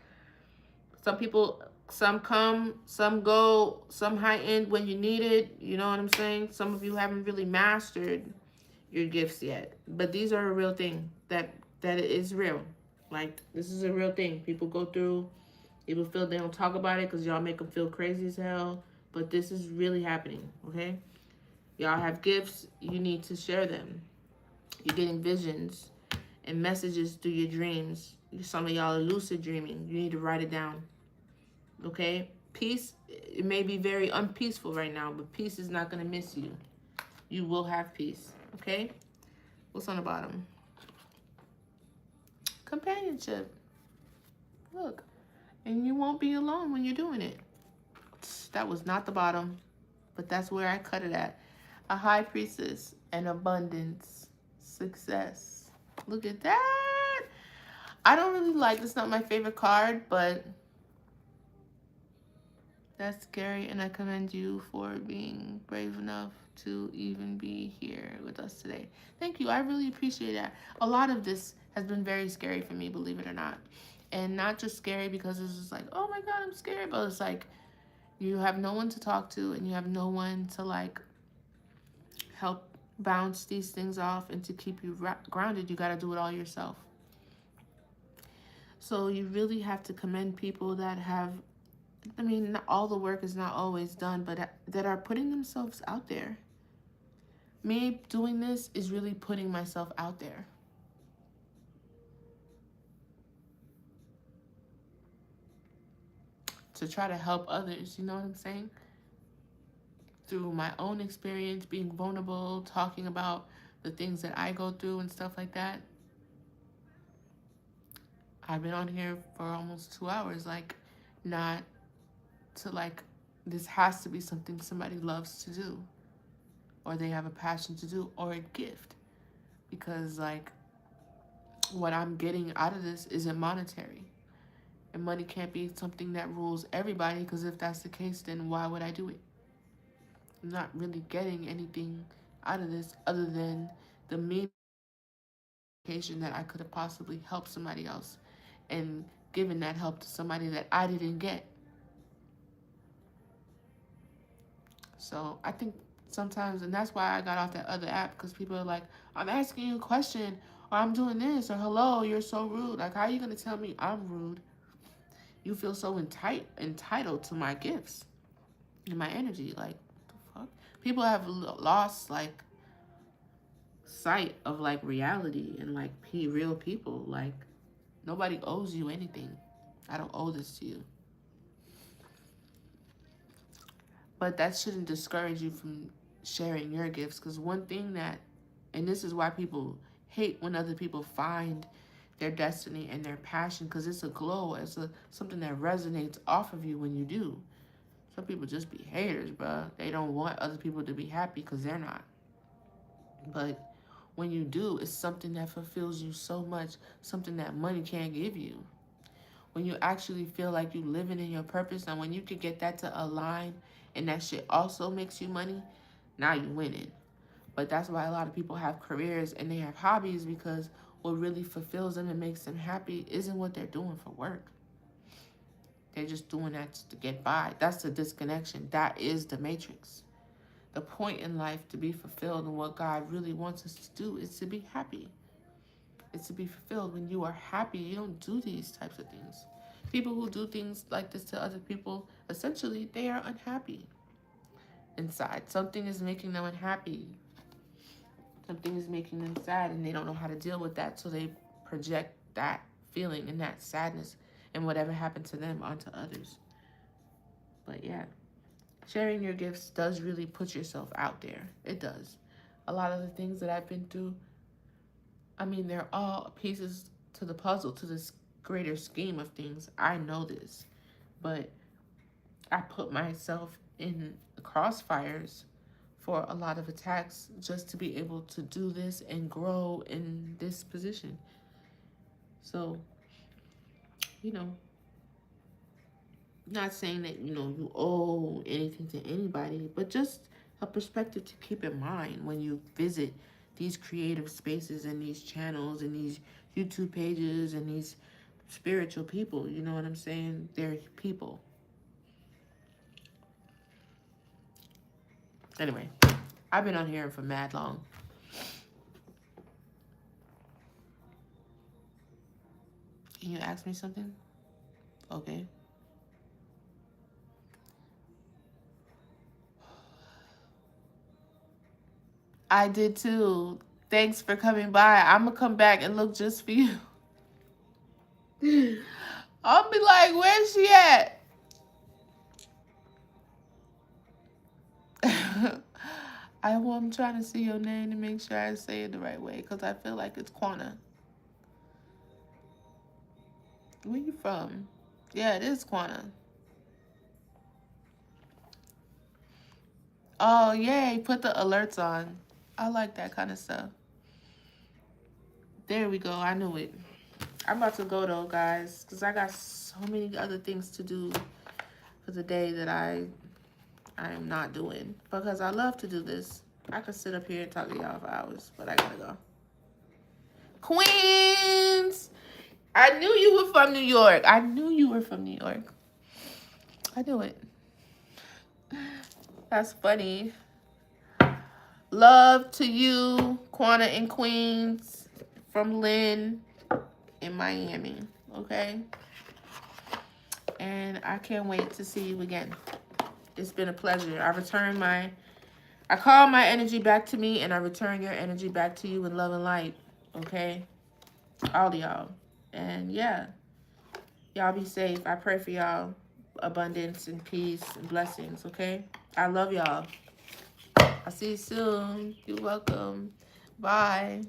Some people, some come, some go, some high end when you need it. You know what I'm saying? Some of you haven't really mastered your gifts yet, but these are a real thing that is real. Like, this is a real thing. People go through. People feel they don't talk about it because y'all make them feel crazy as hell. But this is really happening, okay? Y'all have gifts. You need to share them. You're getting visions and messages through your dreams. Some of y'all are lucid dreaming. You need to write it down, okay? Peace, it may be very unpeaceful right now, but peace is not going to miss you. You will have peace, okay? What's on the bottom? Companionship. Look. And you won't be alone when you're doing it. That was not the bottom, but that's where I cut it at. A high priestess and abundance, success. Look at that. I don't really like, it's not my favorite card, but that's scary, and I commend you for being brave enough to even be here with us today. Thank you. I really appreciate that. A lot of this has been very scary for me, believe it or not. And not just scary because it's just like, oh my God, I'm scared, but it's like you have no one to talk to, and you have no one to like help bounce these things off and to keep you grounded. You got to do it all yourself. So you really have to commend people that have I mean, not all the work is not always done, but that are putting themselves out there. Me doing this is really putting myself out there to try to help others, you know what I'm saying? Through my own experience, being vulnerable, talking about the things that I go through and stuff like that. I've been on here for almost 2 hours, like, not to, like, this has to be something somebody loves to do, or they have a passion to do, or a gift. Because, like, what I'm getting out of this isn't monetary. And money can't be something that rules everybody, because if that's the case, then why would I do it? I'm not really getting anything out of this other than the mean that I could have possibly helped somebody else and given that help to somebody that I didn't get. So I think sometimes, and that's why I got off that other app, because people are like, I'm asking you a question, or I'm doing this, or hello, you're so rude. Like, how are you going to tell me I'm rude? You feel so entitled to my gifts and my energy. Like, what the fuck? People have lost, like, sight of, like, reality and, like, real people. Like, nobody owes you anything. I don't owe this to you. But that shouldn't discourage you from sharing your gifts. Because one thing that, and this is why people hate when other people find their destiny and their passion, because it's a glow. It's something that resonates off of you when you do. Some people just be haters, bro. They don't want other people to be happy because they're not. But when you do, it's something that fulfills you so much, something that money can't give you. When you actually feel like you living in your purpose, and when you can get that to align and that shit also makes you money, now you winning. But that's why a lot of people have careers and they have hobbies, because what really fulfills them and makes them happy isn't what they're doing for work. They're just doing that to get by. That's the disconnection. That is the matrix. The point in life to be fulfilled and what God really wants us to do is to be happy. It's to be fulfilled. When you are happy, you don't do these types of things. People who do things like this to other people, essentially, they are unhappy inside. Something is making them unhappy. Something is making them sad, and they don't know how to deal with that, so they project that feeling and that sadness and whatever happened to them onto others. But yeah, sharing your gifts does really put yourself out there. It does. A lot of the things that I've been through, I mean, they're all pieces to the puzzle, to this greater scheme of things. I know this, but I put myself in crossfires for a lot of attacks just to be able to do this and grow in this position. So, you know, not saying that, you owe anything to anybody, but just a perspective to keep in mind when you visit these creative spaces and these channels and these YouTube pages and these spiritual people. You know what I'm saying? They're people. Anyway, I've been on here for mad long. Can you ask me something? Okay. I did too. Thanks for coming by. I'm going to come back and look just for you. I'll be like, where's she at? I'm trying to see your name to make sure I say it the right way, because I feel like it's Quana. Where you from? Yeah, it is Quana. Oh, yay. Put the alerts on. I like that kind of stuff. There we go. I knew it. I'm about to go, though, guys, because I got so many other things to do for the day that I am not doing, because I love to do this. I could sit up here and talk to y'all for hours, but I gotta go. Queens! I knew you were from New York. I knew you were from New York. I knew it. That's funny. Love to you, Quana and Queens, from Lynn in Miami. Okay? And I can't wait to see you again. It's been a pleasure. I call my energy back to me, and I return your energy back to you in love and light. Okay? All of y'all. And yeah, y'all be safe. I pray for y'all abundance and peace and blessings. Okay? I love y'all. I'll see you soon. You're welcome. Bye.